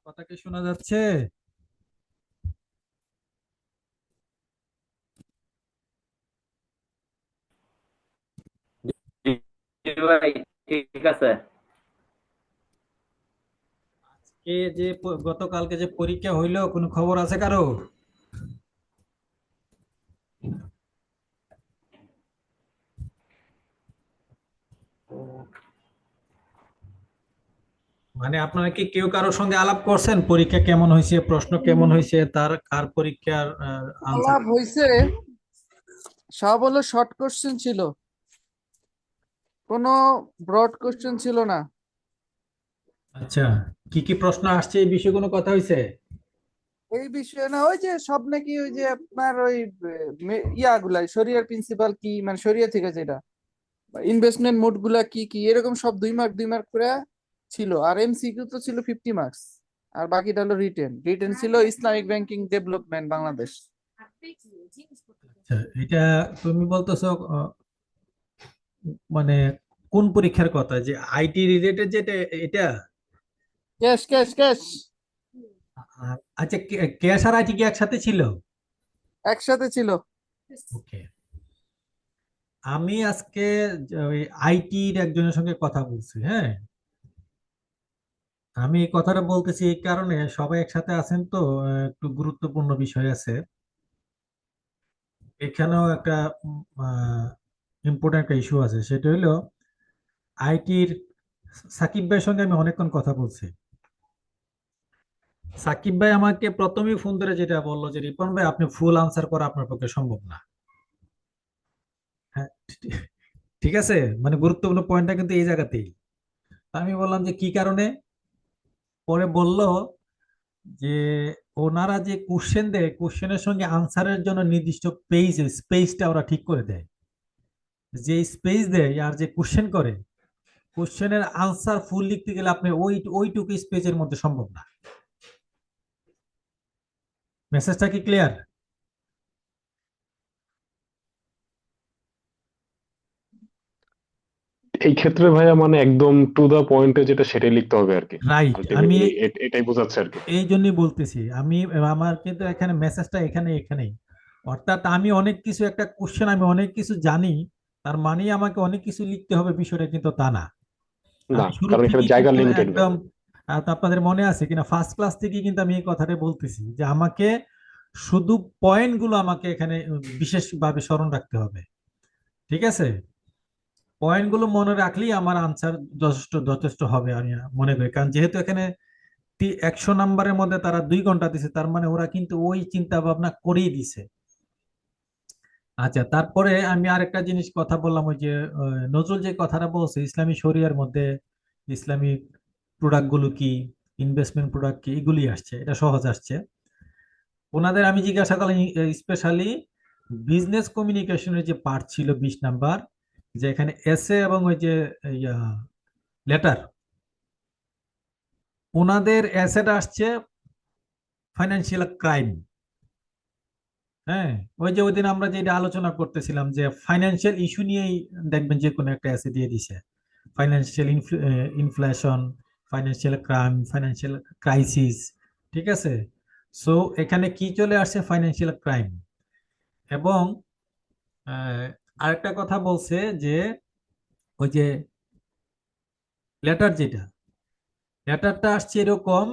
কথা কি শোনা যাচ্ছে? জি ভাই, ঠিক আছে। কে যে গতকালকে যে পরীক্ষা হইলো, কোনো খবর আছে কারো? মানে আপনারা কি কেউ কারোর সঙ্গে আলাপ করছেন, পরীক্ষা কেমন হয়েছে, প্রশ্ন কেমন হয়েছে, তার কার পরীক্ষার আনসার? আলাপ হইছে। সব হলো শর্ট কোশ্চেন ছিল, কোনো ব্রড কোশ্চেন ছিল না। আচ্ছা, কি কি প্রশ্ন আসছে এই বিষয়ে কোনো কথা হয়েছে? এই বিষয়ে না, ওই যে সব নাকি ওই যে আপনার ওই ইয়াগুলাই শরিয়ার প্রিন্সিপাল কি, মানে শরিয়া থেকে যেটা ইনভেস্টমেন্ট মোড গুলা কি কি এরকম সব 2 মার্ক 2 মার্ক করে ছিল। আর এমসিকিউ তো ছিল 50 মার্কস। আর বাকিটা হলো রিটেন। রিটেন ছিল ইসলামিক ব্যাংকিং ডেভেলপমেন্ট বাংলাদেশ। আচ্ছা, এটা তুমি বলতেছো মানে কোন পরীক্ষার কথা, যে আইটি রিলেটেড যেটা, এটা? Cash cash cash. আচ্ছা, ক্যাশ আর আইটি কি একসাথে ছিল? একসাথে ছিল। ওকে। আমি আজকে ওই আইটির একজনের সঙ্গে কথা বলছি, হ্যাঁ। আমি এই কথাটা বলতেছি এই কারণে, সবাই একসাথে আছেন তো, একটু গুরুত্বপূর্ণ বিষয় আছে এখানেও। একটা ইম্পর্টেন্ট একটা ইস্যু আছে, সেটা হলো আইটির। সাকিব ভাইয়ের সঙ্গে আমি অনেকক্ষণ কথা বলছি। সাকিব ভাই আমাকে প্রথমেই ফোন ধরে যেটা বললো যে, রিপন ভাই, আপনি ফুল আনসার করা আপনার পক্ষে সম্ভব না। হ্যাঁ, ঠিক আছে। মানে গুরুত্বপূর্ণ পয়েন্টটা কিন্তু এই জায়গাতেই। আমি বললাম যে কি কারণে। পরে বলল যে ওনারা যে কোশ্চেন দেয়, কোশ্চেনের সঙ্গে আনসারের জন্য নির্দিষ্ট পেজ, স্পেসটা ওরা ঠিক করে দেয়। যে স্পেস দেয় আর যে কোশ্চেন করে, কোশ্চেনের আনসার ফুল লিখতে গেলে আপনি ওইটুকু স্পেসের মধ্যে সম্ভব না। মেসেজটা কি ক্লিয়ার? এই ক্ষেত্রে ভাইয়া মানে একদম টু দা পয়েন্টে যেটা সেটাই লিখতে হবে আর কি। রাইট। আমি আলটিমেটলি এটাই বোঝাচ্ছে আর কি। এই জন্যই বলতেছি, আমি আমার কিন্তু এখানে মেসেজটা এখানেই। অর্থাৎ আমি অনেক কিছু, একটা কোশ্চেন আমি অনেক কিছু জানি, তার মানে আমাকে অনেক কিছু লিখতে হবে, বিষয়টা কিন্তু তা না। না, আমি শুরু কারণ এখানে থেকেই জায়গা কিন্তু লিমিটেড ভাই। একদম, তো আপনাদের মনে আছে কিনা, ফার্স্ট ক্লাস থেকে কিন্তু আমি এই কথাটা বলতেছি যে আমাকে শুধু পয়েন্ট গুলো আমাকে এখানে বিশেষভাবে স্মরণ রাখতে হবে। ঠিক আছে, পয়েন্ট গুলো মনে রাখলেই আমার আনসার যথেষ্ট যথেষ্ট হবে আমি মনে করি। কারণ যেহেতু এখানে 100 নাম্বারের মধ্যে তারা 2 ঘন্টা দিছে, তার মানে ওরা কিন্তু ওই চিন্তা ভাবনা করেই দিছে। আচ্ছা, তারপরে আমি আরেকটা জিনিস কথা বললাম, ওই যে নজরুল যে কথাটা বলছে, ইসলামী শরিয়ার মধ্যে ইসলামিক প্রোডাক্ট গুলো কি, ইনভেস্টমেন্ট প্রোডাক্ট কি, এগুলি আসছে, এটা সহজ আসছে। ওনাদের আমি জিজ্ঞাসা করলাম, স্পেশালি বিজনেস কমিউনিকেশনের যে পার্ট ছিল 20 নাম্বার, যে এখানে এসে এবং ওই যে লেটার, ওনাদের অ্যাসেট আসছে ফাইন্যান্সিয়াল ক্রাইম। হ্যাঁ, ওই যে ওই দিন আমরা যেটা আলোচনা করতেছিলাম, যে ফাইন্যান্সিয়াল ইস্যু নিয়েই দেখবেন যে কোনো একটা অ্যাসে দিয়ে দিছে, financial inflation, financial crime, financial crisis. ঠিক আছে, সো এখানে কি চলে আসছে, ফাইন্যান্সিয়াল ক্রাইম। এবং আহ, আরেকটা কথা বলছে যে ওই যে লেটার, যেটা লেটারটা আসছে এরকম,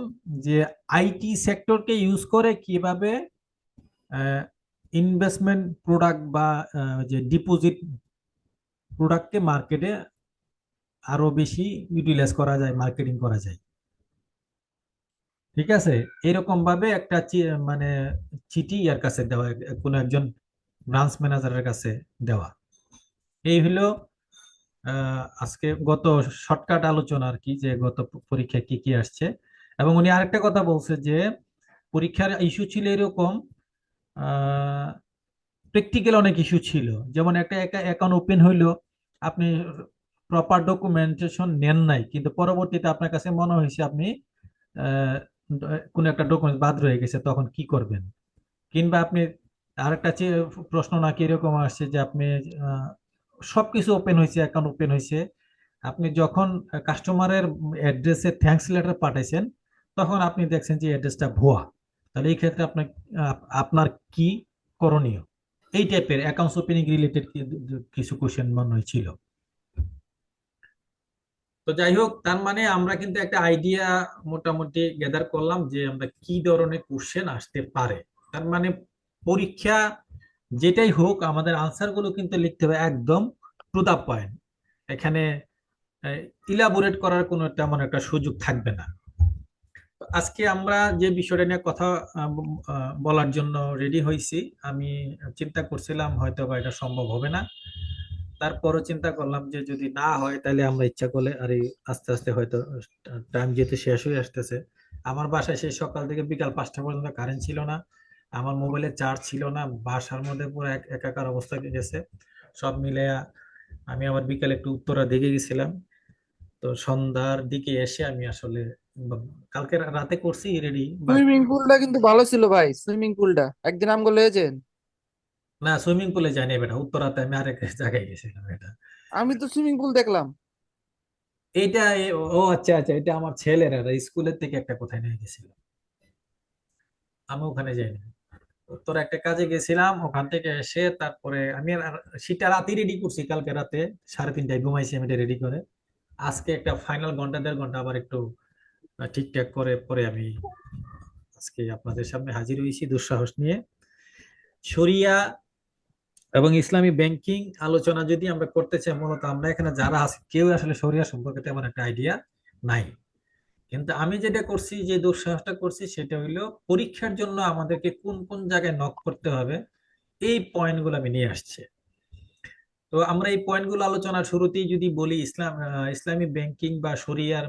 যে আইটি সেক্টরকে ইউজ করে কিভাবে ইনভেস্টমেন্ট প্রোডাক্ট বা যে ডিপোজিট প্রোডাক্টকে মার্কেটে আরো বেশি ইউটিলাইজ করা যায়, মার্কেটিং করা যায়। ঠিক আছে, এরকম ভাবে একটা মানে চিঠি ইয়ার কাছে দেওয়া, কোনো একজন ব্রাঞ্চ ম্যানেজারের কাছে দেওয়া। এই হলো আজকে গত শর্টকাট আলোচনা আর কি, যে গত পরীক্ষায় কি কি আসছে। এবং উনি আরেকটা কথা বলছে যে পরীক্ষার ইস্যু ছিল এরকম, প্র্যাকটিক্যাল অনেক ইস্যু ছিল। যেমন একটা অ্যাকাউন্ট ওপেন হইলো, আপনি প্রপার ডকুমেন্টেশন নেন নাই, কিন্তু পরবর্তীতে আপনার কাছে মনে হয়েছে আপনি আহ, কোনো একটা ডকুমেন্ট বাদ রয়ে গেছে, তখন কি করবেন? কিংবা আপনি আরেকটা প্রশ্ন নাকি এরকম আসছে যে আপনি আহ, সবকিছু ওপেন হয়েছে, অ্যাকাউন্ট ওপেন হয়েছে, আপনি যখন কাস্টমারের অ্যাড্রেসে থ্যাঙ্কস লেটার পাঠাইছেন, তখন আপনি দেখছেন যে অ্যাড্রেসটা ভুয়া, তাহলে এই ক্ষেত্রে আপনার আপনার কি করণীয়? এই টাইপের অ্যাকাউন্টস ওপেনিং রিলেটেড কিছু কোশ্চেন মনে হয় ছিল। তো যাই হোক, তার মানে আমরা কিন্তু একটা আইডিয়া মোটামুটি গ্যাদার করলাম যে আমরা কি ধরনের কোশ্চেন আসতে পারে। তার মানে পরীক্ষা যেটাই হোক, আমাদের আনসার গুলো কিন্তু লিখতে হবে একদম টু দা পয়েন্ট। এখানে ইলাবোরেট করার কোনো তেমন একটা সুযোগ থাকবে না। তো আজকে আমরা যে বিষয়টা নিয়ে কথা বলার জন্য রেডি হয়েছি, আমি চিন্তা করছিলাম হয়তো বা এটা সম্ভব হবে না, তারপরও চিন্তা করলাম যে যদি না হয় তাহলে আমরা ইচ্ছা করলে আর এই আস্তে আস্তে হয়তো টাইম যেহেতু শেষ হয়ে আসতেছে। আমার বাসায় সেই সকাল থেকে বিকাল 5টা পর্যন্ত কারেন্ট ছিল না, আমার মোবাইলে চার্জ ছিল না, বাসার মধ্যে পুরো একাকার অবস্থা গেছে। সব মিলে আমি আবার বিকালে একটু উত্তরা দিকে গেছিলাম। তো সন্ধ্যার দিকে এসে আমি আসলে কালকে রাতে করছি রেডি, বাট সুইমিং পুলটা কিন্তু ভালো ছিল ভাই, সুইমিং পুলটা একদিন আমগুলো লয়েছেন। না, সুইমিং পুলে যাইনি বেটা, উত্তরাতে আমি আরেক জায়গায় গেছিলাম এটা। আমি তো সুইমিং পুল দেখলাম। এইটা ও আচ্ছা আচ্ছা, এটা আমার ছেলেরা স্কুলের থেকে একটা কোথায় নিয়ে গেছিল, আমি ওখানে যাইনি। তোর একটা কাজে গেছিলাম, ওখান থেকে এসে তারপরে আমি সেটা রাতে রেডি করছি, কালকে রাতে 3:30টায় ঘুমাইছি আমি রেডি করে। আজকে একটা ফাইনাল ঘন্টা 1.5 ঘন্টা আবার একটু ঠিকঠাক করে পরে আমি আজকে আপনাদের সামনে হাজির হয়েছি দুঃসাহস নিয়ে। শরিয়া এবং ইসলামী ব্যাংকিং আলোচনা যদি আমরা করতে চাই, মূলত আমরা এখানে যারা আছি কেউ আসলে শরিয়া সম্পর্কে তেমন একটা আইডিয়া নাই। কিন্তু আমি যেটা করছি, যে দুঃসাহসটা করছি, সেটা হইলো পরীক্ষার জন্য আমাদেরকে কোন কোন জায়গায় নক করতে হবে, এই পয়েন্টগুলো আমি নিয়ে আসছি। তো আমরা এই পয়েন্টগুলো আলোচনার শুরুতেই যদি বলি, ইসলামী ব্যাংকিং বা শরিয়ার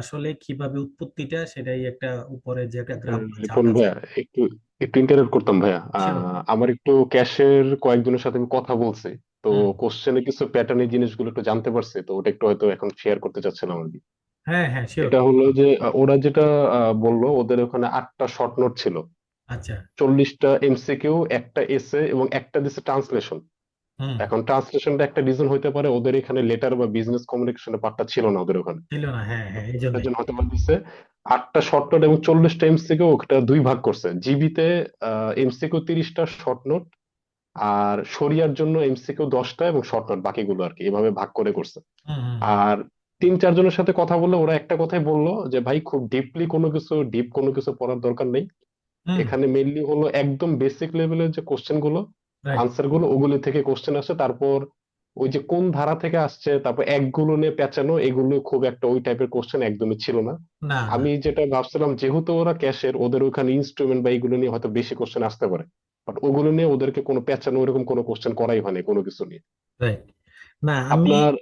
আসলে কিভাবে উৎপত্তিটা, সেটাই একটা উপরে যে একটা গ্রাফ বা চার্ট রিপন আছে। ভাইয়া, একটু একটু ইন্টারেক্ট করতাম ভাইয়া। Sure. আমার একটু ক্যাশের কয়েকজনের সাথে আমি কথা বলছি, তো হুম। কোশ্চেনে কিছু প্যাটার্নের জিনিসগুলো একটু জানতে পারছি, তো ওটা একটু হয়তো এখন শেয়ার করতে চাচ্ছিলাম আর কি। হ্যাঁ হ্যাঁ, শিওর। এটা হলো যে ওরা যেটা বললো, ওদের ওখানে 8টা শর্ট নোট ছিল, আচ্ছা। 40টা এমসিকিউ, একটা এসে এবং একটা দিছে ট্রান্সলেশন। হুম। এখন ট্রান্সলেশনটা একটা রিজন হইতে পারে, ওদের এখানে লেটার বা বিজনেস কমিউনিকেশনের পার্টটা ছিল না ওদের ওখানে, ছিল না, হ্যাঁ হ্যাঁ, এই এটার জন্যই। জন্য হয়তো বা দিছে 8টা শর্ট নোট এবং 40টা এমসিকিউ, ওটা দুই ভাগ করছে। জিবিতে এমসিকিউ 30টা, শর্ট নোট, আর শরিয়ার জন্য এমসিকিউ 10টা এবং শর্ট নোট বাকিগুলো আর কি, এভাবে ভাগ করে করছে। হুম হুম হুম আর 3-4 জনের সাথে কথা বললে ওরা একটা কথাই বললো যে ভাই, খুব ডিপ কোনো কিছু পড়ার দরকার নেই। হুম। এখানে মেইনলি হলো একদম বেসিক লেভেলের যে কোশ্চেন গুলো, রাইট। আনসার গুলো, ওগুলি থেকে কোশ্চেন আসে। তারপর ওই যে কোন ধারা থেকে আসছে, তারপর একগুলো নিয়ে পেঁচানো, এগুলো খুব একটা ওই টাইপের কোশ্চেন একদমই ছিল না। না না। আমি যেটা ভাবছিলাম, যেহেতু ওরা ক্যাশের, ওদের ওখানে ইনস্ট্রুমেন্ট বা এইগুলো নিয়ে হয়তো বেশি কোশ্চেন আসতে পারে, বাট ওগুলো নিয়ে ওদেরকে কোনো পেঁচানো এরকম কোনো কোশ্চেন করাই হয়নি কোনো কিছু নিয়ে। রাইট। না আমি, আপনার,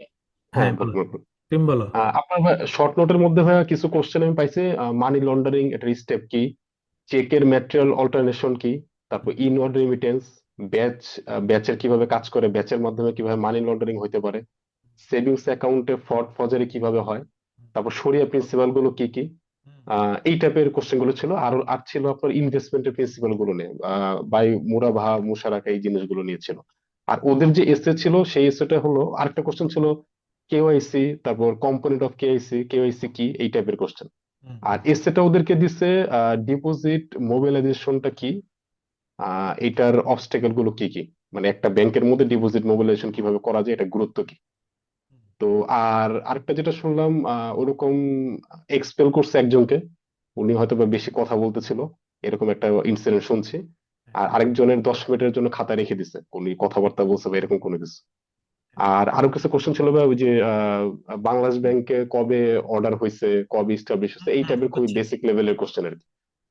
হ্যাঁ হ্যাঁ বলো, বলুন বলুন। তুমি বলো। আপনার শর্ট নোটের মধ্যে ভাইয়া কিছু কোশ্চেন আমি পাইছি। মানি লন্ডারিং এটার স্টেপ কি, চেকের ম্যাটেরিয়াল অল্টারনেশন কি, তারপর ইনওয়ার্ড রেমিটেন্স, ব্যাচ, ব্যাচের কিভাবে কাজ করে, ব্যাচের মাধ্যমে কিভাবে মানি লন্ডারিং হইতে পারে, সেভিংস অ্যাকাউন্টে ফ্রড ফজেরি কিভাবে হয়, তারপর শরিয়া প্রিন্সিপাল গুলো কি কি, হুম এই টাইপের কোশ্চেন গুলো ছিল। আর ছিল আপনার ইনভেস্টমেন্টের প্রিন্সিপাল গুলো নিয়ে, বাই মুরাবাহা মুশারাকা, এই জিনিসগুলো নিয়ে ছিল। আর ওদের যে এসে ছিল, সেই এসেটা হলো, আরেকটা কোশ্চেন ছিল কেওয়াইসি, তারপর কম্পোনেন্ট অফ কেওয়াইসি, কেওয়াইসি কি, এই টাইপের কোশ্চেন। হুম আর এসেটা ওদেরকে দিছে ডিপোজিট মোবিলাইজেশনটা কি, এটার অবস্টেকেল গুলো কি কি, মানে একটা ব্যাংকের মধ্যে ডিপোজিট মোবিলাইজেশন কিভাবে করা যায়, এটা গুরুত্ব কি। হুম। তো আর আরেকটা যেটা শুনলাম, ওরকম এক্সপেল করছে একজনকে, উনি হয়তো বা বেশি কথা বলতেছিল, এরকম একটা ইনসিডেন্ট শুনছি। আর আরেকজনের 10 মিনিটের জন্য খাতা রেখে দিছে, উনি কথাবার্তা বলছে বা এরকম কোনো কিছু। আর আরো কিছু কোশ্চেন ছিল ভাই, ওই যে বাংলাদেশ ব্যাংকে কবে অর্ডার হয়েছে, কবে স্টাবলিশ হয়েছে, এই টাইপের খুবই বুঝছি। বেসিক লেভেলের কোশ্চেন আর কি।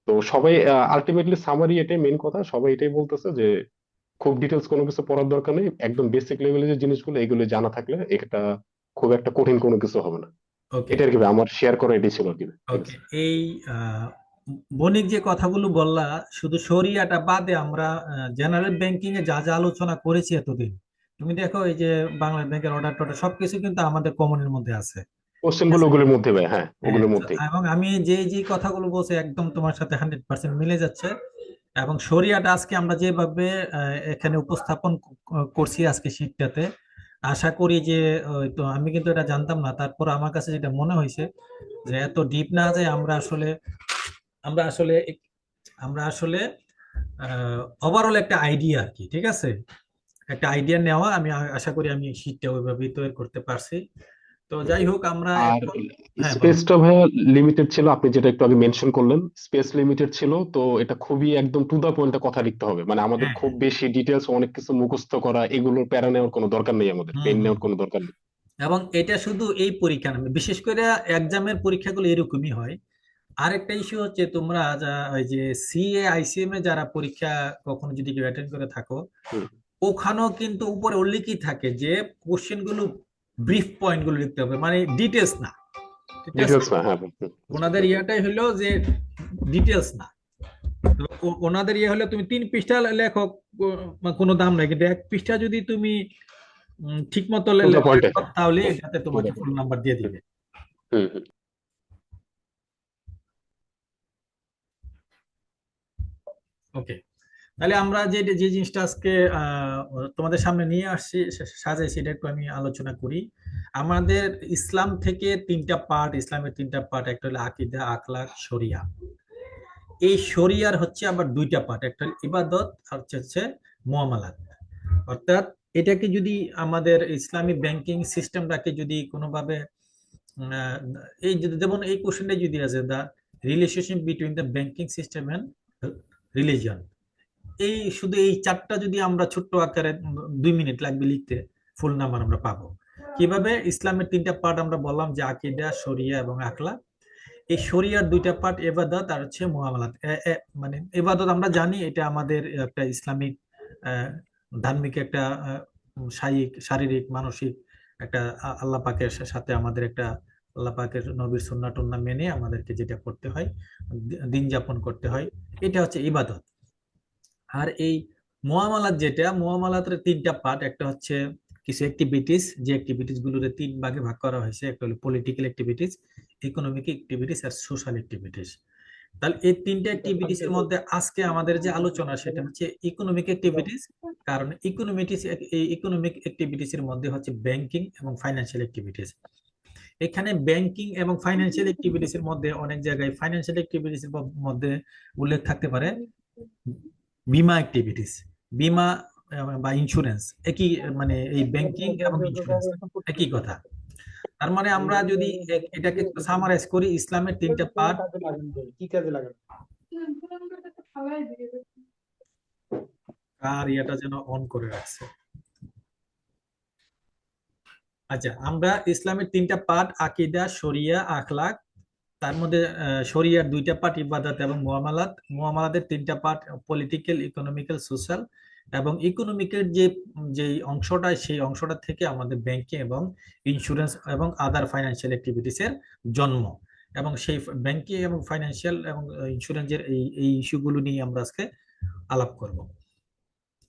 তো সবাই আলটিমেটলি সামারি, এটাই মেইন কথা, সবাই এটাই বলতেছে যে খুব ডিটেলস কোনো কিছু পড়ার দরকার নেই, একদম বেসিক লেভেলের যে জিনিসগুলো এগুলো জানা থাকলে এটা খুব একটা কঠিন কোনো কিছু হবে না। ওকে। এটা আর কি ভাই, আমার শেয়ার করা এটাই ছিল আর কি ভাই। ঠিক ওকে। আছে। এই আহ, বণিক যে কথাগুলো বললা, শুধু শরিয়াটা বাদে আমরা জেনারেল ব্যাংকিং এ যা যা আলোচনা করেছি এতদিন, তুমি দেখো এই যে বাংলাদেশ ব্যাংকের অর্ডার টর্ডার সবকিছু কিন্তু আমাদের কমনের মধ্যে আছে। কোশ্চেন ঠিক গুলো আছে? ওগুলোর মধ্যে ভাই, হ্যাঁ হ্যাঁ, ওগুলোর তো মধ্যেই। এবং আমি যে যে কথাগুলো বলছি একদম তোমার সাথে 100% মিলে যাচ্ছে। এবং শরিয়াটা আজকে আমরা যেভাবে এখানে উপস্থাপন করছি আজকে শীটটাতে, আশা করি যে তো আমি কিন্তু এটা জানতাম না, তারপর আমার কাছে যেটা মনে হয়েছে যে এত ডিপ না যায় আমরা আসলে আমরা আসলে ওভারঅল একটা আইডিয়া আর কি, ঠিক আছে, একটা আইডিয়া নেওয়া। আমি আশা করি আমি শীটটা ওইভাবেই তৈরি করতে পারছি। তো যাই হোক আমরা আর এখন, হ্যাঁ বলো। স্পেসটা ভাইয়া লিমিটেড ছিল, আপনি যেটা একটু আগে মেনশন করলেন, স্পেস লিমিটেড ছিল, তো এটা খুবই একদম টু দা পয়েন্টে কথা লিখতে হবে, মানে আমাদের হ্যাঁ খুব বেশি ডিটেলস অনেক কিছু মুখস্থ করা এগুলোর প্যারা নেওয়ার কোনো দরকার নেই, আমাদের হুম পেন হুম। নেওয়ার কোনো দরকার নেই। এবং এটা শুধু এই পরীক্ষা না, বিশেষ করে এক্সামের পরীক্ষাগুলো এরকমই হয়। আরেকটা ইস্যু হচ্ছে তোমরা ওই যে সিএ আইসিএম এ যারা পরীক্ষা কখনো যদি কেউ অ্যাটেন্ড করে থাকো, হুম, ওখানেও কিন্তু উপরে উল্লেখই থাকে যে কোশ্চেন গুলো ব্রিফ পয়েন্ট গুলো লিখতে হবে, মানে ডিটেলস না, ঠিক আছে। ডিটেলস না, হ্যাঁ ওনাদের ইয়াটাই হলো যে ডিটেলস না। তো ওনাদের ইয়ে হলো তুমি 3 পৃষ্ঠা লেখো, কোনো দাম নাই, কিন্তু 1 পৃষ্ঠা যদি তুমি ঠিক মতো টু দা পয়েন্টে, লেখো, তাহলে এটাতে টু তোমাকে দা ফুল পয়েন্ট। নাম্বার দিয়ে দিবে। হুম হুম। ওকে, তাহলে আমরা যে যে জিনিসটা আজকে তোমাদের সামনে নিয়ে আসছি, সাজাই, সেটা একটু আমি আলোচনা করি। আমাদের ইসলাম থেকে 3টা পার্ট, ইসলামের 3টা পার্ট, একটা হলো আকীদা, আখলাক, শরিয়া। এই শরিয়ার হচ্ছে আবার 2টা পার্ট, একটা হলো ইবাদত আর হচ্ছে মুআমালাত। অর্থাৎ এটাকে যদি আমাদের ইসলামী ব্যাংকিং সিস্টেমটাকে যদি কোনোভাবে আহ, এই যেমন এই কোশ্চেনটা যদি আছে, the relationship between the banking system and religion, এই শুধু এই চারটা যদি আমরা ছোট্ট আকারে 2 মিনিট লাগবে লিখতে, ফুল নাম্বার আমরা পাবো কিভাবে। ইসলামের 3টা পার্ট আমরা বললাম যে আকীদা, শরিয়া এবং আখলাক। এই শরিয়ার 2টা পার্ট ইবাদত আর হচ্ছে মুআমালাত। মানে ইবাদত আমরা জানি এটা আমাদের একটা ইসলামিক আহ, ধার্মিক একটা শারীরিক মানসিক একটা আল্লাহ পাকের সাথে আমাদের একটা, আল্লাহ পাকের নবীর সুন্নাহ টুন্নাহ মেনে আমাদেরকে যেটা করতে হয়, দিন যাপন করতে হয়, এটা হচ্ছে ইবাদত। আর এই মুআমালাত, যেটা মুআমালাতের 3টা পার্ট, একটা হচ্ছে কিছু অ্যাক্টিভিটিস, যে অ্যাক্টিভিটিস গুলোর 3 ভাগে ভাগ করা হয়েছে, একটা হলো পলিটিক্যাল অ্যাক্টিভিটিস, ইকোনমিক অ্যাক্টিভিটিস আর সোশ্যাল অ্যাক্টিভিটিস। তাহলে এই 3টা অ্যাক্টিভিটিস এর মধ্যে আজকে আমাদের যে আলোচনা সেটা হচ্ছে ইকোনমিক অ্যাক্টিভিটিস। কারণ ইকোনমিক অ্যাক্টিভিটিস এর মধ্যে হচ্ছে ব্যাংকিং এবং ফাইন্যান্সিয়াল অ্যাক্টিভিটিস। এখানে ব্যাংকিং এবং ফাইন্যান্সিয়াল অ্যাক্টিভিটিস এর মধ্যে অনেক জায়গায় ফাইন্যান্সিয়াল অ্যাক্টিভিটিস এর মধ্যে উল্লেখ থাকতে পারে বিমা অ্যাক্টিভিটিস, বিমা বা ইন্স্যুরেন্স, একই, মানে এই ব্যাংকিং এবং ইন্স্যুরেন্স একই কথা। তার মানে আমরা যদি এটাকে সামারাইজ করি, ইসলামের 3টা পার্ট। আর এটা যেন অন করে রাখছে। আচ্ছা, আমরা ইসলামের 3টা পার্ট আকীদা, শরিয়া, আখলাক। তার মধ্যে শরিয়ার 2টা পার্ট ইবাদত এবং মুআমালাত। মুআমালাতের 3টা পার্ট পলিটিক্যাল, ইকোনমিক্যাল, সোশ্যাল। এবং ইকোনমিকের যে যে অংশটা, সেই অংশটা থেকে আমাদের ব্যাংকিং এবং ইন্স্যুরেন্স এবং আদার ফাইন্যান্সিয়াল অ্যাক্টিভিটিস এর জন্ম। এবং সেই ব্যাংকিং এবং ফাইন্যান্সিয়াল এবং ইন্স্যুরেন্সের এই ইস্যুগুলো নিয়ে আমরা আজকে আলাপ করব।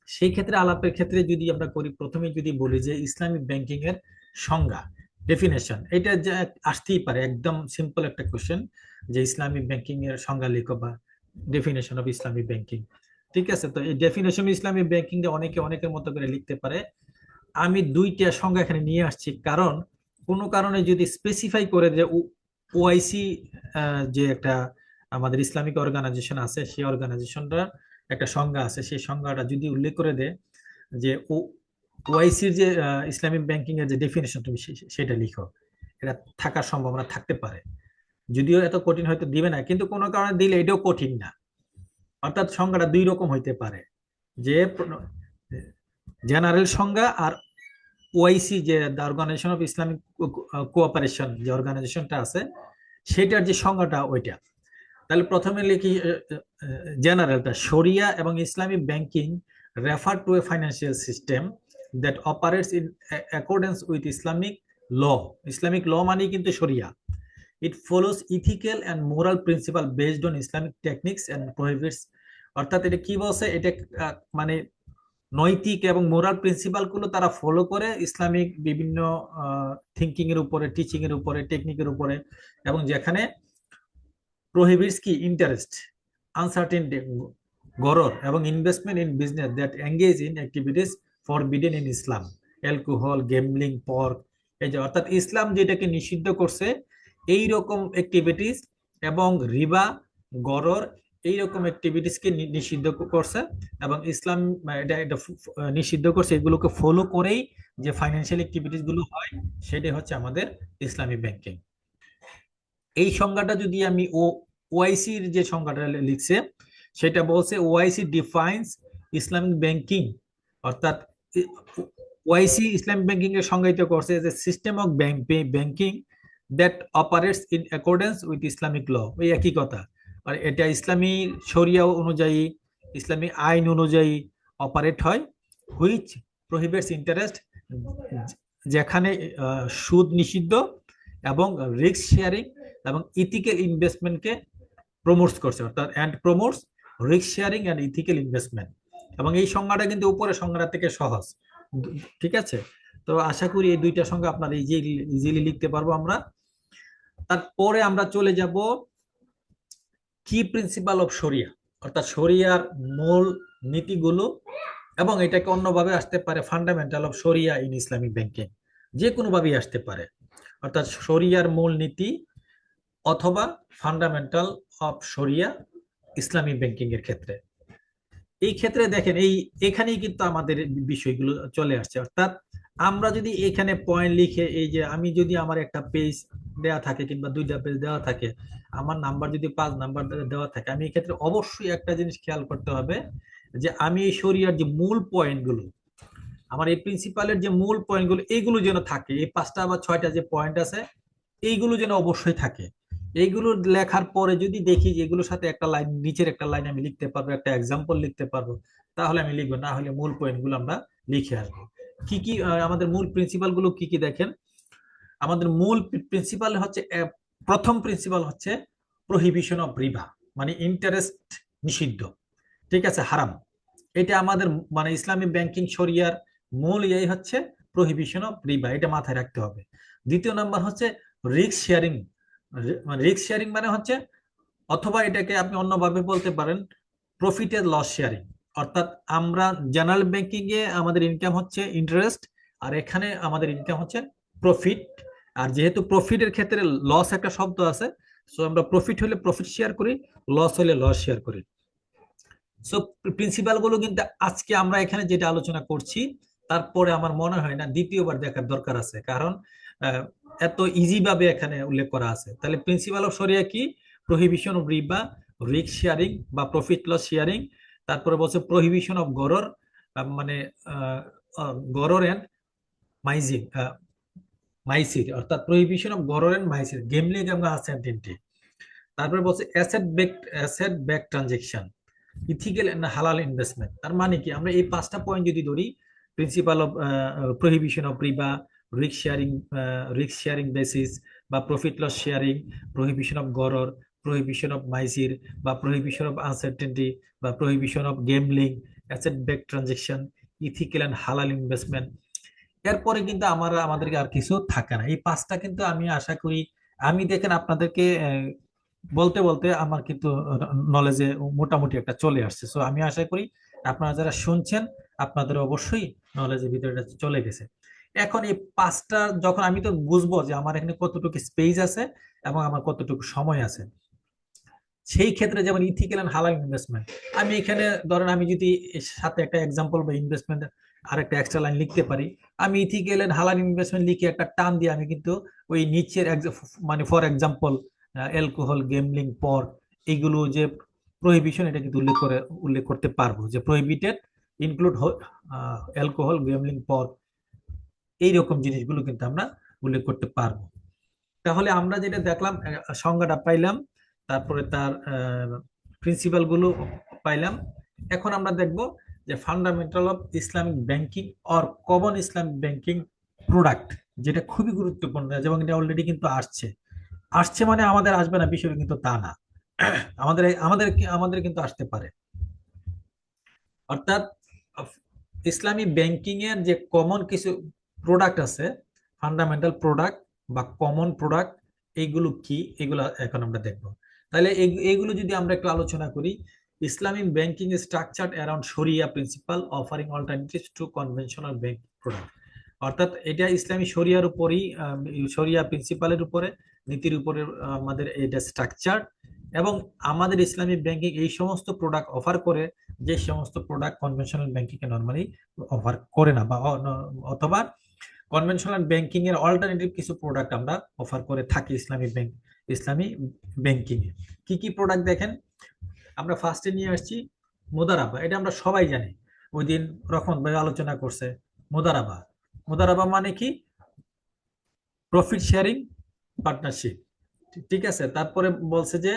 সেই ক্ষেত্রে আলাপের ক্ষেত্রে যদি আমরা করি, প্রথমে যদি বলি যে ইসলামিক ব্যাংকিং এর সংজ্ঞা, ডেফিনেশন, এটা যে আসতেই পারে, একদম সিম্পল একটা কোশ্চেন, যে ইসলামিক ব্যাংকিং এর সংজ্ঞা লিখো বা ডেফিনেশন অফ ইসলামিক ব্যাংকিং। ঠিক আছে, তো এই ডেফিনেশন ইসলামিক ব্যাংকিং অনেকে অনেকের মতো করে লিখতে পারে। আমি 2টা সংজ্ঞা এখানে নিয়ে আসছি, কারণ কোনো কারণে যদি স্পেসিফাই করে যে ওআইসি, যে একটা আমাদের ইসলামিক অর্গানাইজেশন আছে, সেই অর্গানাইজেশনটার একটা সংজ্ঞা আছে, সেই সংজ্ঞাটা যদি উল্লেখ করে দেয় যে ওআইসির যে ইসলামিক ব্যাংকিং এর যে ডেফিনেশন, তুমি সেটা লিখো, এটা থাকার সম্ভাবনা থাকতে পারে। যদিও এত কঠিন হয়তো দিবে না, কিন্তু কোনো কারণে দিলে এটাও কঠিন না। অর্থাৎ সংজ্ঞাটা 2 রকম হইতে পারে, যে জেনারেল সংজ্ঞা, আর ওআইসি যে the organization of Islamic cooperation, যে অর্গানাইজেশনটা আছে, সেটার যে সংজ্ঞাটা ওইটা। তাহলে প্রথমে লিখি জেনারেলটা, শরিয়া এবং Islamic banking refer to a financial system that operates in accordance with Islamic law. Islamic law মানে কিন্তু শরিয়া। It follows ethical and moral principle based on Islamic techniques and prohibits. অর্থাৎ এটা কি বলছে, এটা মানে নৈতিক এবং মোরাল প্রিন্সিপাল গুলো তারা ফলো করে ইসলামিক বিভিন্ন থিঙ্কিং এর উপরে, টিচিং এর উপরে, টেকনিকের উপরে, এবং যেখানে প্রহিবিটস কি ইন্টারেস্ট, আনসার্টেনটি, গরর, এবং investment in business that engage in activities forbidden in Islam, alcohol, গেমলিং, pork. এই যে অর্থাৎ ইসলাম যেটাকে নিষিদ্ধ করছে, এই রকম অ্যাক্টিভিটিস এবং রিবা, গরর এইরকম অ্যাক্টিভিটিসকে নিষিদ্ধ করছে, এবং ইসলাম এটা নিষিদ্ধ করছে। এগুলোকে ফলো করেই যে ফাইন্যান্সিয়াল অ্যাক্টিভিটিস গুলো হয়, সেটাই হচ্ছে আমাদের ইসলামী ব্যাংকিং। এই সংজ্ঞাটা যদি আমি ওআইসির যে সংজ্ঞাটা লিখছে, সেটা বলছে ওআইসি ডিফাইন্স ইসলামিক ব্যাংকিং, অর্থাৎ ওআইসি ইসলামিক ব্যাংকিং এর সংজ্ঞায়িত করছে যে system of banking that operates in accordance with Islamic law. ওই একই কথা, আর এটা ইসলামী শরিয়া অনুযায়ী, ইসলামী আইন অনুযায়ী অপারেট হয়, হুইচ প্রহিবিটস ইন্টারেস্ট, যেখানে সুদ নিষিদ্ধ, এবং রিস্ক শেয়ারিং এবং ইথিক্যাল ইনভেস্টমেন্টকে প্রমোটস করছে, অর্থাৎ and promotes risk sharing and ethical investment. এবং এই সংজ্ঞাটা কিন্তু উপরের সংজ্ঞাটা থেকে সহজ, ঠিক আছে? তো আশা করি এই দুইটা সংজ্ঞা আপনারা ইজিলি লিখতে পারবো আমরা। তারপরে আমরা চলে যাব কি প্রিন্সিপাল অফ শরিয়া, অর্থাৎ শরিয়ার মূল নীতিগুলো, এবং এটাকে অন্যভাবে আসতে পারে ফান্ডামেন্টাল অফ শরিয়া ইন ইসলামিক ব্যাংকিং, যে কোনো ভাবেই আসতে পারে, অর্থাৎ শরিয়ার মূল নীতি অথবা ফান্ডামেন্টাল অফ শরিয়া ইসলামী ব্যাংকিং এর ক্ষেত্রে। এই ক্ষেত্রে দেখেন এখানেই কিন্তু আমাদের বিষয়গুলো চলে আসছে, অর্থাৎ আমরা যদি এখানে পয়েন্ট লিখে, এই যে আমি যদি আমার একটা পেজ দেওয়া থাকে কিংবা 2টা পেজ দেওয়া থাকে, আমার নাম্বার যদি 5 নাম্বার দেওয়া থাকে, আমি এই ক্ষেত্রে অবশ্যই একটা জিনিস খেয়াল করতে হবে যে আমি এই শরিয়ার যে মূল পয়েন্টগুলো, আমার এই প্রিন্সিপালের যে মূল পয়েন্টগুলো, এইগুলো যেন থাকে, এই 5টা বা 6টা যে পয়েন্ট আছে, এইগুলো যেন অবশ্যই থাকে। এইগুলো লেখার পরে যদি দেখি যে এগুলোর সাথে একটা লাইন, নিচের একটা লাইন আমি লিখতে পারবো, একটা এক্সাম্পল লিখতে পারবো, তাহলে আমি লিখবো, না হলে মূল পয়েন্টগুলো আমরা লিখে আসবো। কি কি আমাদের মূল প্রিন্সিপাল গুলো কি কি দেখেন। আমাদের মূল প্রিন্সিপাল হচ্ছে, প্রথম প্রিন্সিপাল হচ্ছে প্রহিবিশন অফ রিবা, মানে ইন্টারেস্ট নিষিদ্ধ, ঠিক আছে, হারাম। এটা আমাদের মানে ইসলামী ব্যাংকিং শরিয়ার মূল এই হচ্ছে প্রহিবিশন অফ রিবা, এটা মাথায় রাখতে হবে। দ্বিতীয় নাম্বার হচ্ছে রিস্ক শেয়ারিং। রিস্ক শেয়ারিং মানে হচ্ছে, অথবা এটাকে আপনি অন্যভাবে বলতে পারেন প্রফিট এর লস শেয়ারিং, অর্থাৎ আমরা জেনারেল ব্যাংকিং এ আমাদের ইনকাম হচ্ছে ইন্টারেস্ট, আর এখানে আমাদের ইনকাম হচ্ছে প্রফিট। আর যেহেতু প্রফিটের ক্ষেত্রে লস একটা শব্দ আছে, সো আমরা প্রফিট হলে প্রফিট শেয়ার করি, লস হলে লস শেয়ার করি। সো প্রিন্সিপাল গুলো কিন্তু আজকে আমরা এখানে যেটা আলোচনা করছি, তারপরে আমার মনে হয় না দ্বিতীয়বার দেখার দরকার আছে, কারণ এত ইজি ভাবে এখানে উল্লেখ করা আছে। তাহলে প্রিন্সিপাল অফ শরিয়া কি? প্রহিবিশন অফ রিবা, রিস্ক শেয়ারিং বা প্রফিট লস শেয়ারিং। তারপরে বলছে প্রহিবিশন অফ গরর, মানে গরর এন্ড মাইজিং, মাইসির, অর্থাৎ প্রহিবিশন অফ গরর এন্ড মাইসির, গেমলিং এবং আনসার্টেনটি। তারপরে বলছে asset back transaction, ethical and হালাল ইনভেস্টমেন্ট। তার মানে কি, আমরা এই 5টা পয়েন্ট যদি ধরি, প্রিন্সিপাল অফ প্রহিবিশন অফ রিবা, রিস্ক শেয়ারিং বেসিস বা profit loss sharing, prohibition of গরর, প্রহিবিশন অফ মাইসির বা প্রহিবিশন অফ আনসার্টেনটি বা prohibition of gambling, asset back transaction, ethical and হালাল ইনভেস্টমেন্ট। এরপরে কিন্তু আমাদেরকে আর কিছু থাকে না। এই 5টা কিন্তু আমি আশা করি, আমি দেখেন আপনাদেরকে বলতে বলতে আমার কিন্তু নলেজে মোটামুটি একটা চলে আসছে। সো আমি আশা করি আপনারা যারা শুনছেন, আপনাদের অবশ্যই নলেজের ভিতরে এটা চলে গেছে। এখন এই 5টা যখন আমি তো বুঝবো যে আমার এখানে কতটুকু স্পেস আছে এবং আমার কতটুকু সময় আছে, সেই ক্ষেত্রে যেমন ইথিক্যাল এন্ড হালাল ইনভেস্টমেন্ট, আমি এখানে ধরেন আমি যদি এর সাথে একটা এক্সাম্পল বা ইনভেস্টমেন্ট আর একটা এক্সট্রা লাইন লিখতে পারি, আমি ইথিক্যাল এন্ড হালাল ইনভেস্টমেন্ট লিখে একটা টান দিয়ে আমি কিন্তু ওই নিচের মানে ফর এক্সাম্পল অ্যালকোহল, গেমলিং, পর, এইগুলো যে প্রহিবিশন, এটা কিন্তু উল্লেখ করতে পারবো যে প্রহিবিটেড ইনক্লুড অ্যালকোহল, গেমলিং, পর, এইরকম জিনিসগুলো কিন্তু আমরা উল্লেখ করতে পারবো। তাহলে আমরা যেটা দেখলাম, সংজ্ঞাটা পাইলাম, তারপরে তার প্রিন্সিপাল গুলো পাইলাম। এখন আমরা দেখব যে fundamental of Islamic banking or common Islamic banking product, যেটা খুবই গুরুত্বপূর্ণ, যেমন এটা অলরেডি কিন্তু আসছে মানে আমাদের আসবে না বিষয় কিন্তু তা না, আমাদের আমাদের আমাদের কিন্তু আসতে পারে। অর্থাৎ ইসলামী ব্যাংকিং এর যে কমন কিছু প্রোডাক্ট আছে, ফান্ডামেন্টাল প্রোডাক্ট বা কমন প্রোডাক্ট, এইগুলো কি, এগুলো এখন আমরা দেখব। তাহলে এইগুলো যদি আমরা একটু আলোচনা করি, Islamic banking is structured around sharia principal offering alternatives to conventional bank product. অর্থাৎ এটা ইসলামী শরিয়ার উপরই, শরিয়া প্রিন্সিপালের উপরে, নীতির উপরে আমাদের এটা স্ট্রাকচার, এবং আমাদের ইসলামী ব্যাংকিং এই সমস্ত প্রোডাক্ট অফার করে যে সমস্ত প্রোডাক্ট কনভেনশনাল ব্যাংকিং এ নর্মালি অফার করে না, বা অথবা কনভেনশনাল ব্যাংকিং এর অল্টারনেটিভ কিছু প্রোডাক্ট আমরা অফার করে থাকি ইসলামী ব্যাংকিং এ। কি কি প্রোডাক্ট দেখেন, আমরা ফার্স্টে নিয়ে আসছি মুদারাবা। এটা আমরা সবাই জানি, ওই দিন রহমান ভাই আলোচনা করছে। মুদারাবা, মুদারাবা মানে কি? প্রফিট শেয়ারিং পার্টনারশিপ, ঠিক আছে। তারপরে বলছে যে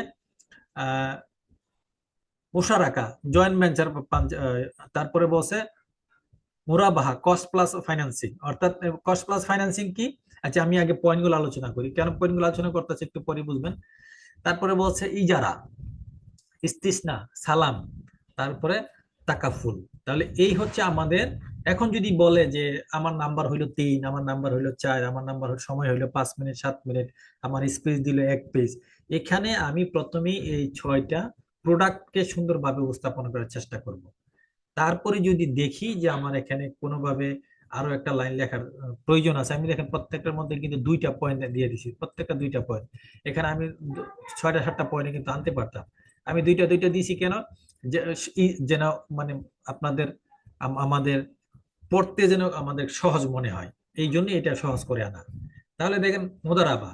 মুশারাকা, জয়েন্ট ভেঞ্চার। তারপরে বলছে মুরাবাহা, কস্ট প্লাস ফাইন্যান্সিং। অর্থাৎ কস্ট প্লাস ফাইন্যান্সিং কি? আচ্ছা, আমি আগে পয়েন্টগুলো আলোচনা করি, কেন পয়েন্টগুলো আলোচনা করতেছি একটু পরে বুঝবেন। তারপরে বলছে ইজারা, ইস্তিসনা, সালাম, তারপরে তাকাফুল। তাহলে এই হচ্ছে আমাদের। এখন যদি বলে যে আমার নাম্বার হইলো 3, আমার নাম্বার হইলো 4, আমার নাম্বার সময় হইলো 5 মিনিট 7 মিনিট, আমার স্পেস দিল 1 পেজ, এখানে আমি প্রথমেই এই 6টা প্রোডাক্টকে সুন্দরভাবে উপস্থাপন করার চেষ্টা করব। তারপরে যদি দেখি যে আমার এখানে কোনোভাবে আরো একটা লাইন লেখার প্রয়োজন আছে, আমি দেখেন প্রত্যেকটার মধ্যে কিন্তু 2টা পয়েন্ট দিয়ে দিছি, প্রত্যেকটা 2টা পয়েন্ট। এখানে আমি 6টা 7টা পয়েন্টে কিন্তু আনতে পারতাম, আমি 2টা 2টা দিছি কেন? যেন মানে আপনাদের আমাদের পড়তে যেন আমাদের সহজ মনে হয়, এই জন্য এটা সহজ করে আনা। তাহলে দেখেন মুদারাবা,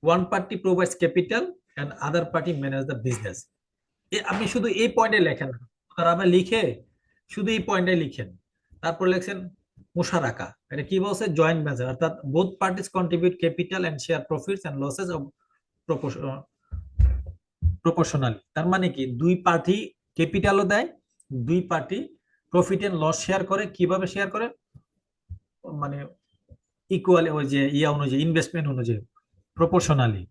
one party provides capital and other party manage the business. আপনি শুধু এই পয়েন্টে লেখেন না, মুদারাবা লিখে শুধু এই পয়েন্টে লিখেন। তারপর লেখছেন মুশারাকা, এটা কি বলছে? জয়েন্ট ভেঞ্চার, অর্থাৎ both parties contribute capital and share profits and losses of proportionally. তার মানে কি, দুই পার্টি ক্যাপিটালও দেয়, দুই party profit and loss share করে। কিভাবে শেয়ার করে? মানে ইকুয়ালি, ওই যে ইয়া অনুযায়ী, ইনভেস্টমেন্ট অনুযায়ী, প্রপোর্শনালি।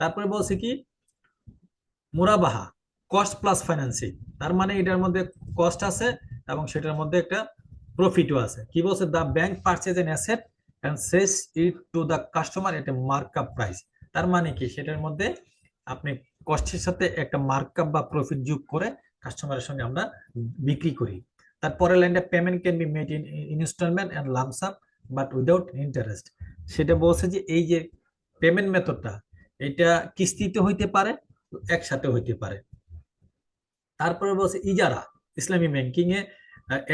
তারপরে বলছে কি মুরাবাহা, কস্ট প্লাস ফাইন্যান্সিং। তার মানে এটার মধ্যে কস্ট আছে এবং সেটার মধ্যে একটা প্রফিটও আছে। কি বলছে? The bank purchase an asset and sells it to the customer at a markup price. তার মানে কি, সেটার মধ্যে আপনি কস্টের সাথে একটা মার্কআপ বা প্রফিট যোগ করে কাস্টমারের সঙ্গে আমরা বিক্রি করি। তারপরে লাইনটা payment can be made in instalment and lump sum but without interest. সেটা বলছে যে এই যে পেমেন্ট মেথডটা, এটা কিস্তিতে হইতে পারে, একসাথে হইতে পারে। তারপরে বলছে ইজারা, ইসলামী banking A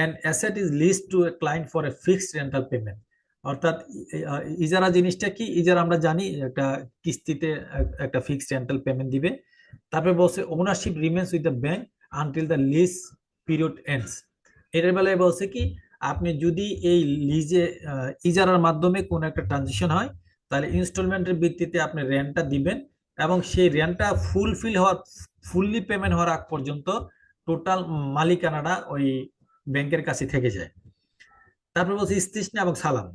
an asset is leased to a client for a fixed rental payment। অর্থাৎ ইজারা জিনিসটা কি? ইজারা আমরা জানি একটা কিস্তিতে একটা ফিক্সড রেন্টাল পেমেন্ট দিবে। তারপরে বলছে ownership remains with the bank until the lease period ends. এটার বেলায় বলছে কি, আপনি যদি এই লিজে ইজারার মাধ্যমে কোন একটা ট্রানজিশন হয়, তাহলে ইনস্টলমেন্টের ভিত্তিতে আপনি রেন্টটা দিবেন, এবং সেই রেন্টটা ফুললি পেমেন্ট হওয়ার আগ পর্যন্ত টোটাল মালিকানাটা ওই ব্যাংকের কাছে থেকে যায়। তারপর বলছে ইস্তিসনা এবং সালাম,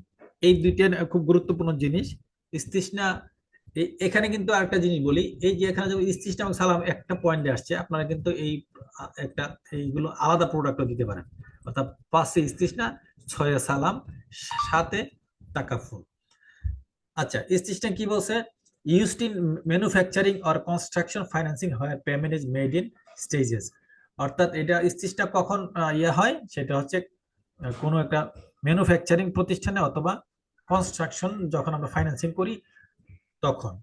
এই দুইটা খুব গুরুত্বপূর্ণ জিনিস। ইস্তিসনা, এখানে কিন্তু আরেকটা জিনিস বলি, এই যে এখানে যেমন ইস্তিসনা এবং সালাম একটা পয়েন্টে আসছে, আপনারা কিন্তু এই একটা এইগুলো আলাদা প্রোডাক্টও দিতে পারেন। অর্থাৎ 5 ইস্তিসনা, 6 সালাম, 7 তাকাফুল। আচ্ছা, ইস্তিসনা কি বলছে? Used in manufacturing or construction financing হয় payment is made in stages. অর্থাৎ এটা ইস্তিসনা কখন ইয়ে হয়? সেটা হচ্ছে কোনো একটা ম্যানুফ্যাকচারিং প্রতিষ্ঠানে অথবা কনস্ট্রাকশন যখন আমরা ফাইন্যান্সিং করি তখন।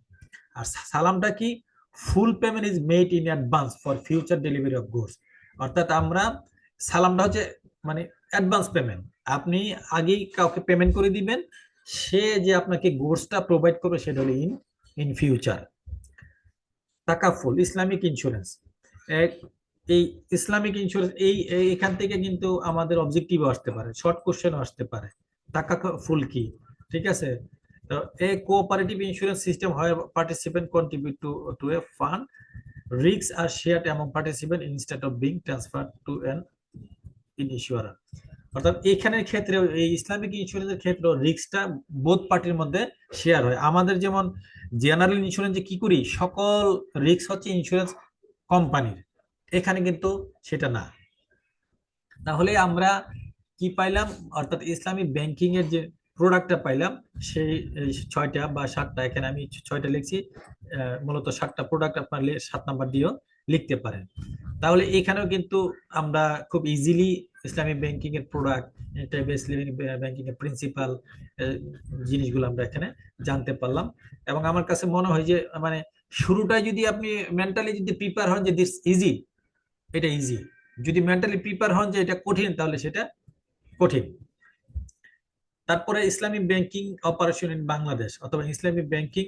আর সালামটা কি? Full payment is made in advance for future delivery of goods. অর্থাৎ আমরা সালামটা হচ্ছে মানে অ্যাডভান্স পেমেন্ট, আপনি আগেই কাউকে পেমেন্ট করে দিবেন, সে যে আপনাকে গুডসটা প্রোভাইড করবে সেটা হলো in future. Takaful, Islamic insurance. এই ইসলামিক ইন্স্যুরেন্স এখান থেকে কিন্তু আমাদের অবজেক্টিভ আসতে পারে, শর্ট কোশ্চেন আসতে পারে। তাকাফুল কি? ঠিক আছে, a cooperative insurance system where participants contribute to a fund, risks are shared among participants instead of being transferred to an insurer। অর্থাৎ এখানের ক্ষেত্রে, এই ইসলামিক ইন্স্যুরেন্সের ক্ষেত্রে রিস্কটা বোথ পার্টির মধ্যে শেয়ার হয়। আমাদের যেমন জেনারেল ইন্স্যুরেন্সে কি করি, সকল রিস্ক হচ্ছে ইন্স্যুরেন্স কোম্পানির, এখানে কিন্তু সেটা না। তাহলে আমরা কি পাইলাম? অর্থাৎ ইসলামী ব্যাংকিং এর যে প্রোডাক্টটা পাইলাম, সেই 6টা বা 7টা, এখানে আমি 6টা লিখছি, মূলত 7টা প্রোডাক্ট আপনার 7 নাম্বার দিয়েও লিখতে পারেন। তাহলে এখানেও কিন্তু আমরা খুব ইজিলি ইসলামিক ব্যাংকিং এর প্রোডাক্ট, ইসলামিক ব্যাংকিং এর প্রিন্সিপাল জিনিসগুলো আমরা এখানে জানতে পারলাম। এবং আমার কাছে মনে হয় যে মানে শুরুটাই যদি আপনি মেন্টালি যদি প্রিপেয়ার হন যে দিস ইজি, এটা ইজি। যদি মেন্টালি প্রিপেয়ার হন যে এটা কঠিন, তাহলে সেটা কঠিন। তারপরে Islamic banking operation in Bangladesh অথবা Islamic banking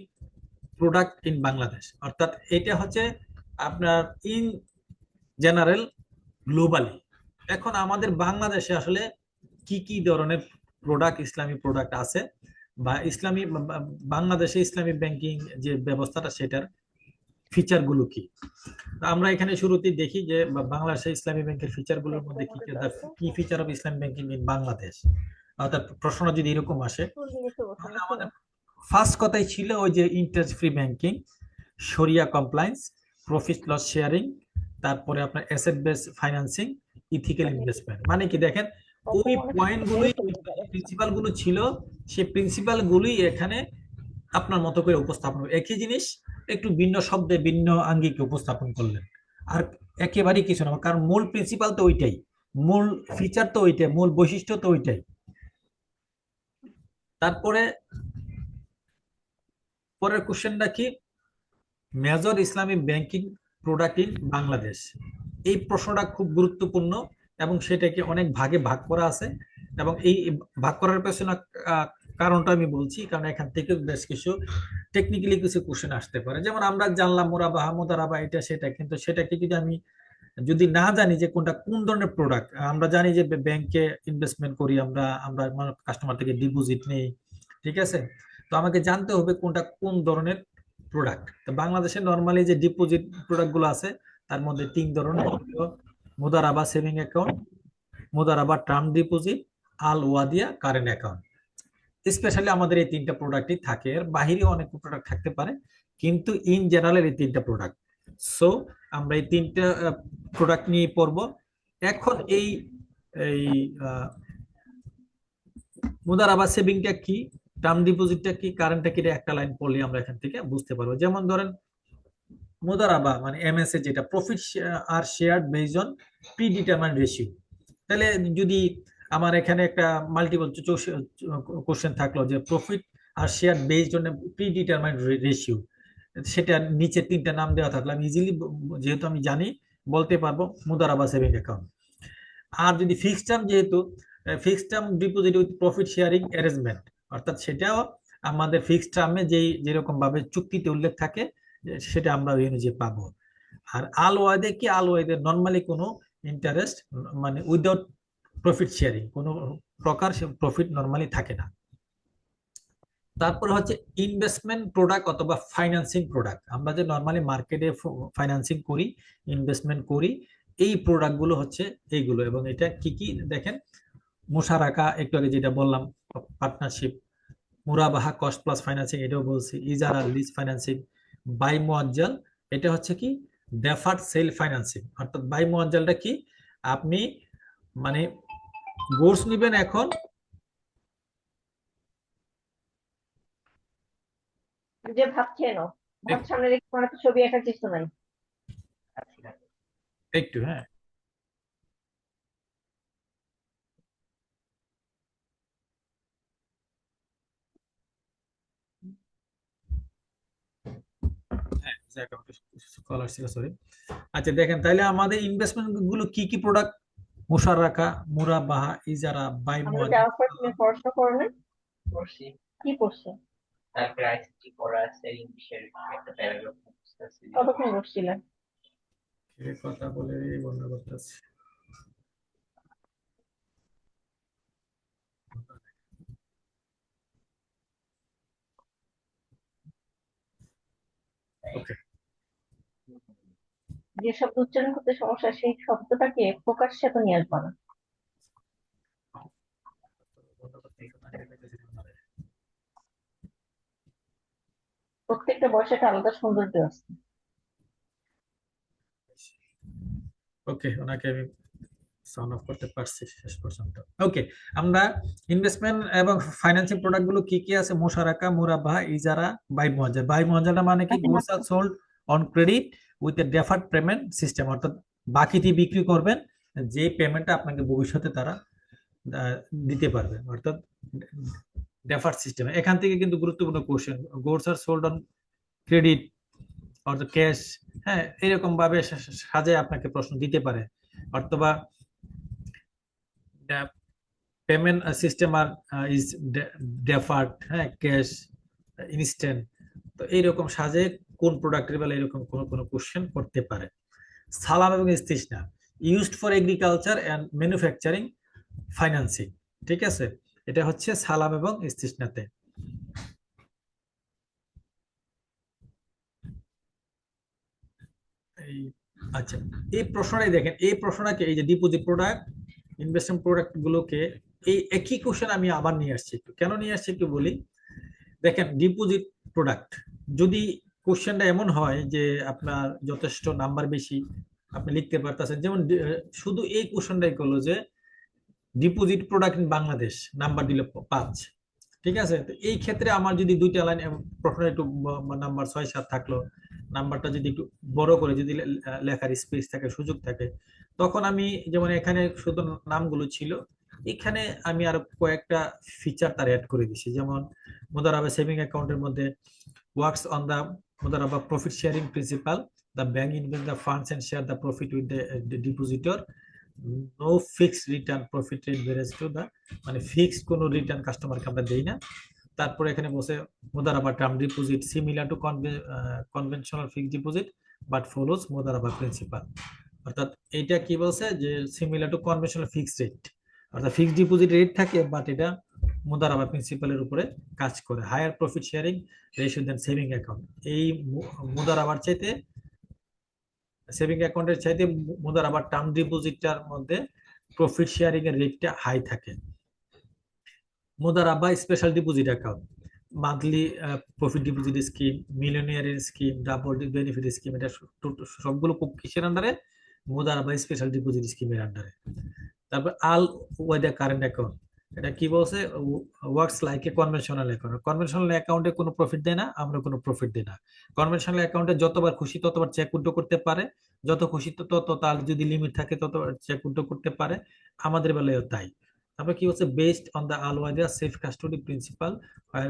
product in Bangladesh, অর্থাৎ এটা হচ্ছে আপনার ইন জেনারেল গ্লোবালি। এখন আমাদের বাংলাদেশে আসলে কি কি ধরনের প্রোডাক্ট, ইসলামী প্রোডাক্ট আছে, বা ইসলামী বাংলাদেশে ইসলামী ব্যাংকিং যে ব্যবস্থাটা সেটার ফিচার গুলো কি। আমরা এখানে শুরুতেই দেখি যে বাংলাদেশে ইসলামী ব্যাংকের ফিচার গুলোর মধ্যে কি feature of Islami banking in Bangladesh, অর্থাৎ প্রশ্ন যদি এরকম আসে, তাহলে আমাদের ফার্স্ট কথাই ছিল ওই যে ইন্টারেস্ট ফ্রি ব্যাংকিং, শরিয়া কমপ্লায়েন্স, প্রফিট লস শেয়ারিং, তারপরে আপনার asset base financing, ethical investment. মানে কি দেখেন, ওই পয়েন্ট গুলোই প্রিন্সিপাল গুলো ছিল, সেই প্রিন্সিপাল গুলোই এখানে আপনার মতো করে উপস্থাপন, একই জিনিস একটু ভিন্ন শব্দে ভিন্ন আঙ্গিকে উপস্থাপন করলেন, আর একেবারেই কিছু না, কারণ মূল প্রিন্সিপাল তো ওইটাই, মূল ফিচার তো ওইটাই, মূল বৈশিষ্ট্য তো ওইটাই। তারপরে পরের কোশ্চেনটা কি, major Islamic banking product in Bangladesh. এই প্রশ্নটা খুব গুরুত্বপূর্ণ এবং সেটাকে অনেক ভাগে ভাগ করা আছে, এবং এই ভাগ করার পেছনে কারণটা আমি বলছি, কারণ এখান থেকে বেশ কিছু টেকনিক্যালি কিছু কোশ্চেন আসতে পারে। যেমন আমরা জানলাম মুরাবাহা, মুদারাবা, এটা সেটা, কিন্তু সেটাকে যদি আমি যদি না জানি যে কোনটা কোন ধরনের প্রোডাক্ট, আমরা জানি যে ব্যাংকে ইনভেস্টমেন্ট করি, আমরা আমরা কাস্টমার থেকে ডিপোজিট নেই, ঠিক আছে, তো আমাকে জানতে হবে কোনটা কোন ধরনের প্রোডাক্ট। তো বাংলাদেশে নরমালি যে ডিপোজিট প্রোডাক্ট গুলো আছে তার মধ্যে তিন ধরনের, মুদারাবা সেভিং অ্যাকাউন্ট, মুদারাবা টার্ম ডিপোজিট, আল ওয়াদিয়া কারেন্ট অ্যাকাউন্ট। স্পেশালি আমাদের এই তিনটা প্রোডাক্টই থাকে, এর বাহিরে অনেক প্রোডাক্ট থাকতে পারে, কিন্তু ইন জেনারেল এই তিনটা প্রোডাক্ট। সো আমরা এই তিনটা প্রোডাক্ট নিয়ে পড়ব। এখন এই এই মুদারাবা সেভিংটা কি, টার্ম ডিপোজিটটা কি, কারেন্টটা কি, একটা লাইন পড়লে আমরা এখান থেকে বুঝতে পারবো। যেমন ধরেন মুদারাবা মানে এমএসএ, যেটা profit are share based on predetermined ratio. তাহলে যদি আমার এখানে একটা মাল্টিপল কোশ্চেন থাকলো যে profit are share based on predetermined ratio, সেটা নিচে তিনটা নাম দেওয়া থাকলো, আমি ইজিলি যেহেতু আমি জানি বলতে পারবো মুদারাবা সেভিং অ্যাকাউন্ট। আর যদি ফিক্সড টার্ম, যেহেতু fixed term deposit with profit sharing arrangement, অর্থাৎ সেটাও আমাদের ফিক্সড টার্মে যেরকম ভাবে চুক্তিতে উল্লেখ থাকে সেটা আমরা ওই অনুযায়ী পাবো। আর আল ওয়াদে কি, আল ওয়াদে নর্মালি কোনো ইন্টারেস্ট মানে উইদাউট প্রফিট শেয়ারিং, কোনো প্রকার প্রফিট নর্মালি থাকে না। তারপরে হচ্ছে ইনভেস্টমেন্ট প্রোডাক্ট অথবা ফাইন্যান্সিং প্রোডাক্ট, আমরা যে নর্মালি মার্কেটে ফাইন্যান্সিং করি, ইনভেস্টমেন্ট করি, এই প্রোডাক্ট গুলো হচ্ছে এইগুলো। এবং এটা কি কি দেখেন, মুশারাকা একটু আগে যেটা বললাম, পার্টনারশিপ, মুরাবাহা কস্ট প্লাস ফাইন্যান্সিং, এটাও বলছি, ইজারা লিজ ফাইন্যান্সিং, বাই মুআজ্জাল, এটা হচ্ছে কি ডেফার্ড সেল ফাইন্যান্সিং। অর্থাৎ বাই মুআজ্জালটা কি, আপনি মানে গোর্স নিবেন এখন, যে ভাত খেয়ে নাও, ভাত সামনে রেখে কোনো একটা ছবি আঁকার চেষ্টা নাই। একটু হ্যাঁ, সরি। আচ্ছা দেখেন, তাহলে আমাদের ইনভেস্টমেন্ট গুলো কি কি প্রোডাক্ট, মুশারাকা, মুরাবাহা, ইজারা, বাই আমরা মুআজ্জাল। যাওয়ার পর তুমি পড়াশোনা করো না? করছি। কি পড়ছো? তারপরে আইসিটি পড়া আছে, ইংলিশের একটা প্যারাগ্রাফ মুখস্থ আছে। কতক্ষণ বসছিলেন? কথা বলে বন্ধ করতেছি। ওকে, যে শব্দ উচ্চারণ করতে সমস্যা সেই শব্দটাকে প্রকাশ্যে তো নিয়ে আসবো না। প্রত্যেকটা বয়সে একটা আলাদা সৌন্দর্য আছে। ওকে, ওনাকে আমি সাউন্ড অফ করতে পারছি শেষ পর্যন্ত। ওকে, আমরা ইনভেস্টমেন্ট এবং ফাইন্যান্সিং প্রোডাক্ট গুলো কি কি আছে, মুশারাকা, মুরাবাহা, ইজারা, বাই মুআজ্জাল। বাই মুআজ্জালটা মানে কি, goods R sold on credit with a deferred payment system, অর্থাৎ বাকিতে বিক্রি করবেন যে পেমেন্টটা আপনাকে ভবিষ্যতে তারা আহ, দিতে পারবে, অর্থাৎ ডেফার্ড সিস্টেম। এখান থেকে কিন্তু গুরুত্বপূর্ণ question, goods are sold on credit অর্থাৎ ক্যাশ, হ্যাঁ, এরকম ভাবে সাজায় আপনাকে প্রশ্ন দিতে পারে। অথবা পেমেন্ট সিস্টেম আর ইজ ডেফার্ড, হ্যাঁ, ক্যাশ, ইনস্ট্যান্ট। তো এইরকম সাজে কোন প্রোডাক্টের বেলা এরকম কোন কোন কোশ্চেন করতে পারে। সালাম এবং ইস্তিসনা, used for agriculture and manufacturing financing, ঠিক আছে, এটা হচ্ছে সালাম এবং ইস্তিসনাতে। এই আচ্ছা, এই প্রশ্নটাই দেখেন, এই প্রশ্নটাকে, এই যে ডিপোজিট প্রোডাক্ট, ইনভেস্টমেন্ট প্রোডাক্ট গুলোকে এই একই কোশ্চেন আমি আবার নিয়ে আসছি। একটু কেন নিয়ে আসছি একটু বলি। দেখেন, ডিপোজিট প্রোডাক্ট যদি কোশ্চেনটা এমন হয় যে আপনার যথেষ্ট নাম্বার বেশি, আপনি লিখতে পারতেছেন, যেমন শুধু এই কোশ্চেনটাই করলো যে deposit product in Bangladesh, number দিল 5, ঠিক আছে। তো এই ক্ষেত্রে আমার যদি দুইটা লাইন প্রশ্ন একটু নাম্বার 6-7 থাকলো, নাম্বারটা যদি একটু বড় করে যদি লেখার স্পেস থাকে, সুযোগ থাকে, তখন আমি, যেমন এখানে শুধু নামগুলো ছিল, এখানে আমি আরো কয়েকটা ফিচার তার অ্যাড করে দিছি। যেমন মুদারাবা সেভিং অ্যাকাউন্টের মধ্যে works on the Mudaraba profit sharing principal, the bank invest the funds and share the profit with the depositor, no fixed return profit rate varies to the, মানে ফিক্সড কোনো রিটার্ন কাস্টমারকে আমরা দেই না। তারপরে এখানে বসে Mudaraba term deposit similar to conventional fixed deposit but follows Mudaraba principal. অর্থাৎ এইটা কি বলছে যে similar to conventional fixed rate, অর্থাৎ ফিক্সড ডিপোজিট রেট থাকে, বাট এটা মুদারাবা প্রিন্সিপালের উপরে কাজ করে। হায়ার প্রফিট শেয়ারিং রেশিও দেন সেভিং অ্যাকাউন্ট, এই মুদারাবার চাইতে, সেভিং অ্যাকাউন্টের চাইতে মুদারাবার টার্ম ডিপোজিটটার মধ্যে প্রফিট শেয়ারিং এর রেটটা হাই থাকে। মুদারাবা special deposit account, monthly profit deposit scheme, মিলিয়নিয়ারের স্কিম, ডাবল বেনিফিট স্কিম, এটা সবগুলো কিসের আন্ডারে? মুদারাবা স্পেশাল ডিপোজিট স্কিমের আন্ডারে। তারপর আল ওয়েদার কারেন্ট অ্যাকাউন্ট, এটা কি বলছে? Works like a conventional account. Conventional অ্যাকাউন্টে কোনো প্রফিট দেয় না, আমরা কোনো প্রফিট দিই না। কনভেনশনাল অ্যাকাউন্টে যতবার খুশি ততবার চেক উইথড্র করতে পারে, যত খুশি তত, তার যদি লিমিট থাকে তত চেক উইথড্র করতে পারে, আমাদের বেলায়ও তাই। তারপর কি হচ্ছে? Based on the Al weather safe custody principal, where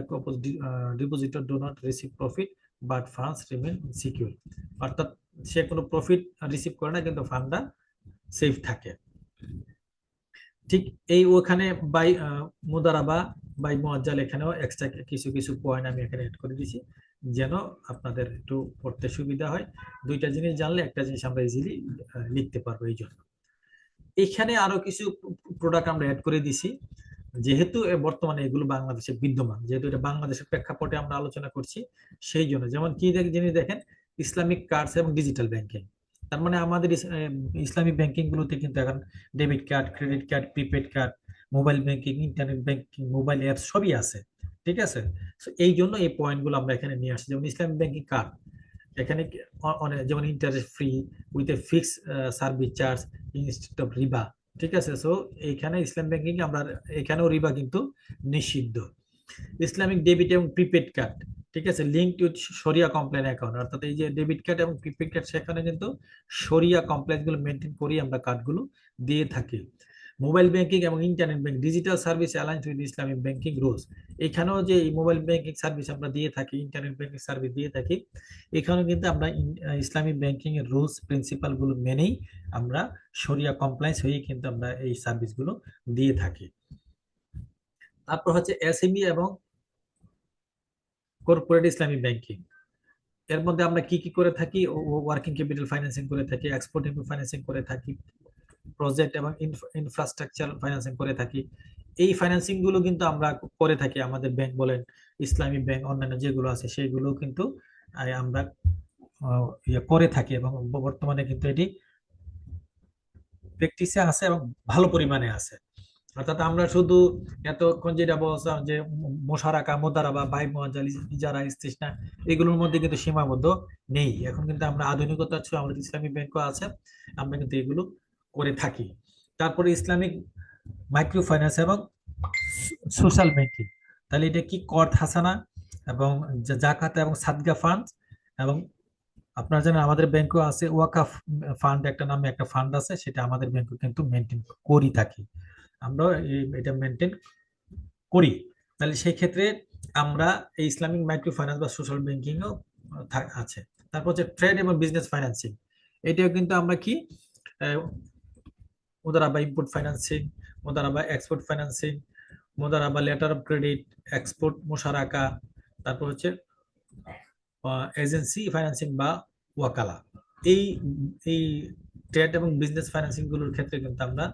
depositor do not receive profit but funds remain secure. অর্থাৎ সে কোনো প্রফিট রিসিভ করে না, কিন্তু ফান্ডটা সেফ থাকে। ঠিক এই ওখানে বাই মুদারাবা বাই মুআজ্জাল, এখানেও এক্সট্রা কিছু কিছু পয়েন্ট আমি এখানে অ্যাড করে দিয়েছি, যেন আপনাদের একটু পড়তে সুবিধা হয়। দুইটা জিনিস জানলে একটা জিনিস আমরা ইজিলি লিখতে পারবো। এই জন্য এখানে আরো কিছু প্রোডাক্ট আমরা অ্যাড করে দিছি, যেহেতু বর্তমানে এগুলো বাংলাদেশে বিদ্যমান, যেহেতু এটা বাংলাদেশের প্রেক্ষাপটে আমরা আলোচনা করছি, সেই জন্য। যেমন কি জিনিস দেখেন, ইসলামিক কার্ডস এবং ডিজিটাল ব্যাংকিং। তার মানে আমাদের ইসলামিক ব্যাংকিং গুলোতে কিন্তু এখন debit card, credit card, prepaid card, mobile banking, internet banking, mobile apps সবই আছে, ঠিক আছে। এই জন্য এই পয়েন্ট গুলো আমরা এখানে নিয়ে আসছি। যেমন ইসলামিক ব্যাংকিং কার্ড, এখানে অনেক, যেমন interest free with a fix service charge instead of রিবা, ঠিক আছে। সো এইখানে ইসলাম ব্যাংকিং আমরা, এখানেও রিবা কিন্তু নিষিদ্ধ। ইসলামিক ডেবিট এবং প্রিপেড কার্ড, ঠিক আছে, লিঙ্ক টু শরিয়া কমপ্লায়েন্স অ্যাকাউন্ট, অর্থাৎ এই যে ডেবিট কার্ড এবং প্রিপেড কার্ড, সেখানে কিন্তু শরিয়া কমপ্লায়েন্স গুলো মেনটেন করি আমরা কার্ডগুলো দিয়ে থাকি। মোবাইল ব্যাংকিং এবং internet bank digital service aligns with Islamic banking rules, এখানেও যে মোবাইল ব্যাংকিং সার্ভিস আমরা দিয়ে থাকি, ইন্টারনেট ব্যাংকিং সার্ভিস দিয়ে থাকি, এখানেও কিন্তু আমরা ইসলামিক ব্যাংকিং এর রুলস প্রিন্সিপাল গুলো মেনেই আমরা শরিয়া কমপ্লায়েন্স হয়েই কিন্তু আমরা এই সার্ভিস গুলো দিয়ে থাকি। তারপর হচ্ছে এসএমই এবং কর্পোরেট ইসলামিক ব্যাংকিং, এর মধ্যে আমরা কি কি করে থাকি? ওয়ার্কিং ক্যাপিটাল ফাইন্যান্সিং করে থাকি, এক্সপোর্ট ইম্পোর্ট ফাইন্যান্সিং করে থাকি, প্রজেক্ট এবং ইনফ্রাস্ট্রাকচার ফাইন্যান্সিং করে থাকি। এই ফাইন্যান্সিং গুলো কিন্তু আমরা করে থাকি, আমাদের ব্যাংক বলেন, ইসলামী ব্যাংক, অন্যান্য যেগুলো আছে সেগুলো কিন্তু আমরা করে থাকি, এবং বর্তমানে কিন্তু এটি প্র্যাকটিসে আছে এবং ভালো পরিমাণে আছে। অর্থাৎ আমরা শুধু এতক্ষণ যেটা বলছিলাম যে মোশারাকা, মুদারাবা, বাই মুআজ্জাল, ইজারা, ইস্তিসনা, এগুলোর মধ্যে কিন্তু সীমাবদ্ধ নেই। এখন কিন্তু আমরা আধুনিকতা ছিল, আমাদের ইসলামিক ব্যাংকও আছে, আমরা কিন্তু এগুলো করে থাকি। তারপরে ইসলামিক মাইক্রো ফাইন্যান্স এবং সোশ্যাল ব্যাংকিং, তাহলে এটা কি? কর্দ হাসানা এবং জাকাত এবং সাদগা ফান্ড এবং আপনারা জানেন আমাদের ব্যাংকও আছে ওয়াকাফ ফান্ড একটা নামে একটা ফান্ড আছে, সেটা আমাদের ব্যাংকও কিন্তু মেনটেন করি থাকি আমরা, এটা মেনটেন করি। তাহলে সেই ক্ষেত্রে আমরা এই ইসলামিক মাইক্রো ফাইন্যান্স বা সোশ্যাল ব্যাংকিংও আছে। তারপর হচ্ছে ট্রেড এবং বিজনেস ফাইন্যান্সিং, এটাও কিন্তু আমরা কি মুদারাবা ইম্পোর্ট ফাইন্যান্সিং, মুদারাবা এক্সপোর্ট ফাইন্যান্সিং, মুদারাবা লেটার অফ ক্রেডিট, এক্সপোর্ট মুশারাকা, তারপর হচ্ছে এজেন্সি ফাইন্যান্সিং বা ওয়াকালা। এই এই ট্রেড এবং বিজনেস ফাইন্যান্সিং গুলোর ক্ষেত্রে কিন্তু আমরা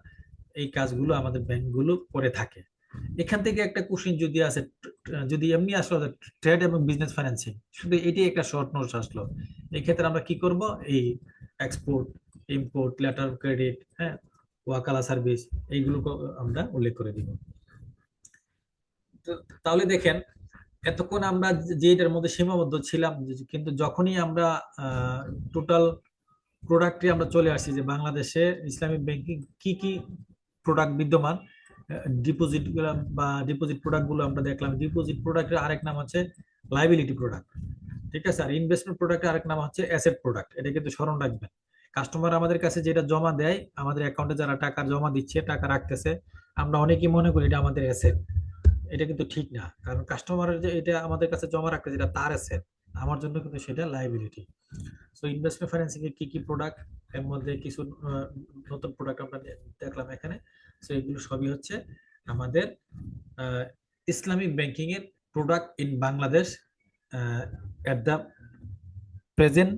এই কাজগুলো আমাদের ব্যাংকগুলো করে থাকে। এখান থেকে একটা কোশ্চেন যদি আসে, যদি এমনি আসলো ট্রেড এবং বিজনেস ফাইন্যান্সিং, শুধু এটি একটা শর্ট নোটস আসলো, এই ক্ষেত্রে আমরা কি করব, এই export, import, letter of credit, হ্যাঁ, ওয়াকালা সার্ভিস, এইগুলো আমরা উল্লেখ করে দিব। তাহলে দেখেন এতক্ষণ আমরা যে এটার মধ্যে সীমাবদ্ধ ছিলাম, কিন্তু যখনই আমরা টোটাল প্রোডাক্টে আমরা চলে আসছি যে বাংলাদেশে ইসলামিক ব্যাংকিং কি কি প্রোডাক্ট বিদ্যমান, ডিপোজিট বা ডিপোজিট প্রোডাক্ট গুলো আমরা দেখলাম। ডিপোজিট প্রোডাক্টের আরেক নাম হচ্ছে লাইবিলিটি প্রোডাক্ট, ঠিক আছে। আর ইনভেস্টমেন্ট প্রোডাক্টের আরেক নাম হচ্ছে অ্যাসেট প্রোডাক্ট। এটা কিন্তু স্মরণ রাখবেন। কাস্টমার আমাদের কাছে যেটা জমা দেয়, আমাদের অ্যাকাউন্টে যারা টাকা জমা দিচ্ছে, টাকা রাখতেছে, আমরা অনেকেই মনে করি এটা আমাদের অ্যাসেট। এটা কিন্তু ঠিক না, কারণ কাস্টমারের যে এটা আমাদের কাছে জমা রাখতে, যেটা তার অ্যাসেট, আমার জন্য কিন্তু সেটা লাইবিলিটি। সো ইনভেস্টমেন্ট ফাইন্যান্সিং এর কি কি প্রোডাক্ট, এর মধ্যে কিছু নতুন প্রোডাক্ট আমরা দেখলাম এখানে। সো এগুলো সবই হচ্ছে আমাদের ইসলামিক ব্যাংকিং এর product in Bangladesh at the present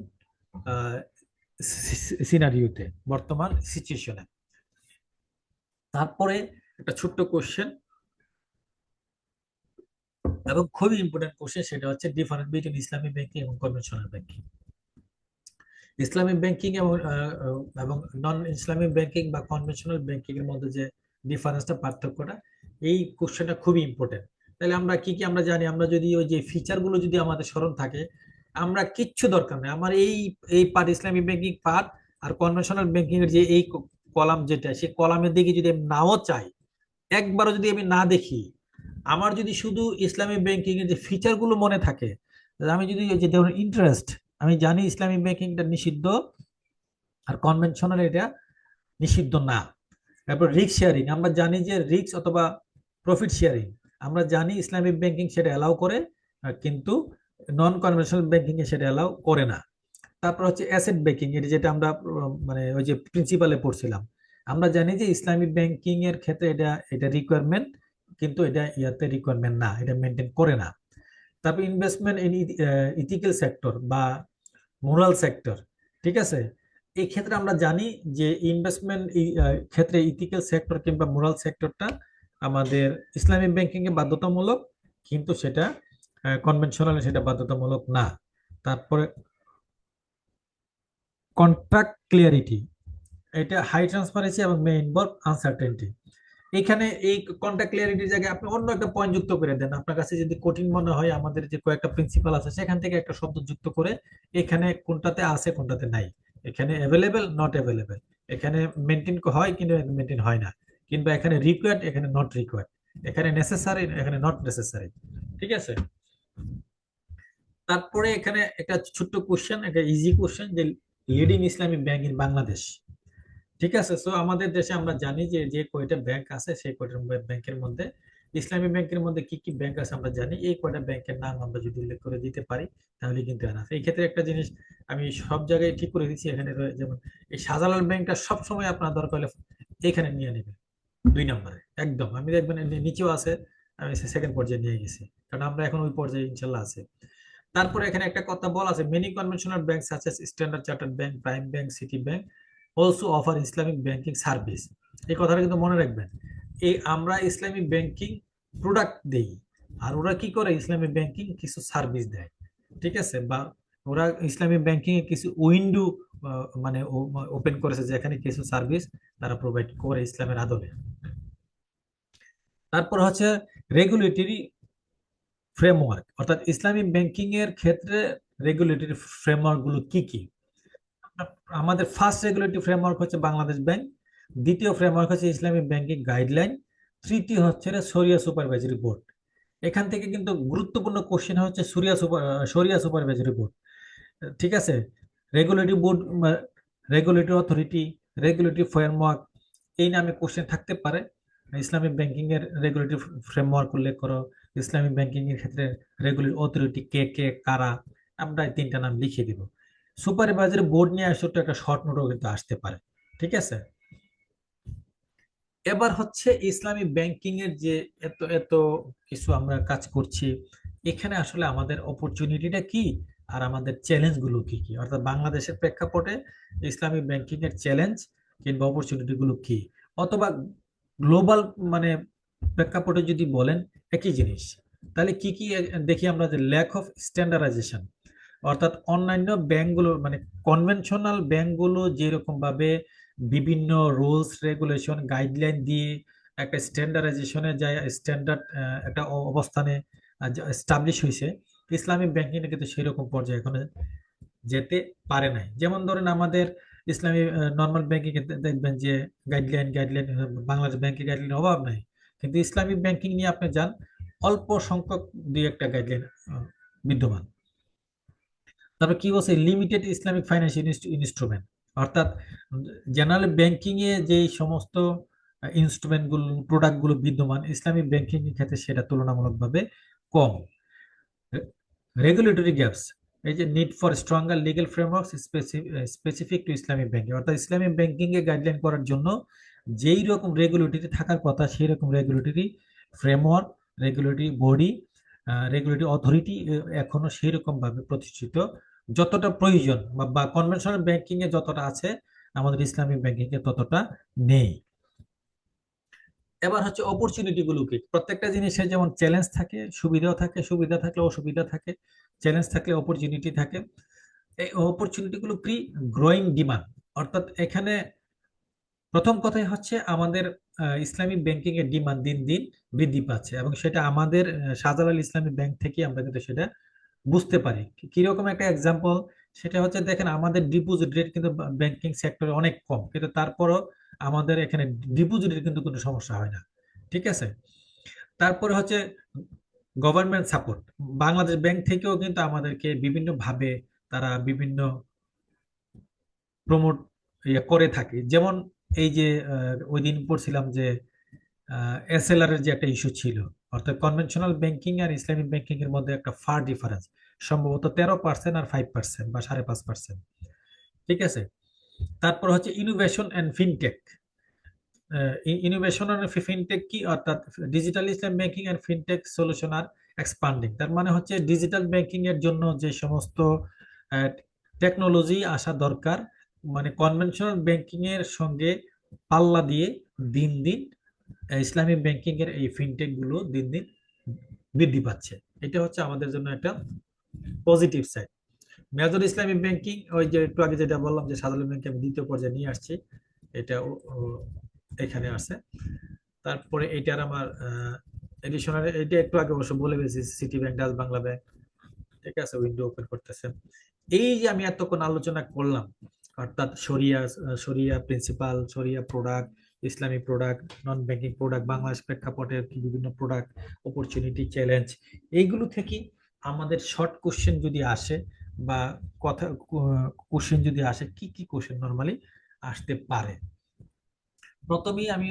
সিনারিওতে, বর্তমান সিচুয়েশনে। তারপরে একটা ছোট্ট কোশ্চেন এবং খুবই ইম্পর্টেন্ট কোশ্চেন, সেটা হচ্ছে ডিফারেন্স বিটুইন ইসলামিক ব্যাংকিং এবং কনভেনশনাল ব্যাংকিং। ইসলামিক ব্যাংকিং এবং নন ইসলামিক ব্যাংকিং বা কনভেনশনাল ব্যাংকিং এর মধ্যে যে ডিফারেন্সটা, পার্থক্যটা, এই কোশ্চেনটা খুবই ইম্পর্টেন্ট। তাহলে আমরা কি কি আমরা জানি, আমরা যদি ওই যে ফিচার গুলো যদি আমাদের স্মরণ থাকে, আমরা কিচ্ছু দরকার নেই আমার এই এই পার্ট, ইসলামিক ব্যাংকিং পার্ট আর কনভেনশনাল ব্যাংকিং এর যে এই কলাম, যেটা সেই কলামের দিকে যদি আমি নাও চাই, একবারও যদি আমি না দেখি, আমার যদি শুধু ইসলামিক ব্যাংকিং এর যে ফিচার গুলো মনে থাকে, আমি যদি ওই যে ধরুন ইন্টারেস্ট, আমি জানি ইসলামিক ব্যাংকিংটা নিষিদ্ধ আর কনভেনশনাল এটা নিষিদ্ধ না। তারপর রিস্ক শেয়ারিং, আমরা জানি যে রিস্ক অথবা প্রফিট শেয়ারিং, আমরা জানি ইসলামিক ব্যাংকিং সেটা অ্যালাউ করে, কিন্তু নন কনভেনশনাল ব্যাংকিং এ সেটা অ্যালাউ করে না। তারপর হচ্ছে অ্যাসেট ব্যাংকিং, এটা যেটা আমরা মানে ওই যে প্রিন্সিপালে পড়ছিলাম, আমরা জানি যে ইসলামিক ব্যাংকিং এর ক্ষেত্রে এটা এটা রিকোয়ারমেন্ট, কিন্তু এটা ইয়াতে রিকোয়ারমেন্ট না, এটা মেনটেন করে না। তারপর ইনভেস্টমেন্ট ইন ইথিক্যাল সেক্টর বা মোরাল সেক্টর, ঠিক আছে। এই ক্ষেত্রে আমরা জানি যে ইনভেস্টমেন্ট ক্ষেত্রে ইথিক্যাল সেক্টর কিংবা মোরাল সেক্টরটা আমাদের ইসলামিক ব্যাংকিং এ বাধ্যতামূলক, কিন্তু সেটা কনভেনশনালে সেটা বাধ্যতামূলক না। তারপরে কন্ট্রাক্ট ক্লিয়ারিটি, এটা হাই ট্রান্সপারেন্সি এবং মে ইনভলভ আনসার্টেনটি। এখানে এই কন্ট্রাক্ট ক্লিয়ারিটির জায়গায় আপনি অন্য একটা পয়েন্ট যুক্ত করে দেন। আপনার কাছে যদি কঠিন মনে হয়, আমাদের যে কয়েকটা প্রিন্সিপাল আছে সেখান থেকে একটা শব্দ যুক্ত করে, এখানে কোনটাতে আছে কোনটাতে নাই, এখানে অ্যাভেলেবেল নট অ্যাভেলেবেল, এখানে মেনটেন হয় কিন্তু মেনটেন হয় না, কিংবা এখানে রিকোয়ার্ড এখানে নট রিকোয়ার্ড, এখানে নেসেসারি এখানে নট নেসেসারি, ঠিক আছে। তারপরে এখানে একটা ছোট্ট কোশ্চেন, একটা ইজি কোশ্চেন, যে leading Islamic bank in Bangladesh, ঠিক আছে। সো আমাদের দেশে আমরা জানি যে যে কয়টা ব্যাংক আছে, সেই কয়টা ব্যাংকের মধ্যে ইসলামী ব্যাংকের মধ্যে কি কি ব্যাংক আছে আমরা জানি। এই কয়টা ব্যাংকের নাম আমরা যদি উল্লেখ করে দিতে পারি, তাহলে কিন্তু এনাফ। এই ক্ষেত্রে একটা জিনিস আমি সব জায়গায় ঠিক করে দিচ্ছি, এখানে যেমন এই শাহজালাল ব্যাংকটা সবসময় আপনার দরকার হলে এখানে নিয়ে নেবেন 2 নম্বরে একদম। আমি দেখবেন নিচেও আছে, আমি সেকেন্ড পর্যায়ে নিয়ে গেছি, কারণ আমরা এখন ওই পর্যায়ে ইনশাল্লাহ আছে। তারপরে এখানে একটা কথা বলা আছে, many conventional bank such as standard chartered bank, prime bank, city bank also offer Islamic banking service. এই কথাটা কিন্তু মনে রাখবেন। এই আমরা ইসলামিক ব্যাংকিং প্রোডাক্ট দেই, আর ওরা কি করে, ইসলামিক ব্যাংকিং কিছু সার্ভিস দেয়, ঠিক আছে। বা ওরা ইসলামিক ব্যাংকিং এ কিছু উইন্ডো মানে ওপেন করেছে, যেখানে কিছু সার্ভিস তারা প্রোভাইড করে ইসলামের আদলে। তারপর হচ্ছে রেগুলেটরি ফ্রেমওয়ার্ক, অর্থাৎ ইসলামিক ব্যাংকিং এর ক্ষেত্রে রেগুলেটরি ফ্রেমওয়ার্ক গুলো কি কি। আমাদের ফার্স্ট রেগুলেটরি ফ্রেমওয়ার্ক হচ্ছে বাংলাদেশ ব্যাংক, দ্বিতীয় ফ্রেমওয়ার্ক হচ্ছে ইসলামিক ব্যাংকিং গাইডলাইন, তৃতীয় হচ্ছে শরিয়া সুপারভাইজারি বোর্ড। এখান থেকে কিন্তু গুরুত্বপূর্ণ কোশ্চেন হচ্ছে শরিয়া সুপারভাইজারি বোর্ড, ঠিক আছে। Regulatory board, regulatory authority, regulatory framework, এই নামে কোশ্চেন থাকতে পারে। ইসলামিক ব্যাংকিং এর রেগুলেটরি ফ্রেমওয়ার্ক উল্লেখ করো, ইসলামিক ব্যাংকিং এর ক্ষেত্রে রেগুলেটরি অথরিটি কে কে কারা, আমরা এই তিনটা নাম লিখে দিব। সুপারভাইজারি বোর্ড নিয়ে আসলে একটা শর্ট নোটও কিন্তু আসতে পারে। ঠিক আছে, এবার হচ্ছে ইসলামী ব্যাংকিং এর যে এত এত কিছু আমরা কাজ করছি, এখানে আসলে আমাদের অপরচুনিটিটা কি আর আমাদের চ্যালেঞ্জ গুলো কি কি, অর্থাৎ বাংলাদেশের প্রেক্ষাপটে ইসলামী ব্যাংকিং এর চ্যালেঞ্জ কিংবা অপরচুনিটি গুলো কি, অথবা গ্লোবাল মানে প্রেক্ষাপটে যদি বলেন একই জিনিস, তাহলে কি কি দেখি আমরা, যে ল্যাক অফ স্ট্যান্ডার্ডাইজেশন, অর্থাৎ অন্যান্য ব্যাংকগুলো মানে কনভেনশনাল ব্যাংকগুলো যেরকম ভাবে বিভিন্ন রুলস রেগুলেশন গাইডলাইন দিয়ে একটা স্ট্যান্ডার্ডাইজেশনে যায়, স্ট্যান্ডার্ড একটা অবস্থানে এস্টাবলিশ হয়েছে, ইসলামিক ব্যাংকিং কিন্তু সেরকম পর্যায়ে এখনো যেতে পারে নাই। যেমন ধরেন আমাদের ইসলামী নর্মাল ব্যাংকিং এ দেখবেন যে গাইডলাইন বাংলাদেশ ব্যাংকিং গাইডলাইন অভাব নাই, কিন্তু ইসলামিক ব্যাংকিং নিয়ে আপনি যান, অল্প সংখ্যক দুই একটা গাইডলাইন বিদ্যমান। তারপর কি বলছে, লিমিটেড ইসলামিক ফাইন্যান্সিয়াল ইনস্ট্রুমেন্ট, অর্থাৎ জেনারেল ব্যাংকিং এ যে সমস্ত ইনস্ট্রুমেন্ট গুলো প্রোডাক্ট গুলো বিদ্যমান, ইসলামিক ব্যাংকিং এর ক্ষেত্রে সেটা তুলনামূলকভাবে কম। রেগুলেটরি গ্যাপস, এই যে need for stronger legal framework specific to Islamic banking, অর্থাৎ ইসলামিক ব্যাংকিং এ গাইডলাইন করার জন্য যেই রকম রেগুলেটরি থাকার কথা সেই রকম regulatory framework, regulatory body, regulatory authority এখনো সেই রকম ভাবে প্রতিষ্ঠিত যতটা প্রয়োজন বা কনভেনশনাল ব্যাংকিং এ যতটা আছে, আমাদের ইসলামিক ব্যাংকিং এ ততটা নেই। এবার হচ্ছে অপরচুনিটি গুলো কি, প্রত্যেকটা জিনিসের যেমন চ্যালেঞ্জ থাকে, সুবিধাও থাকে, সুবিধা থাকলে অসুবিধা থাকে, চ্যালেঞ্জ থাকলে অপরচুনিটি থাকে। এই অপরচুনিটি গুলো কি, গ্রোয়িং ডিমান্ড, অর্থাৎ এখানে প্রথম কথাই হচ্ছে আমাদের ইসলামিক ব্যাংকিং এর ডিমান্ড দিন দিন বৃদ্ধি পাচ্ছে, এবং সেটা আমাদের শাহজালাল ইসলামী ব্যাংক থেকে আমরা কিন্তু সেটা বুঝতে পারি। কিরকম একটা এক্সাম্পল, সেটা হচ্ছে দেখেন আমাদের ডিপোজিট রেট কিন্তু ব্যাংকিং সেক্টরে অনেক কম, কিন্তু তারপরও আমাদের এখানে ডিপোজিটের কিন্তু কোনো সমস্যা হয় না। ঠিক আছে, তারপরে হচ্ছে গভর্নমেন্ট সাপোর্ট, বাংলাদেশ ব্যাংক থেকেও কিন্তু আমাদেরকে বিভিন্ন ভাবে তারা বিভিন্ন প্রমোট করে থাকে। যেমন এই যে ওই দিন পড়ছিলাম যে এসএলআর এর যে একটা ইস্যু ছিল, অর্থাৎ কনভেনশনাল ব্যাংকিং আর ইসলামিক ব্যাংকিং এর মধ্যে একটা ফার ডিফারেন্স, সম্ভবত 13% আর 5% বা 5.5%। ঠিক আছে, তারপর হচ্ছে innovation and fintech. Innovation and fintech কি, অর্থাৎ digital Islam banking and fintech solution are expanding, তার মানে হচ্ছে ডিজিটাল ব্যাংকিং এর জন্য যে সমস্ত টেকনোলজি আসা দরকার, মানে কনভেনশনাল ব্যাংকিং এর সঙ্গে পাল্লা দিয়ে দিন দিন ইসলামিক ব্যাংকিং এর এই ফিনটেক গুলো দিন দিন বৃদ্ধি পাচ্ছে। এটা হচ্ছে আমাদের জন্য একটা positive side. Major Islamic banking, ওই যে একটু আগে যেটা বললাম যে সাধারণ ব্যাংকে আমি দ্বিতীয় পর্যায়ে নিয়ে আসছি, এটা এখানে আছে। তারপরে এটার আমার এডিশনাল, এটা একটু আগে অবশ্য বলে গেছি, city bank, Dutch Bangla bank. ঠিক আছে, উইন্ডো ওপেন করতেছে। এই যে আমি এতক্ষণ আলোচনা করলাম, অর্থাৎ শরিয়া প্রিন্সিপাল, শরিয়া product, Islamic product, non banking product, Bangladesh প্রেক্ষাপটের বিভিন্ন প্রোডাক্ট, অপরচুনিটি, চ্যালেঞ্জ, এইগুলো থেকে আমাদের শর্ট কোশ্চেন যদি আসে বা কথা কোশ্চেন যদি আসে, কি কি কোশ্চেন নরমালি আসতে পারে। প্রথমেই আমি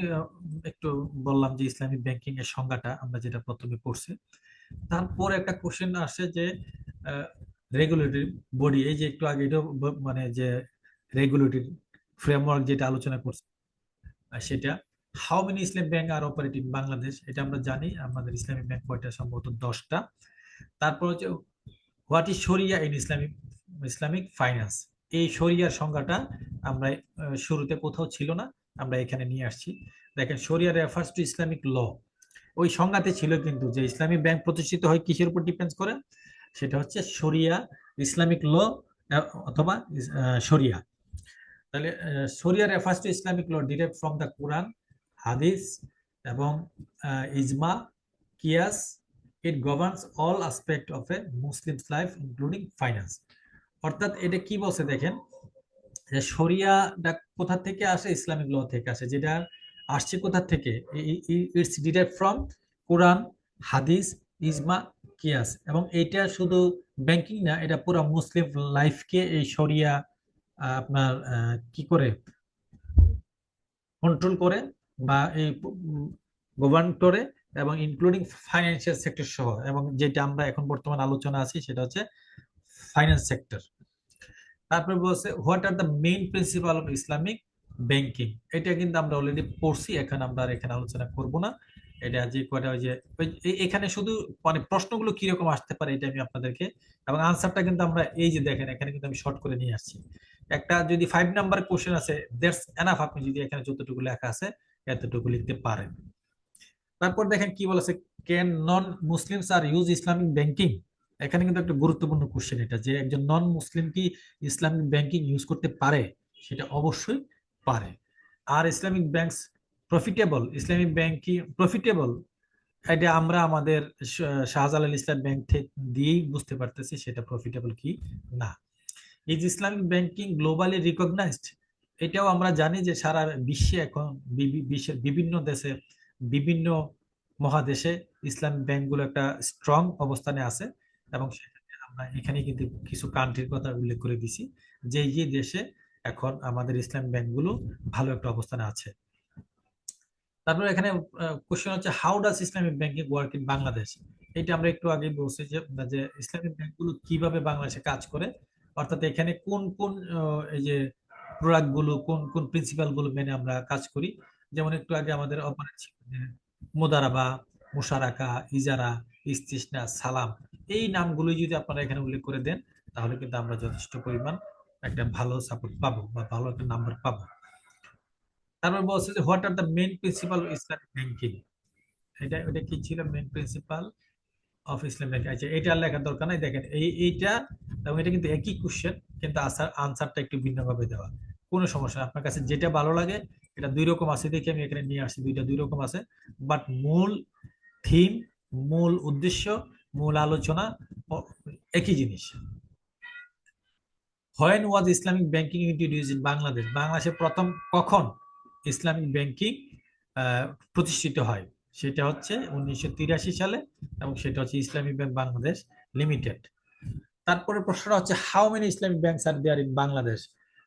একটু বললাম যে ইসলামিক ব্যাংকিং এর সংজ্ঞাটা আমরা যেটা প্রথমে পড়ছি, তারপর একটা কোশ্চেন আসে যে রেগুলেটরি বডি, এই যে একটু আগে এটা মানে যে রেগুলেটরি ফ্রেমওয়ার্ক যেটা আলোচনা করছি, সেটা how many Islamic bank are operative Bangladesh, এটা আমরা জানি, আমাদের ইসলামিক ব্যাংক কয়টা, সম্ভবত 10টা। তারপর হচ্ছে হোয়াট ইজ শরিয়া ইন ইসলামিক ফাইন্যান্স, এই শরিয়ার সংজ্ঞাটা আমরা শুরুতে কোথাও ছিল না, আমরা এখানে নিয়ে আসছি। দেখেন, শরিয়া রেফার্স টু ইসলামিক ল, ওই সংজ্ঞাতে ছিল কিন্তু যে ইসলামিক ব্যাংক প্রতিষ্ঠিত হয় কিসের উপর ডিপেন্ড করে, সেটা হচ্ছে শরিয়া, ইসলামিক ল অথবা শরিয়া। তাহলে sharia refers to Islamic law derived from the Quran, হাদিস এবং ইজমা, কিয়াস। It governs all aspect of a Muslim's life including finance. অর্থাৎ এটা কি বলছে দেখেন, যে শরিয়াটা কোথা থেকে আসে, ইসলামিক ল থেকে আসে, যেটা আসছে কোথা থেকে, ইটস ডিরাইভড ফ্রম কোরআন, হাদিস, ইজমা, কিয়াস। এবং এটা শুধু ব্যাংকিং না, এটা পুরো মুসলিম লাইফকে এই শরিয়া আপনার কি করে কন্ট্রোল করে বা এই গভর্ন করে, এবং ইনক্লুডিং ফাইন্যান্সিয়াল সেক্টর সহ, এবং যেটা আমরা এখন বর্তমান আলোচনা আছি সেটা হচ্ছে ফাইন্যান্স সেক্টর। তারপরে বলছে what are the main principal of Islamic banking. এটা কিন্তু আমরা অলরেডি পড়ছি, এখন আমরা আর এখানে আলোচনা করব না। এটা যে কয়টা ওই যে এখানে শুধু মানে প্রশ্নগুলো কিরকম আসতে পারে এটা আমি আপনাদেরকে, এবং আনসারটা কিন্তু আমরা এই যে দেখেন এখানে কিন্তু আমি শর্ট করে নিয়ে আসছি। একটা যদি 5 নাম্বার কোশ্চেন আছে, দ্যাটস এনাফ, আপনি যদি এখানে যতটুকু লেখা আছে এতটুকু লিখতে পারেন। তারপর দেখেন কি বলেছে, can non Muslims R use Islamic banking. এখানে কিন্তু একটা গুরুত্বপূর্ণ কোশ্চেন এটা, যে একজন নন মুসলিম কি ইসলামিক ব্যাংকিং ইউজ করতে পারে? সেটা অবশ্যই পারে। আর Islamic banks profitable, Islamic banking profitable, এটা আমরা আমাদের শাহজালাল ইসলাম ব্যাংক থেকে দিয়েই বুঝতে পারতেছি সেটা প্রফিটেবল কি না। Is Islamic banking globally recognised. এটাও আমরা জানি যে সারা বিশ্বে এখন বিশ্বের বিভিন্ন দেশে, বিভিন্ন মহাদেশে ইসলামিক ব্যাংকগুলো একটা স্ট্রং অবস্থানে আছে, এবং সেখানে আমরা এখানে কিন্তু কিছু কান্ট্রির কথা উল্লেখ করে দিছি যে যে দেশে এখন আমাদের ইসলামিক ব্যাংকগুলো ভালো একটা অবস্থানে আছে। তারপর এখানে কোশ্চেন হচ্ছে how does Islamic banking work in Bangladesh. এটা আমরা একটু আগে বলছি যে যে ইসলামিক ব্যাংকগুলো কিভাবে বাংলাদেশে কাজ করে, অর্থাৎ এখানে কোন কোন এই যে প্রোডাক্ট গুলো, কোন কোন প্রিন্সিপাল গুলো মেনে আমরা কাজ করি। যেমন একটু আগে আমাদের অপারেট ছিল যে মুদারাবা, মুশারাকা, ইজারা, ইস্তিসনা, সালাম, এই নামগুলো যদি আপনারা এখানে উল্লেখ করে দেন তাহলে কিন্তু আমরা যথেষ্ট পরিমাণ একটা ভালো সাপোর্ট পাবো বা ভালো একটা নাম্বার পাবো। তারপর বলছে যে what are the main principal of Islamic banking. এটা কি ছিল main principal of Islam banking? আচ্ছা, এটা আর লেখার দরকার নাই, দেখেন এইটা এবং এটা কিন্তু একই কোশ্চেন, কিন্তু আনসারটা একটু ভিন্নভাবে দেওয়া। কোনো সমস্যা নেই, আপনার কাছে যেটা ভালো লাগে। এটা 2 রকম আছে দেখে আমি এখানে নিয়ে আসছি, দুইটা 2 রকম আছে, বাট মূল থিম, মূল উদ্দেশ্য, মূল আলোচনা একই জিনিস। When was Islamic banking introduced in Bangladesh. বাংলাদেশে প্রথম কখন ইসলামিক ব্যাংকিং প্রতিষ্ঠিত হয়? সেটা হচ্ছে 1983 সালে, এবং সেটা হচ্ছে ইসলামিক ব্যাংক বাংলাদেশ লিমিটেড। তারপরে প্রশ্নটা হচ্ছে how many Islamic banks are there in Bangladesh,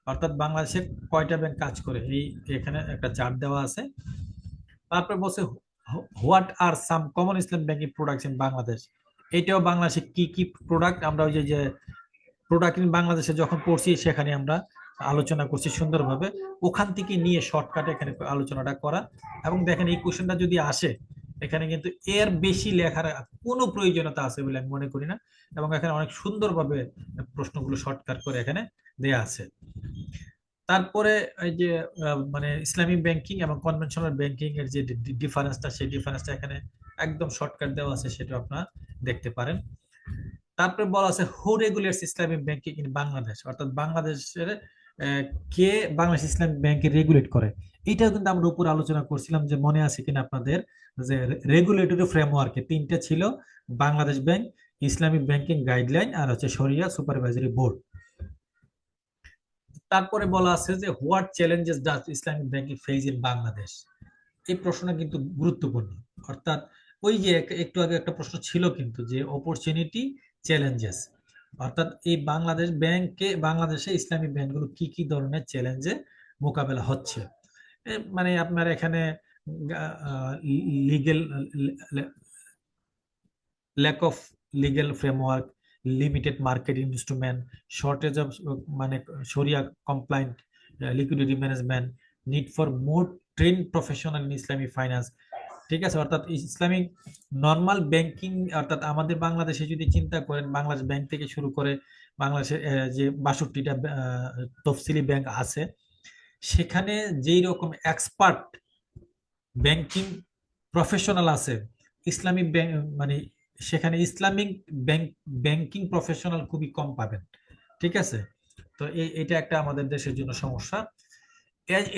অর্থাৎ বাংলাদেশে কয়টা ব্যাংক কাজ করে, এই এখানে একটা চার্ট দেওয়া আছে। তারপরে বলছে what are some common Islam banking products in Bangladesh. এটাও বাংলাদেশে কি কি প্রোডাক্ট, আমরা ওই যে প্রোডাক্ট ইন বাংলাদেশে যখন পড়ছি সেখানে আমরা আলোচনা করছি সুন্দরভাবে, ওখান থেকে নিয়ে শর্টকাটে এখানে আলোচনাটা করা। এবং দেখেন এই কোশ্চেনটা যদি আসে এখানে কিন্তু এর বেশি লেখার কোনো প্রয়োজনীয়তা আছে বলে আমি মনে করি না, এবং এখানে অনেক সুন্দরভাবে প্রশ্নগুলো শর্টকাট করে এখানে দেয়া আছে। তারপরে এই যে মানে ইসলামিক ব্যাংকিং এবং কনভেনশনাল ব্যাংকিং এর যে ডিফারেন্সটা, সেই ডিফারেন্সটা এখানে একদম শর্টকাট দেওয়া আছে, সেটা আপনারা দেখতে পারেন। তারপরে বলা আছে who regulates Islamic banking in Bangladesh, অর্থাৎ বাংলাদেশের কে বাংলাদেশ ইসলামিক ব্যাংকে রেগুলেট করে। এটাও কিন্তু আমরা উপর আলোচনা করছিলাম, যে মনে আছে কিনা আপনাদের, যে রেগুলেটরি ফ্রেমওয়ার্কে 3টা ছিল: Bangladesh bank, Islamic banking guideline, আর হচ্ছে শরিয়া সুপারভাইজারি বোর্ড। তারপরে বলা আছে যে what challenges does Islamic banking face in Bangladesh. এই প্রশ্নটা কিন্তু গুরুত্বপূর্ণ, অর্থাৎ ওই যে একটু আগে একটা প্রশ্ন ছিল কিন্তু, যে অপরচুনিটি, চ্যালেঞ্জেস, অর্থাৎ এই বাংলাদেশ ব্যাংকে, বাংলাদেশে ইসলামিক ব্যাংকগুলো কি কি ধরনের চ্যালেঞ্জে মোকাবেলা হচ্ছে। মানে আপনার এখানে legal lack of legal framework, limited market instrument, shortage of মানে sharia compliant liquidity management, need for more train professional in Islamic finance. ঠিক আছে, অর্থাৎ ইসলামিক নর্মাল ব্যাংকিং, অর্থাৎ আমাদের বাংলাদেশে যদি চিন্তা করেন, বাংলাদেশ ব্যাংক থেকে শুরু করে বাংলাদেশে যে 62টা তফসিলি ব্যাংক আছে, সেখানে যেই রকম এক্সপার্ট ব্যাংকিং প্রফেশনাল আছে, ইসলামিক ব্যাংক মানে সেখানে ইসলামিক ব্যাংকিং প্রফেশনাল খুবই কম পাবেন। ঠিক আছে, তো এটা একটা আমাদের দেশের জন্য সমস্যা।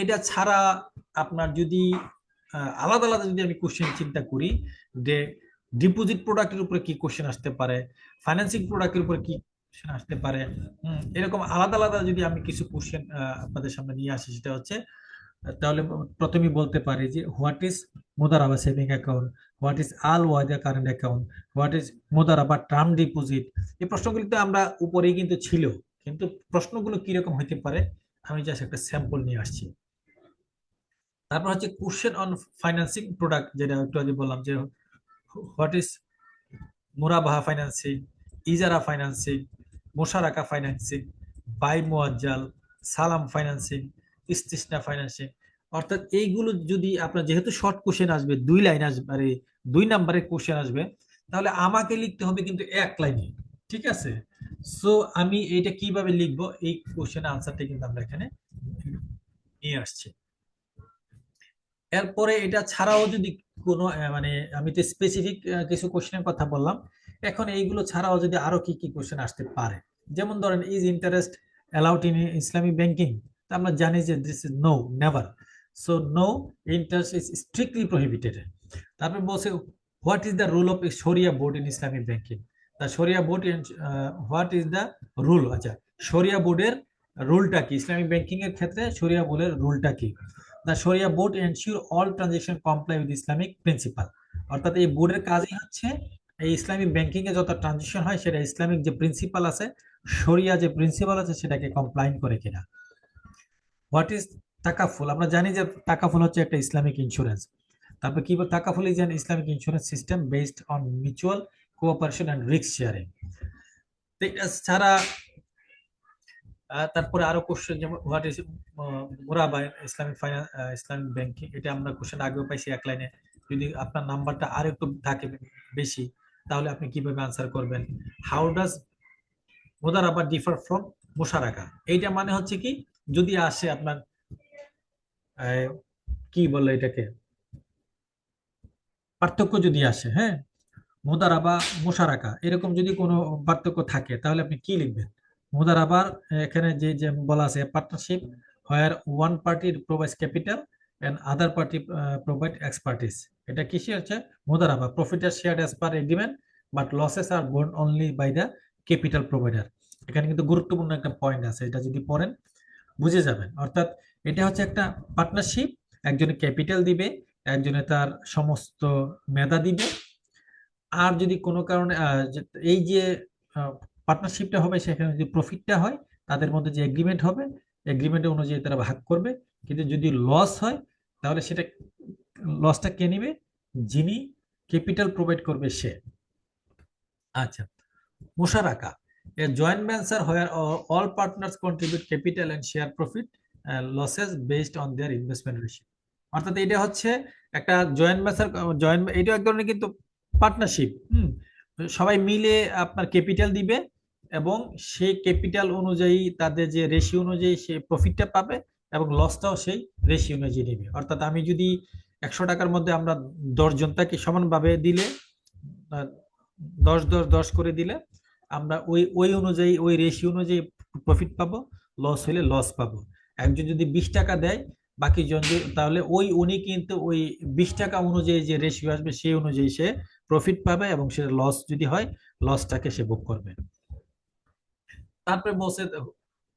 এটা ছাড়া আপনার যদি আলাদা আলাদা যদি আমি কোশ্চেন চিন্তা করি, যে ডিপোজিট প্রোডাক্টের উপরে কি কোশ্চেন আসতে পারে, ফাইন্যান্সিং প্রোডাক্টের উপরে কি কোশ্চেন আসতে পারে, এরকম আলাদা আলাদা যদি আমি কিছু কোশ্চেন আপনাদের সামনে নিয়ে আসি, সেটা হচ্ছে তাহলে প্রথমেই বলতে পারি যে হোয়াট ইজ মুদারাবা সেভিং অ্যাকাউন্ট, হোয়াট ইজ আল ওয়াদা কারেন্ট অ্যাকাউন্ট, হোয়াট ইজ মুদারাবা টার্ম ডিপোজিট। এই প্রশ্নগুলি তো আমরা উপরেই কিন্তু ছিল, কিন্তু প্রশ্নগুলো কিরকম হইতে পারে আমি জাস্ট একটা স্যাম্পল নিয়ে আসছি। তারপর হচ্ছে কোশ্চেন অন ফাইন্যান্সিং প্রোডাক্ট, যেটা একটু আগে বললাম যে হোয়াট ইজ মুরাবাহা ফাইন্যান্সিং, ইজারা ফাইন্যান্সিং, মোশারাকা ফাইন্যান্সিং, বাই মুয়াজ্জাল, সালাম ফাইন্যান্সিং, ইস্তিসনা ফাইন্যান্সিং। অর্থাৎ এইগুলো যদি আপনার, যেহেতু শর্ট কোশ্চেন আসবে, 2 লাইন আসবে, আরে 2 নাম্বারের কোশ্চেন আসবে, তাহলে আমাকে লিখতে হবে কিন্তু 1 লাইনে। ঠিক আছে, সো আমি এটা কিভাবে লিখবো, এই কোশ্চেন আনসারটা কিন্তু আমরা এখানে নিয়ে আসছি। এরপরে এটা ছাড়াও যদি কোনো মানে আমি তো স্পেসিফিক কিছু কোশ্চেনের কথা বললাম, এখন এইগুলো ছাড়াও যদি আরো কি কি কোশ্চেন আসতে পারে, যেমন ধরেন is interest allowed in Islamic banking, আমরা জানি যে this is no, never. So no, interest is strictly prohibited. তারপর বলছে what is the rule of sharia board in Islamic banking, the sharia board, what is the rule, আচ্ছা শরিয়া বোর্ডের রুলটা কি, Islamic banking এর ক্ষেত্রে শরিয়া বোর্ডের রুলটা কি। The Sharia board ensure all transaction comply with Islamic principle, অর্থাৎ এই বোর্ডের কাজই হচ্ছে এই ইসলামিক ব্যাংকিং এ যত ট্রানজাকশন হয় সেটা ইসলামিক যে প্রিন্সিপাল আছে, শরিয়া যে প্রিন্সিপাল আছে সেটাকে কমপ্লাইন করে কিনা। হোয়াট ইজ তাকাফুল, আমরা জানি যে তাকাফুল হচ্ছে একটা ইসলামিক ইন্স্যুরেন্স। তারপর কি বল, তাকাফুল is an Islamic insurance system based on mutual cooperation and risk sharing. এটা ছাড়া তারপরে আরো কোশ্চেন, যেমন হোয়াট ইজ মুরাবা ইসলামিক ফাইন্যান্স, ইসলামিক ব্যাংকিং, এটা আমরা কোশ্চেন আগেও পাইছি 1 লাইনে। যদি আপনার নাম্বারটা আর একটু থাকে বেশি, তাহলে আপনি কিভাবে আনসার করবেন। হাউ ডাজ মুদারাবা ডিফার ফ্রম মুশারাকা, এইটা মানে হচ্ছে কি, যদি আসে আপনার কি বলে এটাকে, পার্থক্য যদি আসে, হ্যাঁ, মুদারাবা মুশারাকা এরকম যদি কোনো পার্থক্য থাকে, তাহলে আপনি কি লিখবেন। মুদারাবার এখানে যে যে বলা আছে partnership where one party provides capital and other party provide expertise, এটা কিসে হচ্ছে মুদারাবা, profit are share as per agreement but losses are borne only by the capital provider. এখানে কিন্তু গুরুত্বপূর্ণ একটা পয়েন্ট আছে, এটা যদি পড়েন বুঝে যাবেন। অর্থাৎ এটা হচ্ছে একটা পার্টনারশিপ, একজনে ক্যাপিটাল দিবে, একজনে তার সমস্ত মেধা দিবে, আর যদি কোনো কারণে এই যে পার্টনারশিপটা হবে সেখানে যদি প্রফিটটা হয়, তাদের মধ্যে যে এগ্রিমেন্ট হবে, এগ্রিমেন্ট অনুযায়ী তারা ভাগ করবে। কিন্তু যদি লস হয়, তাহলে সেটা লসটা কে নিবে, যিনি ক্যাপিটাল প্রোভাইড করবে সে। আচ্ছা, মুশারাকা a joint venture where all partners contribute capital and share profit losses based on their investment ratio. অর্থাৎ এটা হচ্ছে একটা জয়েন্ট ভেঞ্চার, জয়েন্ট, এটা এক ধরনের কিন্তু পার্টনারশিপ। সবাই মিলে আপনার ক্যাপিটাল দিবে এবং সেই ক্যাপিটাল অনুযায়ী তাদের যে রেশিও অনুযায়ী সে প্রফিটটা পাবে এবং লসটাও সেই রেশিও অনুযায়ী নেবে। অর্থাৎ আমি যদি 100 টাকার মধ্যে আমরা 10 জনটাকে সমানভাবে দিলে, 10 করে দিলে আমরা ওই ওই অনুযায়ী, ওই রেশিও অনুযায়ী প্রফিট পাবো, লস হলে লস পাবো। একজন যদি 20 টাকা দেয়, বাকি জন তাহলে উনি কিন্তু ওই 20 টাকা অনুযায়ী যে রেশিও আসবে সেই অনুযায়ী সে প্রফিট পাবে, এবং সে লস যদি হয় লসটাকে সে ভোগ করবে। তারপরে বলছে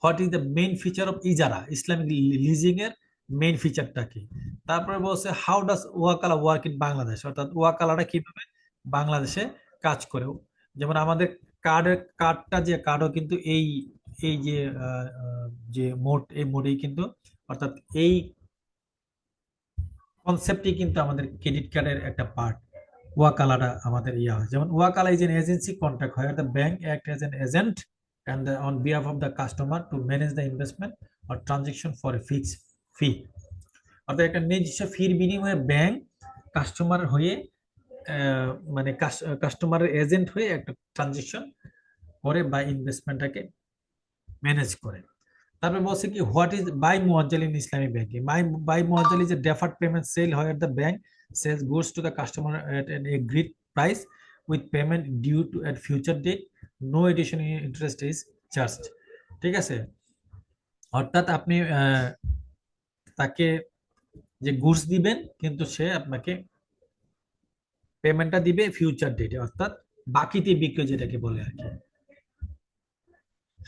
what is the main feature of ইজারা, ইসলামিক লিজিং এর মেইন ফিচারটা কি। তারপরে বলছে হাউ ডাজ ওয়াকালা ওয়ার্ক ইন বাংলাদেশ, অর্থাৎ ওয়াকালাটা কিভাবে বাংলাদেশে কাজ করে। যেমন আমাদের কার্ডটা যে কার্ডও কিন্তু এই এই যে যে মোড, এই মোডেই কিন্তু, অর্থাৎ এই কনসেপ্টই কিন্তু আমাদের ক্রেডিট কার্ডের একটা পার্ট। ওয়াকালাটা আমাদের ইয়া হয়, যেমন ওয়াকালা is an agency contract where the bank act as an agent and on behalf of the customer to manage the investment or transaction for a fixed fee, অর্থাৎ একটা নির্দিষ্ট ফির বিনিময়ে ব্যাংক কাস্টমার হয়ে মানে কাস্টমারের এজেন্ট হয়ে একটা ট্রানজাকশন করে বা ইনভেস্টমেন্টটাকে ম্যানেজ করে। তারপরে বলছে কি হোয়াট ইজ বাই মুয়াজ্জাল ইন ইসলামিক ব্যাংকিং, বাই মুয়াজ্জাল is a deferred payment sale where the bank sells goods to the customer at an agreed price with payment due to at future date, no additional interest is charged। ঠিক আছে, অর্থাৎ আপনি তাকে যে goods দিবেন, কিন্তু সে আপনাকে পেমেন্টটা দিবে ফিউচার ডেটে, অর্থাৎ বাকিতে বিক্রি যেটাকে বলে আর কি।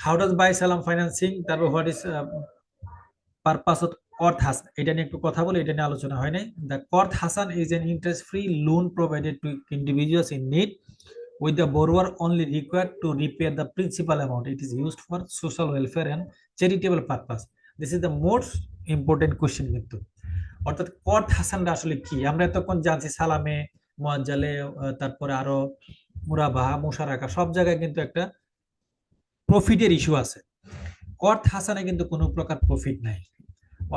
হাউ ডাজ বাই সালাম ফাইন্যান্সিং, তারপর হোয়াট ইজ পারপাস অফ কর্থ হাসান, এটা নিয়ে একটু কথা বলি, এটা নিয়ে আলোচনা হয় নাই। দ্য কর্থ হাসান is an interest free loan provided to individuals in need with the borrower only required to repay the principal amount. It is used for social welfare and charitable purpose. This is the most important question কিন্তু। অর্থাৎ কর্থ হাসানটা আসলে কি? আমরা এতক্ষণ জানছি সালামে, মুআজ্জালে, তারপরে আরো মুরাবাহা, মুশারাকা, সব জায়গায় কিন্তু একটা প্রফিটের ইস্যু আছে। কর্থ হাসানে কিন্তু কোনো প্রকার প্রফিট নাই।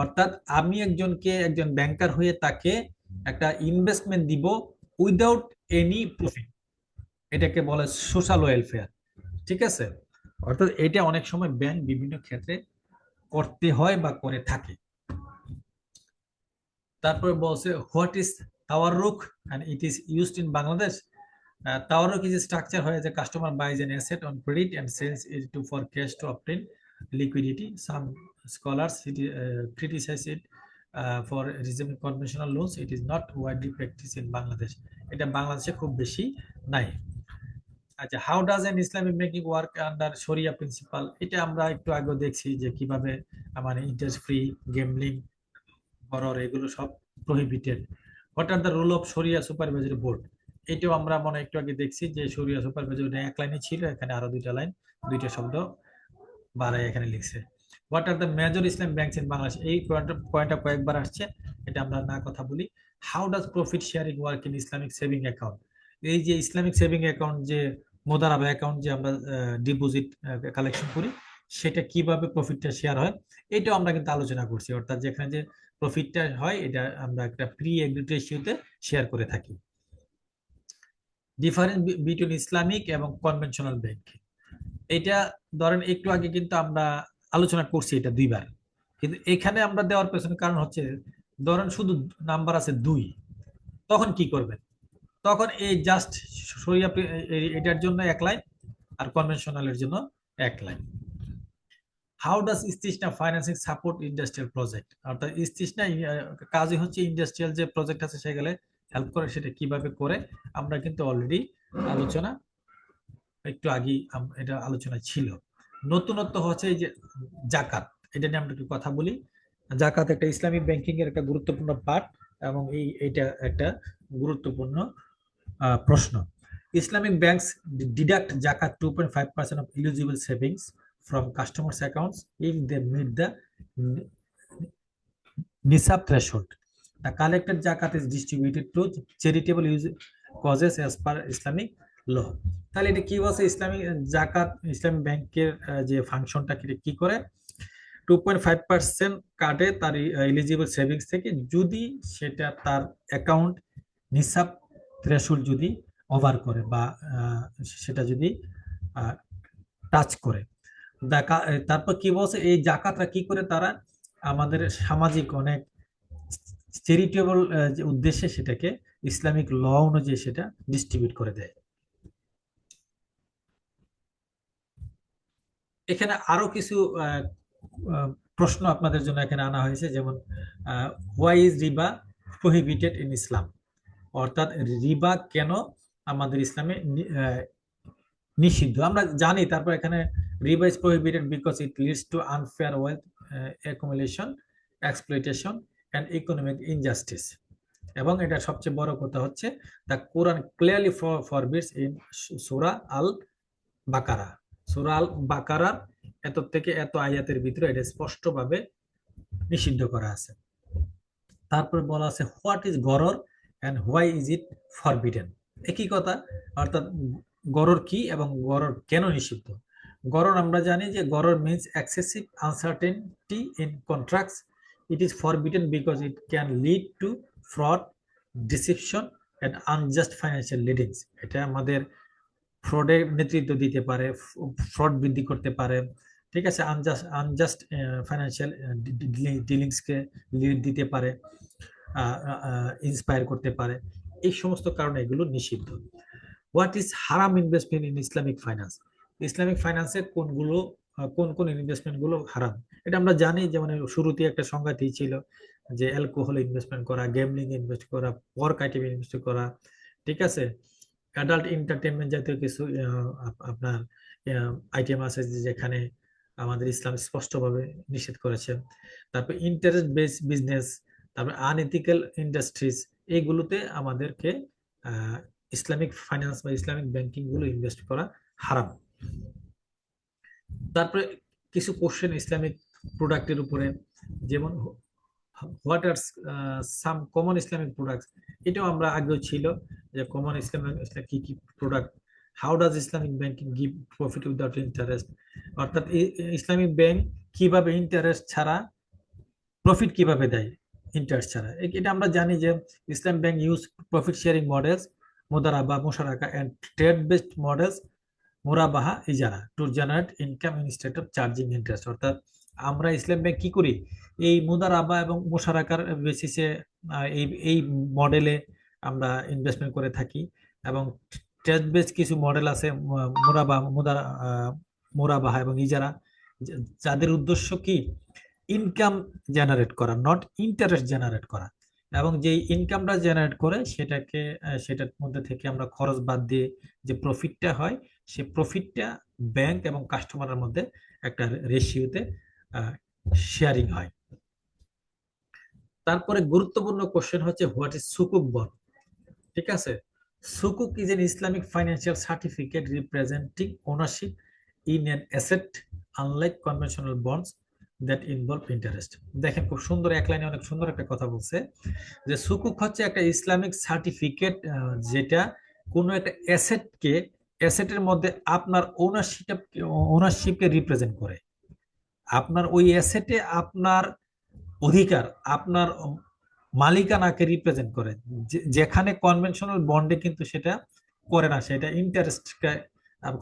অর্থাৎ আমি একজন ব্যাংকার হয়ে তাকে একটা ইনভেস্টমেন্ট দিব উইদাউট এনি প্রফিট, এটাকে বলে সোশ্যাল ওয়েলফেয়ার। ঠিক আছে, অর্থাৎ এটা অনেক সময় ব্যাংক বিভিন্ন ক্ষেত্রে করতে হয় বা করে থাকে। তারপরে বলছে হোয়াট ইজ তাওয়াররুক and it is used in Bangladesh. তাওয়াররুক ইজ স্ট্রাকচার হয় যে customer buys an asset on credit and sells it to for cash to obtain liquidity. Some scholars criticize it for resuming conventional loans. It is not widely practiced in Bangladesh. এটা বাংলাদেশে খুব বেশি নাই। আচ্ছা, how does N Islamic banking work under শরিয়া principal? এটা আমরা একটু আগে দেখছি যে কিভাবে মানে ইন্টারেস্ট ফ্রি, গেমলিং, গরর, এগুলো সব prohibited. What are the rule of শরিয়া সুপারভাইজারি বোর্ড? এটাও আমরা মনে একটু আগে দেখছি যে শরিয়া সুপারভাইজারি এক লাইনে ছিল, এখানে আরো দুইটা লাইন, দুইটা শব্দ বাড়াই এখানে লিখছে। What are the major Islam banks in Bangladesh? এই পয়েন্টটা কয়েকবার আসছে, এটা আমরা না কথা বলি। How does profit sharing work in Islamic saving account? এই যে ইসলামিক সেভিং অ্যাকাউন্ট, যে মোদারাবা অ্যাকাউন্ট, যে আমরা ডিপোজিট কালেকশন করি, সেটা কিভাবে প্রফিটটা শেয়ার হয়, এটাও আমরা কিন্তু আলোচনা করছি। অর্থাৎ যেখানে যে প্রফিটটা হয় এটা আমরা একটা প্রি এগ্রিড রেশিওতে শেয়ার করে থাকি। ডিফারেন্স বিটুইন ইসলামিক এবং কনভেনশনাল ব্যাংক, এটা ধরেন একটু আগে কিন্তু আমরা আলোচনা করছি এটা দুইবার, কিন্তু এখানে আমরা দেওয়ার পেছনে কারণ হচ্ছে ধরেন শুধু নাম্বার আছে 2, তখন কি করবেন? তখন এই জাস্ট শরিয়া এটার জন্য 1 লাইন আর কনভেনশনালের জন্য 1 লাইন। হাউ ডাজ ইস্তিসনা ফাইন্যান্সিং সাপোর্ট ইন্ডাস্ট্রিয়াল প্রজেক্ট? অর্থাৎ ইস্তিসনা কাজই হচ্ছে ইন্ডাস্ট্রিয়াল যে প্রজেক্ট আছে সেগুলো হেল্প করে, সেটা কিভাবে করে আমরা কিন্তু অলরেডি আলোচনা একটু আগেই এটা আলোচনা ছিল। নতুনত্ব হচ্ছে এই যে জাকাত, এটা নিয়ে আমরা একটু কথা বলি। জাকাত একটা ইসলামিক ব্যাংকিং এর একটা গুরুত্বপূর্ণ পার্ট, এবং এইটা একটা গুরুত্বপূর্ণ প্রশ্ন। ইসলামিক ব্যাংকস ডিডাক্ট জাকাত 2.5% of eligible savings from customers' accounts if they meet the nisab threshold. The collected zakat is distributed to charitable causes as per Islamic law. তাহলে এটা কি বলছে? ইসলামিক জাকাত, ইসলামিক ব্যাংকের যে ফাংশনটা কি করে, 2.5% কাটে তার এলিজিবল সেভিংস থেকে, যদি সেটা তার অ্যাকাউন্ট নিসাব থ্রেশহোল্ড যদি ওভার করে বা সেটা যদি টাচ করে। তারপর কি বলছে, এই জাকাতরা কি করে তারা আমাদের সামাজিক অনেক চ্যারিটেবল যে উদ্দেশ্যে সেটাকে ইসলামিক ল অনুযায়ী সেটা ডিস্ট্রিবিউট করে দেয়। এখানে আরো কিছু প্রশ্ন আপনাদের জন্য এখানে আনা হয়েছে, যেমন why is Rewa prohibited in ইসলাম? অর্থাৎ রিবা কেন আমাদের ইসলামে নিষিদ্ধ? আমরা জানি, তারপর এখানে রিবা is prohibited because it leads to unfair wealth accumulation, exploitation and economic injustice. এবং এটা সবচেয়ে বড় কথা হচ্ছে the Quran clearly forbids in সূরা আল বাকারা। সূরা আল বাকারার এত থেকে এত আয়াতের ভিতরে এটা স্পষ্টভাবে নিষিদ্ধ করা আছে। তারপরে বলা আছে হোয়াট ইজ গরর and why is it forbidden? একই কথা, অর্থাৎ গরর কি এবং গরর কেন নিষিদ্ধ? গরর আমরা জানি যে গরর means excessive uncertainty in contracts. It is forbidden because it can lead to fraud, deception and unjust financial লিডিংস। এটা আমাদের ফ্রডের নেতৃত্ব দিতে পারে, ফ্রড বৃদ্ধি করতে পারে, ঠিক আছে, আনজাস্ট ফাইন্যান্সিয়াল ডিলিংসকে লিড দিতে পারে, ইন্সপায়ার করতে পারে। এই সমস্ত কারণে এগুলো নিষিদ্ধ। হোয়াট ইজ হারাম investment in Islamic finance? Islamic ফাইন্যান্সে কোন কোন ইনভেস্টমেন্ট গুলো হারাম? এটা আমরা জানি, যেমন শুরুতে একটা সংজ্ঞাতেই ছিল যে অ্যালকোহল ইনভেস্টমেন্ট করা, গেমলিং ইনভেস্ট করা, পর্ক আইটেম ইনভেস্ট করা, ঠিক আছে, অ্যাডাল্ট এন্টারটেইনমেন্ট জাতীয় কিছু আপনার আইটেম আছে যেখানে আমাদের ইসলাম স্পষ্টভাবে নিষেধ করেছে। তারপর ইন্টারেস্ট বেস বিজনেস, তারপর আনএথিক্যাল ইন্ডাস্ট্রিজ, এইগুলোতে আমাদেরকে ইসলামিক ফাইন্যান্স বা ইসলামিক ব্যাংকিং গুলো ইনভেস্ট করা হারাম। তারপরে কিছু কোশ্চেন ইসলামিক প্রোডাক্টের উপরে, যেমন what are some common Islamic products, এটাও আমরা আগেও ছিল যে কমন ইসলামিক কি কি product, how does Islamic banking give profit without interest, অর্থাৎ ইসলামিক ব্যাংক কিভাবে ইন্টারেস্ট ছাড়া প্রফিট কিভাবে দেয় ইন্টারেস্ট ছাড়া। এটা আমরা জানি যে ইসলাম bank use profit sharing models, মুদারাবা, মুশারাকা এন্ড ট্রেড বেসড মডেলস, মুরাবাহা, ইজারা to generate income instead of charging interest. অর্থাৎ আমরা ইসলাম ব্যাংক কি করি, এই মুদারাবা এবং মুশারাকার বেসিসে এই এই মডেলে আমরা ইনভেস্টমেন্ট করে থাকি, এবং ট্রেড বেসড কিছু মডেল আছে মুরাবাহা এবং ইজারা, যাদের উদ্দেশ্য কি ইনকাম জেনারেট করা, নট ইন্টারেস্ট জেনারেট করা, এবং যে ইনকামটা জেনারেট করে সেটাকে সেটার মধ্যে থেকে আমরা খরচ বাদ দিয়ে যে প্রফিটটা হয়, সে প্রফিটটা ব্যাংক এবং কাস্টমারের মধ্যে একটা রেশিওতে শেয়ারিং হয়। তারপরে গুরুত্বপূর্ণ কোশ্চেন হচ্ছে হোয়াট ইজ সুকুক বন্ড। ঠিক আছে, সুকুক is an Islamic financial certificate representing ownership in an asset unlike conventional bonds that involve interest. দেখেন খুব সুন্দর এক লাইনে অনেক সুন্দর একটা কথা বলছে যে সুকুক হচ্ছে একটা ইসলামিক সার্টিফিকেট, যেটা কোনো একটা অ্যাসেটের মধ্যে আপনার ওনারশিপকে রিপ্রেজেন্ট করে। আপনার ওই অ্যাসেটে আপনার অধিকার, আপনার মালিকানাকে রিপ্রেজেন্ট করে, যেখানে কনভেনশনাল বন্ডে কিন্তু সেটা করে না, সেটা ইন্টারেস্ট।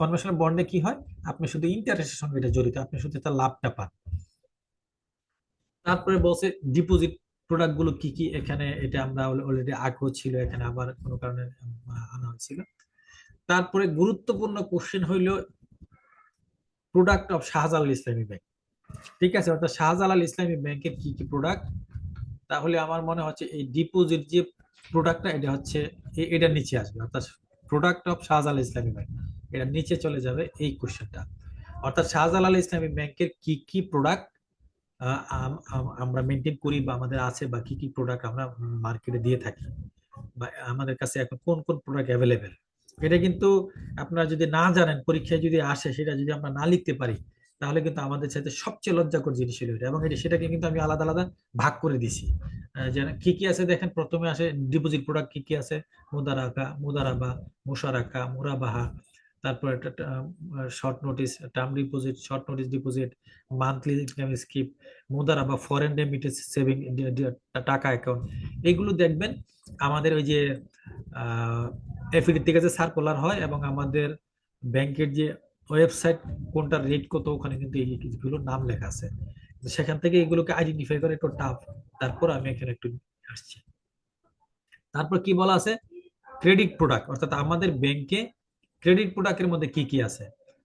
কনভেনশনাল বন্ডে কি হয়, আপনি শুধু ইন্টারেস্টের সঙ্গে এটা জড়িত, আপনি শুধু তার লাভটা পান। তারপরে বলছে ডিপোজিট প্রোডাক্ট গুলো কি কি, এখানে এটা আমরা অলরেডি আগ্রহ ছিল, এখানে আবার কোনো কারণে আনা হয়েছিল। তারপরে গুরুত্বপূর্ণ কোশ্চেন হইল product of Shahjalal Islami bank. ঠিক আছে, অর্থাৎ শাহজালাল ইসলামী ব্যাংকের কি কি প্রোডাক্ট, তাহলে আমার মনে হচ্ছে এই ডিপোজিট যে প্রোডাক্টটা এটা হচ্ছে এটা নিচে আসবে, অর্থাৎ product of Shahjalal Islami bank, এটা নিচে চলে যাবে এই কোশ্চেনটা। অর্থাৎ শাহজালাল ইসলামী ব্যাংকের কি কি প্রোডাক্ট আমরা মেনটেন করি বা আমাদের আছে, বা কি কি প্রোডাক্ট আমরা মার্কেটে দিয়ে থাকি, বা আমাদের কাছে এখন কোন কোন প্রোডাক্ট অ্যাভেলেবেল। এটা কিন্তু আপনারা যদি না জানেন, পরীক্ষায় যদি আসে সেটা যদি আমরা না লিখতে পারি, তাহলে কিন্তু আমাদের সাথে সবচেয়ে লজ্জাকর জিনিস হলো এটা। এবং সেটাকে কিন্তু আমি আলাদা আলাদা ভাগ করে দিছি, যে কি কি আছে দেখেন। প্রথমে আসে ডিপোজিট প্রোডাক্ট কি কি আছে, মুদারাকা, মুদারাবা, মুশারাকা, মুরাবাহা, তারপর একটা short notice term deposit, short notice deposit, monthly income scheme, Mudaraba, foreign remittance saving টাকা অ্যাকাউন্ট। এগুলো দেখবেন আমাদের ওই যে এফিডি থেকে যে সার্কুলার হয়, এবং আমাদের ব্যাংকের যে ওয়েবসাইট কোনটার রেট কত, ওখানে কিন্তু এইগুলো নাম লেখা আছে। সেখান থেকে এগুলোকে আইডেন্টিফাই করে একটু টাফ। তারপর আমি এখানে একটু আসছি। তারপর কি বলা আছে, ক্রেডিট প্রোডাক্ট, অর্থাৎ আমাদের ব্যাংকে ক্রেডিট প্রোডাক্টের মধ্যে কি কি আছে।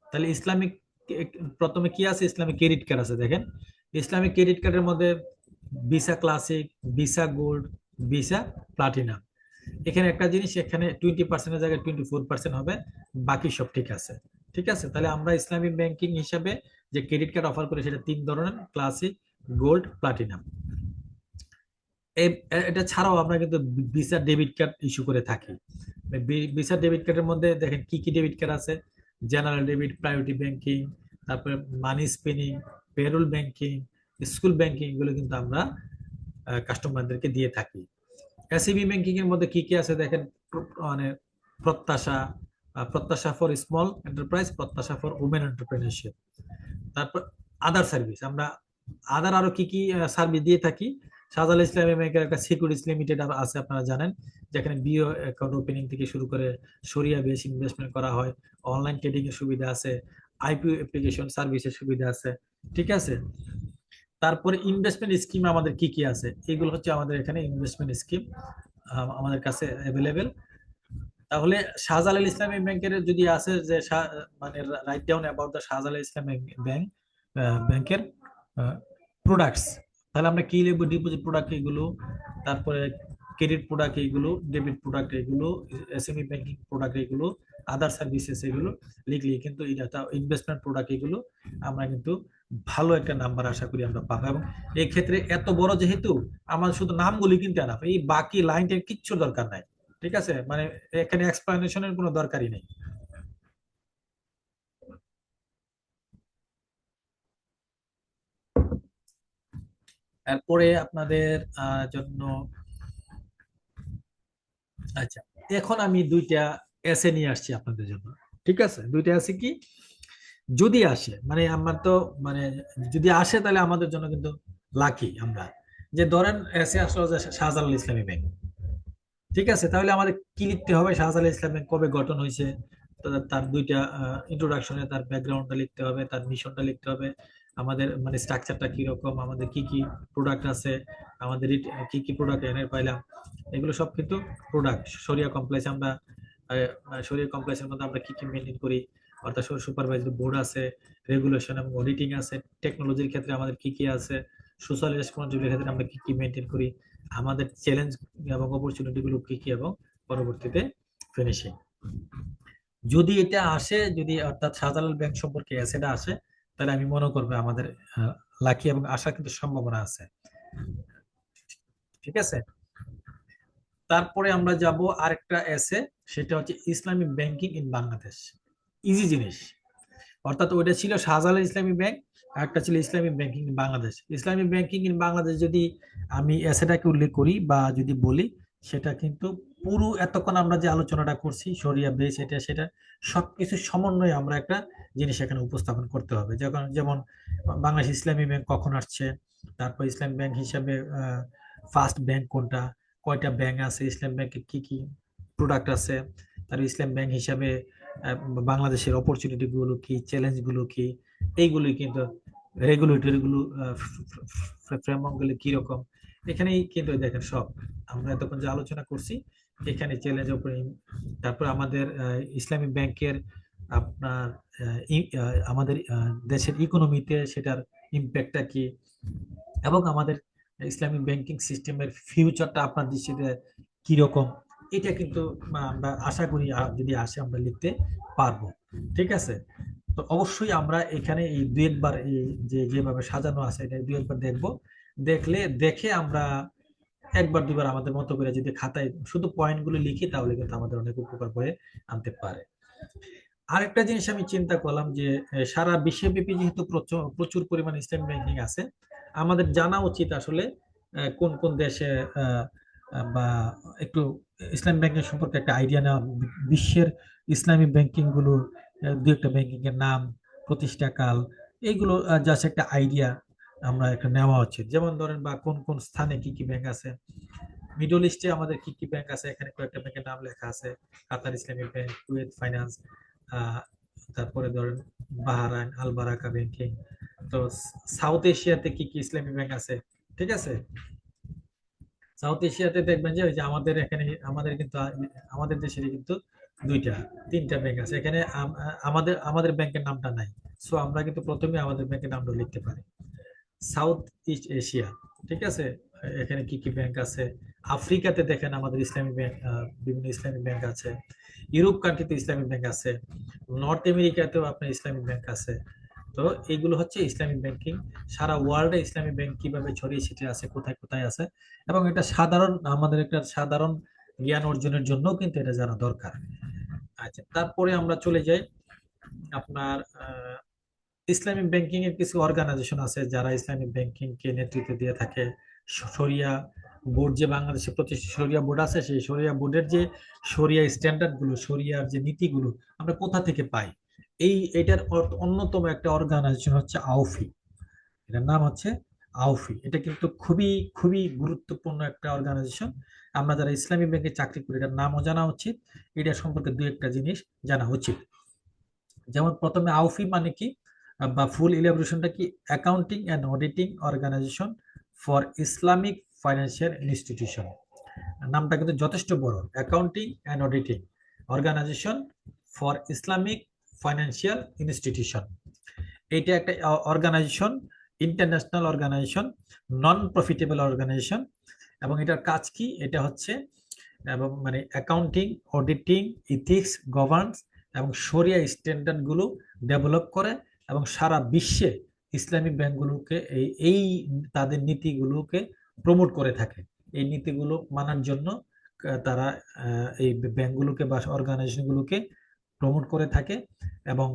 তাহলে ইসলামিক প্রথমে কি আছে, ইসলামিক ক্রেডিট কার্ড আছে। দেখেন ইসলামিক ক্রেডিট কার্ডের মধ্যে visa classic, visa gold, visa platinum. এখানে একটা জিনিস, এখানে 20% জায়গায় 24% হবে, বাকি সব ঠিক আছে। ঠিক আছে, তাহলে আমরা ইসলামিক ব্যাংকিং হিসাবে যে ক্রেডিট কার্ড অফার করি সেটা 3 ধরনের, ক্লাসিক, গোল্ড, প্লাটিনাম। এটা ছাড়াও আমরা কিন্তু ভিসা ডেবিট কার্ড ইস্যু করে থাকি। ভিসা ডেবিট কার্ডের মধ্যে দেখেন কি কি ডেবিট কার্ড আছে, জেনারেল ডেবিট, প্রায়োরিটি ব্যাংকিং, তারপরে money spinning, payroll banking, school banking, এগুলো কিন্তু আমরা কাস্টমারদেরকে দিয়ে থাকি। এসিবি ব্যাংকিং এর মধ্যে কি কি আছে দেখেন, মানে প্রত্যাশা ফর স্মল এন্টারপ্রাইজ, প্রত্যাশা ফর উমেন এন্টারপ্রেনারশিপ। তারপর আদার সার্ভিস, আমরা আদার আরো কি কি সার্ভিস দিয়ে থাকি। শাহজালাল ইসলামী ব্যাংকের একটা সিকিউরিটিজ লিমিটেড আছে, আপনারা জানেন, যেখানে বিও অ্যাকাউন্ট ওপেনিং থেকে শুরু করে শরিয়া বেস ইনভেস্টমেন্ট করা হয়, অনলাইন ট্রেডিং এর সুবিধা আছে, আইপিও অ্যাপ্লিকেশন সার্ভিসের সুবিধা আছে। ঠিক আছে, তারপরে ইনভেস্টমেন্ট স্কিম আমাদের কি কি আছে, এগুলো হচ্ছে আমাদের এখানে ইনভেস্টমেন্ট স্কিম আমাদের কাছে অ্যাভেলেবেল। তাহলে শাহজালাল ইসলামী ব্যাংকের যদি আছে যে মানে write down about the Shahjalal ইসলামী ব্যাংকের প্রোডাক্টস, তাহলে আমরা কি লিখবো, ডিপোজিট প্রোডাক্ট এগুলো, তারপরে ক্রেডিট প্রোডাক্ট এগুলো, ডেবিট প্রোডাক্ট এগুলো, এসএমই ব্যাংকিং প্রোডাক্ট এগুলো, আদার সার্ভিসেস এগুলো লিখলি কিন্তু এটা ইনভেস্টমেন্ট প্রোডাক্ট এগুলো আমরা কিন্তু ভালো একটা নাম্বার আশা করি আমরা পাবো। এবং এই ক্ষেত্রে এত বড় যেহেতু, আমার শুধু নামগুলি কিন্তু আনা, এই বাকি লাইনটার কিচ্ছু দরকার নাই। ঠিক আছে, মানে এখানে এক্সপ্লানেশনের কোনো দরকারই নেই। এরপরে আপনাদের জন্য, আচ্ছা, এখন আমি দুইটা এসে নিয়ে আসছি আপনাদের জন্য। ঠিক আছে, দুইটা এসে কি, যদি আসে, মানে আমার তো, মানে যদি আসে তাহলে আমাদের জন্য কিন্তু লাকি আমরা। যে ধরেন এসে আসলো যে শাহজালাল ইসলামী ব্যাংক। ঠিক আছে, তাহলে আমাদের কি লিখতে হবে, শাহজালাল ইসলাম ব্যাংক কবে গঠন হয়েছে, তার দুইটা ইন্ট্রোডাকশনে তার ব্যাকগ্রাউন্ডটা লিখতে হবে, তার মিশনটা লিখতে হবে, আমাদের মানে স্ট্রাকচারটা কিরকম, আমাদের কি কি প্রোডাক্ট আছে, আমাদের কি কি প্রোডাক্ট এনে পাইলাম, এগুলো সব কিন্তু প্রোডাক্ট। শরিয়া কমপ্লেক্স আমরা, শরিয়া কমপ্লেক্সের মধ্যে আমরা কি কি মেনটেন করি, অর্থাৎ সুপারভাইজারি বোর্ড আছে, রেগুলেশন এবং অডিটিং আছে, টেকনোলজির ক্ষেত্রে আমাদের কি কি আছে, সোশ্যাল রেসপন্সিবিলিটির ক্ষেত্রে আমরা কি কি মেনটেন করি, আমাদের চ্যালেঞ্জ এবং অপরচুনিটি গুলো কি কি, এবং পরবর্তীতে ফিনিশিং। যদি এটা আসে, যদি অর্থাৎ শাহজালাল ব্যাংক সম্পর্কে অ্যাসেটা আসে, তাহলে আমি মনে করবো আমাদের লাকি এবং আসার কিন্তু সম্ভাবনা আছে। ঠিক আছে, তারপরে আমরা যাব আরেকটা এসে, সেটা হচ্ছে Islamic banking in Bangladesh. Easy জিনিস, অর্থাৎ ওইটা ছিল শাহজালাল ইসলামী ব্যাংক, আর একটা ছিল Islamic banking in Bangladesh. Islamic banking in Bangladesh যদি আমি এসেটাকে উল্লেখ করি বা যদি বলি, সেটা কিন্তু পুরো এতক্ষণ আমরা যে আলোচনাটা করছি শরিয়া বেস এটা সেটা সবকিছু সমন্বয়ে আমরা একটা জিনিস এখানে উপস্থাপন করতে হবে। যেমন বাংলাদেশ ইসলামী ব্যাংক কখন আসছে, তারপর ইসলাম ব্যাংক হিসাবে ফার্স্ট ব্যাংক কোনটা, কয়টা ব্যাংক আছে, ইসলাম ব্যাংকে কি কি প্রোডাক্ট আছে, তার ইসলাম ব্যাংক হিসাবে বাংলাদেশের অপরচুনিটি গুলো কি, চ্যালেঞ্জ গুলো কি, এইগুলোই কিন্তু, রেগুলেটরি গুলো ফ্রেমওয়ার্ক গুলো কিরকম, এখানেই কিন্তু দেখেন সব আমরা এতক্ষণ যে আলোচনা করছি এখানে চ্যালেঞ্জ উপরে। তারপর আমাদের ইসলামী ব্যাংকের আপনার আমাদের দেশের ইকোনমিতে সেটার ইম্প্যাক্টটা কি, এবং আমাদের ইসলামিক ব্যাংকিং সিস্টেমের ফিউচারটা আপনার দৃষ্টিতে কিরকম, এটা কিন্তু আমরা আশা করি যদি আসে আমরা লিখতে পারবো। ঠিক আছে, তো অবশ্যই আমরা এখানে এই দুই একবার এই যেভাবে সাজানো আছে এটা দুই একবার দেখবো, দেখে আমরা একবার দুবার আমাদের মতো করে যদি খাতায় শুধু পয়েন্টগুলো লিখি, তাহলে কিন্তু আমাদের অনেক উপকার হয়ে আনতে পারে। আরেকটা জিনিস আমি চিন্তা করলাম যে সারা বিশ্বব্যাপী যেহেতু প্রচুর পরিমাণ ইসলামিক ব্যাংকিং আছে, আমাদের জানা উচিত আসলে কোন কোন দেশে বা একটু ইসলামিক ব্যাংকিং সম্পর্কে একটা আইডিয়া নেওয়া, বিশ্বের ইসলামিক ব্যাংকিং গুলোর দু একটা ব্যাংকিং এর নাম, প্রতিষ্ঠাকাল, এইগুলো জাস্ট একটা আইডিয়া আমরা একটা নেওয়া উচিত। যেমন ধরেন বা কোন কোন স্থানে কি কি ব্যাংক আছে, মিডল ইস্টে আমাদের কি কি ব্যাংক আছে, এখানে কয়েকটা ব্যাংকের নাম লেখা আছে, কাতার ইসলামিক ব্যাংক, কুয়েত ফাইন্যান্স, তারপরে ধরেন বাহরাইন আল বারাকা ব্যাংকিং। তো সাউথ এশিয়াতে কি কি ইসলামী ব্যাংক আছে, ঠিক আছে, সাউথ এশিয়াতে দেখবেন যে ওই যে আমাদের এখানে আমাদের কিন্তু আমাদের দেশের কিন্তু দুইটা তিনটা ব্যাংক আছে এখানে, আমাদের আমাদের ব্যাংকের নামটা নাই। সো আমরা কিন্তু প্রথমে আমাদের ব্যাংকের নামটা লিখতে পারি। সাউথ ইস্ট এশিয়া, ঠিক আছে, এখানে কি কি ব্যাংক আছে, আফ্রিকাতে দেখেন আমাদের ইসলামিক ব্যাংক, বিভিন্ন ইসলামিক ব্যাংক আছে, ইউরোপ কান্ট্রিতে ইসলামিক ব্যাংক আছে, নর্থ আমেরিকাতেও আপনার ইসলামিক ব্যাংক আছে। তো এইগুলো হচ্ছে ইসলামিক ব্যাংকিং, সারা ওয়ার্ল্ডে ইসলামিক ব্যাংক কিভাবে ছড়িয়ে ছিটিয়ে আছে, কোথায় কোথায় আছে, এবং এটা সাধারণ আমাদের একটা সাধারণ জ্ঞান অর্জনের জন্য কিন্তু এটা জানা দরকার। আচ্ছা, তারপরে আমরা চলে যাই আপনার ইসলামিক ব্যাংকিং এর কিছু অর্গানাইজেশন আছে যারা ইসলামিক ব্যাংকিং কে নেতৃত্ব দিয়ে থাকে। শরিয়া বোর্ড, যে বাংলাদেশে প্রতিষ্ঠিত শরিয়া বোর্ড আছে, সেই শরিয়া বোর্ডের যে শরিয়া স্ট্যান্ডার্ড গুলো, শরিয়ার যে নীতিগুলো আমরা কোথা থেকে পাই, এটার অন্যতম একটা অর্গানাইজেশন হচ্ছে আউফি। এটার নাম হচ্ছে আউফি। এটা কিন্তু খুবই খুবই গুরুত্বপূর্ণ একটা অর্গানাইজেশন। আমরা যারা ইসলামী ব্যাংকে চাকরি করি এটার নামও জানা উচিত, এটা সম্পর্কে দু একটা জিনিস জানা উচিত। যেমন প্রথমে আউফি মানে কি, বা ফুল ইলাবোরেশনটা কি, accounting and auditing organization for Islamic financial institution. নামটা কিন্তু যথেষ্ট বড়, accounting and auditing organization for Islamic financial institution. এটা একটা organization, international organization, non profitable organization. এবং এটার কাজ কি, এটা হচ্ছে এবং মানে অ্যাকাউন্টিং, অডিটিং, ইথিক্স, গভর্নেন্স এবং শরিয়া স্ট্যান্ডার্ড গুলো ডেভেলপ করে এবং সারা বিশ্বে ইসলামিক ব্যাংকগুলোকে এই তাদের নীতিগুলোকে প্রমোট করে থাকে। এই নীতিগুলো মানার জন্য তারা এই ব্যাংকগুলোকে বা অর্গানাইজেশনগুলোকে প্রমোট করে থাকে, এবং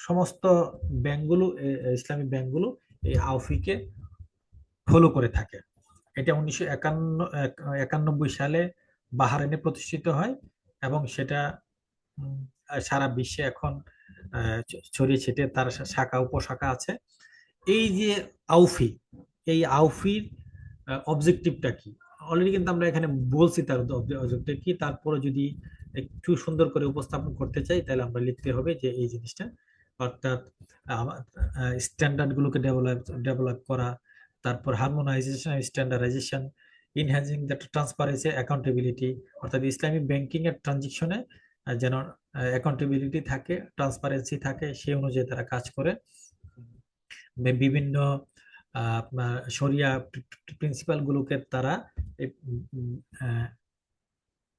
সমস্ত ব্যাংকগুলো ইসলামিক ব্যাংকগুলো এই আওফিকে ফলো করে থাকে। এটা 1991 সালে বাহরাইনে প্রতিষ্ঠিত হয়, এবং সেটা সারা বিশ্বে এখন ছড়িয়ে ছিটিয়ে তার শাখা উপশাখা আছে। এই যে আউফি, এই আউফির অবজেক্টিভটা কি অলরেডি কিন্তু আমরা এখানে বলছি, তার অবজেক্টিভ কি। তারপরে যদি একটু সুন্দর করে উপস্থাপন করতে চাই তাহলে আমরা লিখতে হবে যে এই জিনিসটা, অর্থাৎ স্ট্যান্ডার্ড গুলোকে ডেভেলপ করা, তারপর harmonisation, standardisation, enhancing the transparency, accountability, অর্থাৎ ইসলামিক ব্যাংকিং এর ট্রানজিশনে যেন অ্যাকাউন্টেবিলিটি থাকে, ট্রান্সপারেন্সি থাকে, সেই অনুযায়ী তারা কাজ করে। বিভিন্ন আপনার শরিয়া প্রিন্সিপাল গুলোকে তারা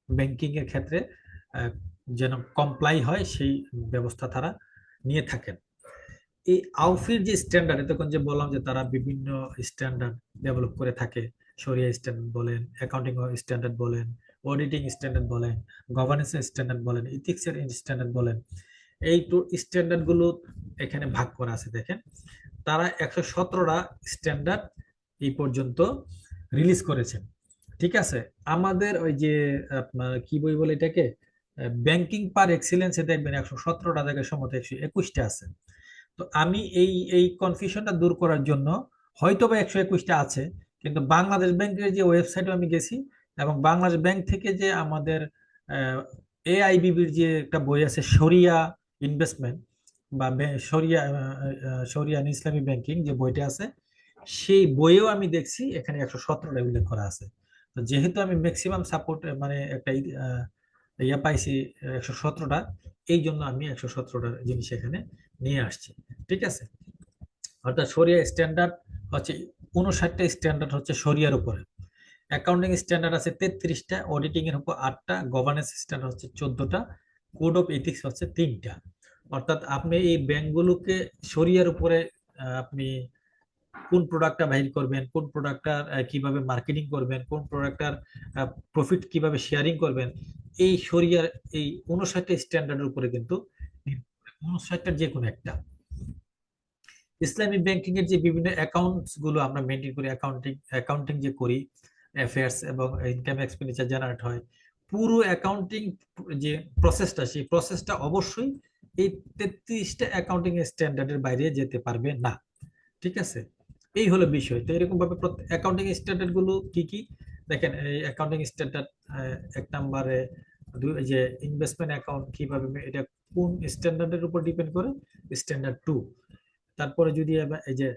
ব্যাংকিং এর ক্ষেত্রে যেন কমপ্লাই হয় সেই ব্যবস্থা তারা নিয়ে থাকেন। এই আউফির যে স্ট্যান্ডার্ড, এতক্ষণ যে বললাম যে তারা বিভিন্ন স্ট্যান্ডার্ড ডেভেলপ করে থাকে, শরিয়া স্ট্যান্ডার্ড বলেন, অ্যাকাউন্টিং স্ট্যান্ডার্ড বলেন, অডিটিং স্ট্যান্ডার্ড বলেন, গভর্নেন্স স্ট্যান্ডার্ড বলেন, ইথিক্স এর স্ট্যান্ডার্ড বলেন, এই স্ট্যান্ডার্ড গুলো এখানে ভাগ করা আছে। দেখেন, তারা 117টা স্ট্যান্ডার্ড এই পর্যন্ত রিলিজ করেছেন। ঠিক আছে, আমাদের ওই যে আপনার কি বই বলে এটাকে, ব্যাংকিং পার এক্সিলেন্সে দেখবেন 117টা জায়গায় সম্ভবত 121টা আছে। তো আমি এই কনফিউশনটা দূর করার জন্য হয়তো বা 121টা আছে, কিন্তু বাংলাদেশ ব্যাংকের যে ওয়েবসাইটে আমি গেছি, এবং বাংলাদেশ ব্যাংক থেকে যে আমাদের এআইবিবির যে একটা বই আছে শরিয়া ইনভেস্টমেন্ট বা শরিয়া ইসলামী ব্যাংকিং, যে বইটা আছে, সেই বইয়েও আমি দেখছি এখানে 117টা উল্লেখ করা আছে। তো যেহেতু আমি ম্যাক্সিমাম সাপোর্ট মানে একটা ইয়া পাইছি 117টা, এই জন্য আমি 117টার জিনিস এখানে নিয়ে আসছি। ঠিক আছে, অর্থাৎ শরিয়া স্ট্যান্ডার্ড হচ্ছে 59টা স্ট্যান্ডার্ড হচ্ছে শরিয়ার উপরে, অ্যাকাউন্টিং স্ট্যান্ডার্ড আছে 33টা, অডিটিং এর উপর 8টা, গভর্নেন্স স্ট্যান্ডার্ড হচ্ছে 14টা, কোড অফ এথিক্স হচ্ছে 3টা। অর্থাৎ আপনি এই ব্যাংকগুলোকে শরিয়ার উপরে আপনি কোন প্রোডাক্টটা বাহির করবেন, কোন প্রোডাক্টটার কিভাবে মার্কেটিং করবেন, কোন প্রোডাক্টটার প্রফিট কিভাবে শেয়ারিং করবেন, এই শরিয়ার এই 59টা স্ট্যান্ডার্ডের উপরে কিন্তু 59টার যে কোনো একটা। ইসলামিক ব্যাংকিং এর যে বিভিন্ন অ্যাকাউন্টস গুলো আমরা মেনটেন করি, অ্যাকাউন্টিং যে করি, অ্যাফেয়ার্স এবং ইনকাম এক্সপেন্ডিচার জেনারেট হয়, পুরো অ্যাকাউন্টিং যে প্রসেসটা, সেই প্রসেসটা অবশ্যই এই 33টা অ্যাকাউন্টিং স্ট্যান্ডার্ডের বাইরে যেতে পারবে না। ঠিক আছে, এই হলো বিষয়। তো এরকম ভাবে অ্যাকাউন্টিং স্ট্যান্ডার্ড গুলো কি কি দেখেন, এই অ্যাকাউন্টিং স্ট্যান্ডার্ড 1 নম্বরে যে ইনভেস্টমেন্ট অ্যাকাউন্ট কিভাবে, এটা কোন স্ট্যান্ডার্ডের উপর ডিপেন্ড করে, স্ট্যান্ডার্ড 2। তারপরে যদি এই যে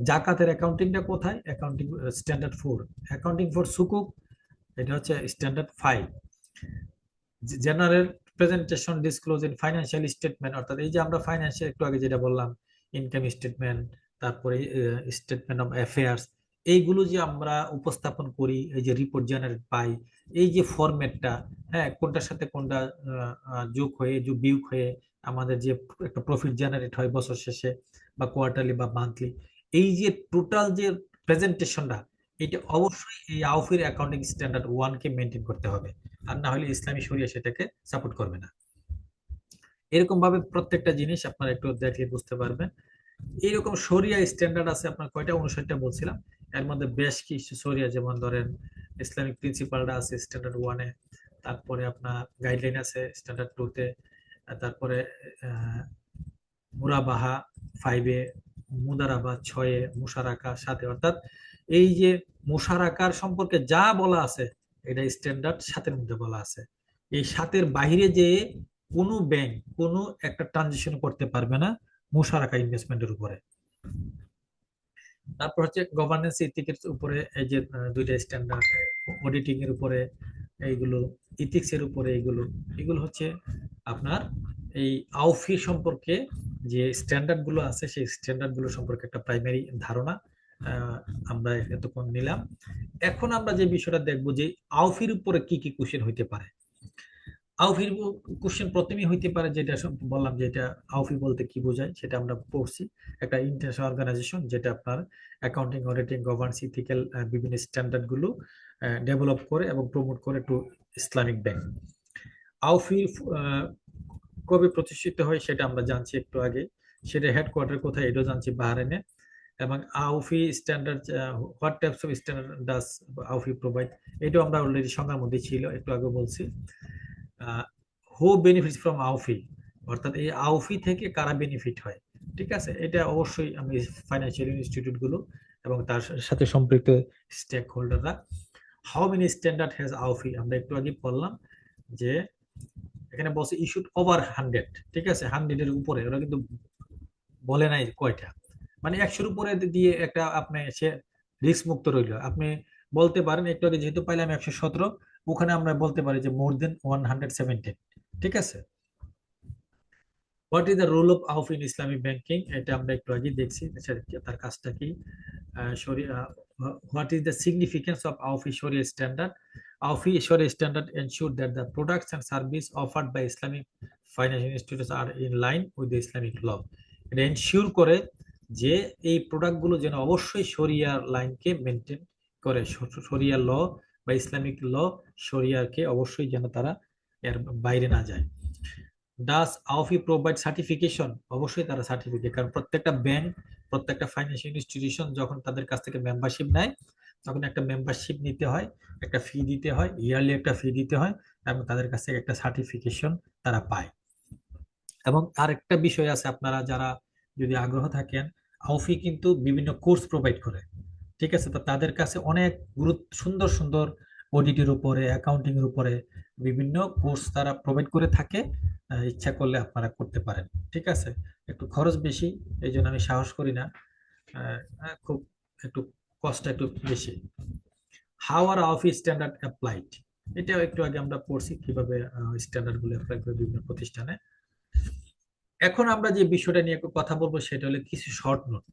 জাকাতের অ্যাকাউন্টিংটা কোথায়, অ্যাকাউন্টিং স্ট্যান্ডার্ড 4। অ্যাকাউন্টিং ফর সুকুক, এটা হচ্ছে standard 5। General presentation disclose in financial statement, অর্থাৎ এই যে আমরা ফাইন্যান্সিয়াল একটু আগে যেটা বললাম, ইনকাম স্টেটমেন্ট, তারপরে স্টেটমেন্ট অফ অ্যাফেয়ার্স, এইগুলো যে আমরা উপস্থাপন করি, এই যে রিপোর্ট জেনারেট পাই, এই যে ফরম্যাটটা, হ্যাঁ, কোনটার সাথে কোনটা যোগ হয়ে বিয়োগ হয়ে আমাদের যে একটা প্রফিট জেনারেট হয় বছর শেষে বা কোয়ার্টারলি বা মান্থলি, এই যে টোটাল যে প্রেজেন্টেশনটা, এটা অবশ্যই এই আউফির অ্যাকাউন্টিং স্ট্যান্ডার্ড 1 কে মেনটেন করতে হবে, আর না হলে ইসলামী শরিয়া সেটাকে সাপোর্ট করবে না। এরকম ভাবে প্রত্যেকটা জিনিস আপনারা একটু দেখলে বুঝতে পারবেন। এইরকম শরিয়া স্ট্যান্ডার্ড আছে আপনার কয়টা, 59টা বলছিলাম, এর মধ্যে বেশ কিছু শরিয়া, যেমন ধরেন ইসলামিক প্রিন্সিপালটা আছে স্ট্যান্ডার্ড 1-এ, তারপরে আপনার গাইডলাইন আছে স্ট্যান্ডার্ড 2-তে, তারপরে মুরাবাহা 5-এ, মুদারাবা 6-এ, মুশারাকা 7-এ। অর্থাৎ এই যে মুশারাকার সম্পর্কে যা বলা আছে এটা স্ট্যান্ডার্ড 7-এর মধ্যে বলা আছে। এই 7-এর বাইরে যে কোনো ব্যাংক কোনো একটা ট্রানজিশন করতে পারবে না মুশারাকা ইনভেস্টমেন্টের উপরে। তারপর হচ্ছে গভর্নেন্স ইথিক্স এর উপরে এই যে 2টা স্ট্যান্ডার্ড, অডিটিং এর উপরে এইগুলো, ইথিক্স এর উপরে এগুলো হচ্ছে আপনার এই আউফি সম্পর্কে যে স্ট্যান্ডার্ড গুলো আছে, সেই স্ট্যান্ডার্ড গুলো সম্পর্কে একটা প্রাইমারি ধারণা আমরা এতক্ষণ নিলাম। এখন আমরা যে বিষয়টা দেখবো যে আউফির উপরে কি কি কোশ্চেন হইতে পারে। আউফির কোশ্চেন প্রথমেই হইতে পারে, যেটা বললাম যে এটা আউফি বলতে কি বোঝায় সেটা আমরা পড়ছি। একটা ইন্টারন্যাশনাল অর্গানাইজেশন যেটা আপনার অ্যাকাউন্টিং, অডিটিং, গভর্নেন্স, ইথিক্যাল বিভিন্ন স্ট্যান্ডার্ড গুলো ডেভেলপ করে এবং প্রমোট করে টু ইসলামিক ব্যাংক। আউফি কবে প্রতিষ্ঠিত হয় সেটা আমরা জানছি একটু আগে। সেটা হেডকোয়ার্টার কোথায় এটাও জানছি, বাহরাইনে। এবং আউফি standard, what types of standard does আউফি provide, এটাও আমরা অলরেডি সংজ্ঞার মধ্যে ছিল, একটু আগে বলছি। হু বেনিফিটস ফ্রম আউফি, অর্থাৎ এই আউফি থেকে কারা বেনিফিট হয়। ঠিক আছে, এটা অবশ্যই আমি ফাইন্যান্সিয়াল ইনস্টিটিউট গুলো এবং তার সাথে সম্পৃক্ত স্টেক হোল্ডাররা। হাউ মেনি স্ট্যান্ডার্ড হ্যাজ আউফি, আমরা একটু আগে বললাম যে এখানে বলছে ইস্যুড ওভার 100। ঠিক আছে, 100 এর উপরে, ওরা কিন্তু বলে নাই কয়টা, মানে 100-র উপরে দিয়ে একটা আপনি সে রিস্ক মুক্ত রইল। আপনি বলতে পারেন, একটু আগে যেহেতু পাইলাম 117, ওখানে আমরা বলতে পারি যে মোর দেন 117। ঠিক আছে। What is the role of AAOIFI in Islamic banking, এটা আমরা একটু আগে দেখছি, তার কাজটা কি। What is the significance of AAOIFI sharia standard, AAOIFI sharia standard ensure that the products and service offered by Islamic financial institutions are in line with the Islamic law. এটা ensure করে যে এই প্রোডাক্টগুলো যেন অবশ্যই শরিয়ার লাইনকে মেনটেন করে, শরিয়া ল বা ইসলামিক ল, শরিয়াকে অবশ্যই যেন তারা এর বাইরে না যায়। ডাস আউফি প্রোভাইড সার্টিফিকেশন, অবশ্যই তারা সার্টিফিকেট, কারণ প্রত্যেকটা ব্যাংক, প্রত্যেকটা ফাইন্যান্সিয়াল ইনস্টিটিউশন যখন তাদের কাছ থেকে মেম্বারশিপ নেয়, তখন একটা মেম্বারশিপ নিতে হয়, একটা ফি দিতে হয়, ইয়ারলি একটা ফি দিতে হয়, এবং তাদের কাছ থেকে একটা সার্টিফিকেশন তারা পায়। এবং আরেকটা বিষয় আছে, আপনারা যারা যদি আগ্রহ থাকেন, আউফি কিন্তু বিভিন্ন কোর্স প্রোভাইড করে। ঠিক আছে, তো তাদের কাছে অনেক সুন্দর সুন্দর অডিটের উপরে, অ্যাকাউন্টিং এর উপরে বিভিন্ন কোর্স তারা প্রোভাইড করে থাকে। ইচ্ছা করলে আপনারা করতে পারেন। ঠিক আছে, একটু খরচ বেশি, এই জন্য আমি সাহস করি না, খুব একটু কষ্ট একটু বেশি। হাউ আর আউফি স্ট্যান্ডার্ড অ্যাপ্লাইড, এটাও একটু আগে আমরা পড়ছি কিভাবে স্ট্যান্ডার্ড গুলো অ্যাপ্লাই করে বিভিন্ন প্রতিষ্ঠানে। এখন আমরা যে বিষয়টা নিয়ে একটু কথা বলবো সেটা হলো কিছু শর্ট নোট।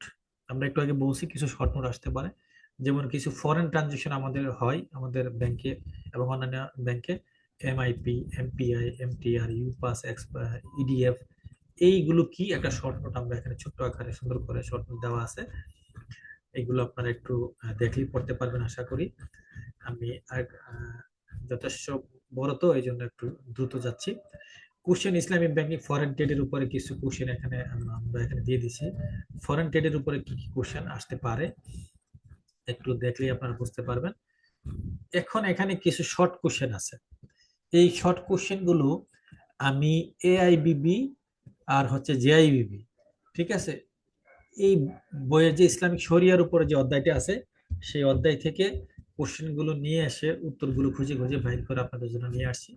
আমরা একটু আগে বলছি কিছু শর্ট নোট আসতে পারে, যেমন কিছু ফরেন ট্রানজেকশন আমাদের হয় আমাদের ব্যাংকে এবং অন্যান্য ব্যাংকে, এমআইপি, এমপিআই, এমটিআর, ইউপাস, ইডিএফ, এইগুলো কি একটা শর্ট নোট আমরা এখানে ছোট্ট আকারে সুন্দর করে শর্ট নোট দেওয়া আছে। এগুলো আপনারা একটু দেখলেই পড়তে পারবেন আশা করি। আমি যথেষ্ট বড় তো এই জন্য একটু দ্রুত যাচ্ছি। কোশ্চেন ইসলামিক ব্যাংকিং ফরেন ট্রেডের উপরে কিছু কোশ্চেন এখানে আমরা এখানে দিয়ে দিছি। ফরেন ট্রেডের উপরে কি কি কোশ্চেন আসতে পারে একটু দেখলেই আপনারা বুঝতে পারবেন। এখন এখানে কিছু শর্ট কোশ্চেন আছে। এই শর্ট কোশ্চেন গুলো আমি এআইবিবি আর হচ্ছে জেআইবিবি, ঠিক আছে, এই বইয়ের যে ইসলামিক শরিয়ার উপরে যে অধ্যায়টা আছে সেই অধ্যায় থেকে কোশ্চেন গুলো নিয়ে এসে উত্তরগুলো খুঁজে খুঁজে বাইর করে আপনাদের জন্য নিয়ে আসছি।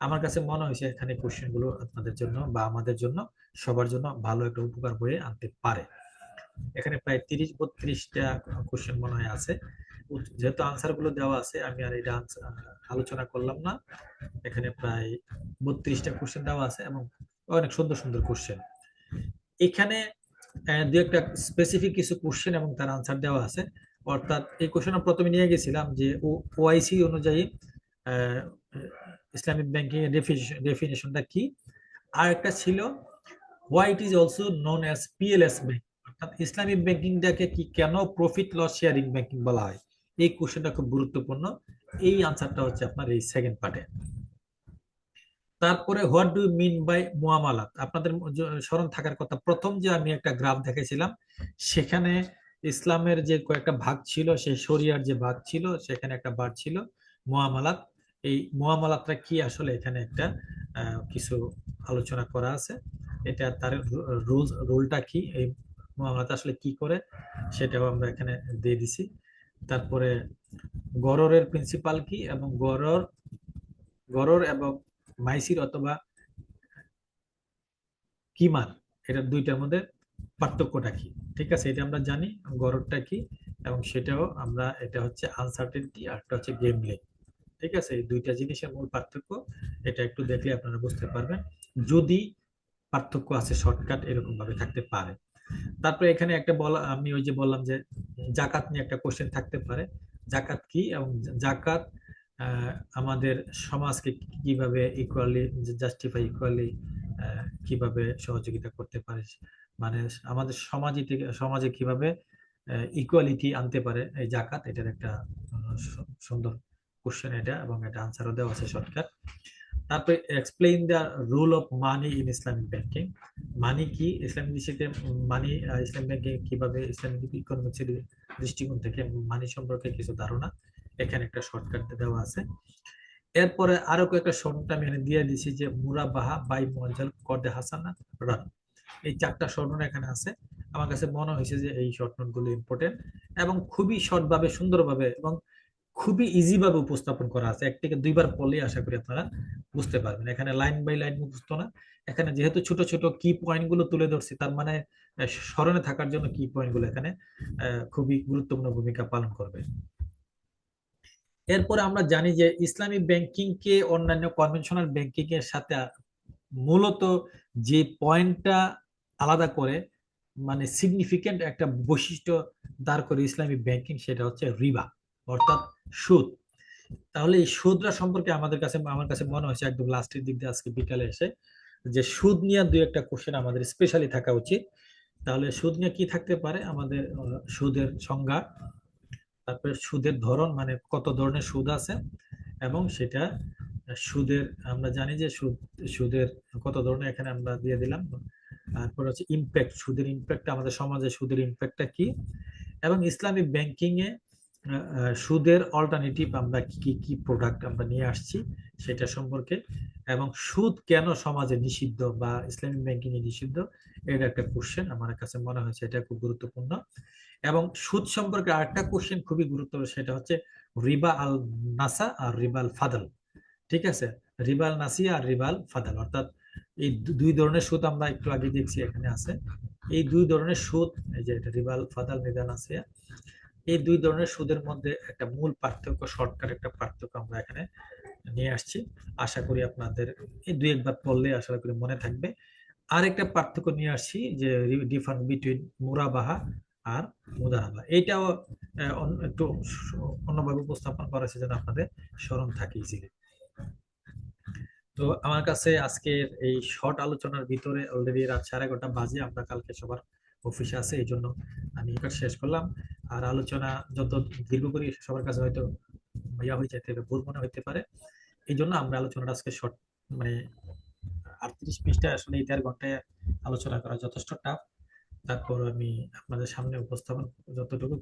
আমার কাছে মনে হয়েছে এখানে কোশ্চেন গুলো আপনাদের জন্য বা আমাদের জন্য সবার জন্য ভালো একটা উপকার বয়ে আনতে পারে। এখানে প্রায় 30-32টা কোশ্চেন মনে হয় আছে। যেহেতু আনসার গুলো দেওয়া আছে আমি আর এটা আলোচনা করলাম না। এখানে প্রায় 32টা কোশ্চেন দেওয়া আছে এবং অনেক সুন্দর সুন্দর কোশ্চেন। এখানে দু একটা স্পেসিফিক কিছু কোশ্চেন এবং তার আনসার দেওয়া আছে। অর্থাৎ এই কোশ্চেন প্রথমে নিয়ে গেছিলাম যে ওআইসি অনুযায়ী ইসলামিক ব্যাংকিং এর ডেফিনেশনটা কি, আর একটা ছিল white is also known as PLS bank, অর্থাৎ ইসলামিক ব্যাংকিংটাকে কি কেন প্রফিট লস শেয়ারিং ব্যাংকিং বলা হয়। এই কোশ্চেনটা খুব গুরুত্বপূর্ণ। এই আনসারটা হচ্ছে আপনার এই সেকেন্ড পার্টে। তারপরে হোয়াট ডু মিন বাই মুআমালাত, আপনাদের স্মরণ থাকার কথা প্রথম যে আমি একটা গ্রাফ দেখেছিলাম সেখানে ইসলামের যে কয়েকটা ভাগ ছিল, সেই শরিয়ার যে ভাগ ছিল সেখানে একটা ভাগ ছিল মুআমালাত। এই মুআমালাতটা কি আসলে এখানে একটা কিছু আলোচনা করা আছে। এটা তার রোলটা কি, এই মুআমালাত আসলে কি করে সেটাও আমরা এখানে দিয়ে দিছি। তারপরে গররের প্রিন্সিপাল কি এবং গরর এবং মাইসির অথবা কিমার, এটা দুইটার মধ্যে পার্থক্যটা কি। ঠিক আছে, এটা আমরা জানি গররটা কি এবং সেটাও আমরা, এটা হচ্ছে আনসার্টেনটি আর একটা হচ্ছে গেমলিং। ঠিক আছে, এই দুইটা জিনিসের মূল পার্থক্য, এটা একটু দেখলে আপনারা বুঝতে পারবেন যদি পার্থক্য আছে, শর্টকাট এরকম ভাবে থাকতে পারে। তারপরে এখানে একটা বলা, আমি ওই যে বললাম যে জাকাত নিয়ে একটা কোশ্চেন থাকতে পারে, জাকাত কি এবং জাকাত আমাদের সমাজকে কিভাবে ইকুয়ালি জাস্টিফাই ইকুয়ালি কিভাবে সহযোগিতা করতে পারে, মানে আমাদের সমাজে কিভাবে ইকুয়ালিটি আনতে পারে এই জাকাত, এটার একটা সুন্দর কোশ্চেন এটা, এবং এটা আনসারও দেওয়া আছে শর্টকাট। তারপরে explain the rule of money in Islamic banking. Money কি ইসলামিক দৃষ্টিতে, মানি ইসলামিক ব্যাংকিং কিভাবে, ইসলামিক ইকোনমিক্স দৃষ্টিকোণ থেকে মানি সম্পর্কে কিছু ধারণা এখানে একটা শর্টকাট দেওয়া আছে। এরপরে আরো কয়েকটা শর্ট আমি এখানে দিয়ে দিছি, যে মুরাবাহা বাই মুআজ্জাল কদে হাসানা রান, এই 4টা শর্ট নোট এখানে আছে। আমার কাছে মনে হয়েছে যে এই শর্ট নোট গুলো ইম্পর্টেন্ট এবং খুবই শর্ট ভাবে, সুন্দরভাবে এবং খুবই ইজি ভাবে উপস্থাপন করা আছে। 1 থেকে 2বার পড়লে আশা করি আপনারা বুঝতে পারবেন। এখানে লাইন বাই লাইন মুখস্থ না, এখানে যেহেতু ছোট ছোট কি পয়েন্ট গুলো তুলে ধরছি, তার মানে স্মরণে থাকার জন্য কি পয়েন্ট গুলো এখানে খুবই গুরুত্বপূর্ণ ভূমিকা পালন করবে। এরপরে আমরা জানি যে ইসলামিক ব্যাংকিং কে অন্যান্য কনভেনশনাল ব্যাংকিং এর সাথে মূলত যে পয়েন্টটা আলাদা করে, মানে সিগনিফিকেন্ট একটা বৈশিষ্ট্য দাঁড় করে ইসলামিক ব্যাংকিং, সেটা হচ্ছে রিবা, অর্থাৎ সুদ। তাহলে এই সুদরা সম্পর্কে আমার কাছে মনে হয়েছে একদম লাস্টের দিক দিয়ে আজকে বিকালে এসে, যে সুদ নিয়ে 2-1টা কোশ্চেন আমাদের স্পেশালি থাকা উচিত। তাহলে সুদ নিয়ে কি থাকতে পারে আমাদের, সুদের সংজ্ঞা, তারপরে সুদের ধরন, মানে কত ধরনের সুদ আছে, এবং সেটা সুদের আমরা জানি যে সুদের কত ধরনের এখানে আমরা দিয়ে দিলাম। তারপর হচ্ছে ইমপ্যাক্ট, সুদের ইমপ্যাক্ট, আমাদের সমাজে সুদের ইমপ্যাক্টটা কি, এবং ইসলামিক ব্যাংকিং এ সুদের অল্টারনেটিভ আমরা কি কি প্রোডাক্ট আমরা নিয়ে আসছি সেটা সম্পর্কে, এবং সুদ কেন সমাজে নিষিদ্ধ বা ইসলামিক ব্যাংকিং এ নিষিদ্ধ, এর একটা কোশ্চেন আমার কাছে মনে হয়েছে এটা খুব গুরুত্বপূর্ণ। এবং সুদ সম্পর্কে আরেকটা কোশ্চেন খুবই গুরুত্বপূর্ণ, সেটা হচ্ছে রিবা আল নাসা আর রিবা আল ফাদাল। ঠিক আছে, রিবা আল নাসিয়া আর রিবা আল ফাদাল, অর্থাৎ এই 2 ধরনের সুদ আমরা একটু আগে দেখছি এখানে আছে। এই 2 ধরনের সুদ, এই যে এটা রিবা আল ফাদাল, রিবা আল নাসিয়া, এই 2 ধরনের সুদের মধ্যে একটা মূল পার্থক্য, শর্টকাট একটা পার্থক্য আমরা এখানে নিয়ে আসছি। আশা করি আপনাদের এই 2-1বার পড়লে আশা করি মনে থাকবে। আর একটা পার্থক্য নিয়ে আসছি, যে ডিফারেন্স বিটুইন মুরাবাহা আর মুদারাবা, এইটাও একটু অন্যভাবে উপস্থাপন করা হয়েছে যেন আপনাদের স্মরণ থাকে ইজিলি। তো আমার কাছে আজকের এই শর্ট আলোচনার ভিতরে অলরেডি রাত 11:30 বাজে, আমরা কালকে সবার অফিসে আছে, এই জন্য আমি এটা শেষ করলাম। আর আলোচনা যত দীর্ঘ করি সবার কাছে হয়তো ইয়া হয়ে যেতে পারে, ভুল মনে হইতে পারে, এই জন্য আমরা আলোচনাটা আজকে শর্ট, মানে 38 পৃষ্ঠা, আসলে এই 1.5 ঘন্টায় আলোচনা করা যথেষ্ট টাফ। তারপর আমি আপনাদের সামনে উপস্থাপন যতটুকু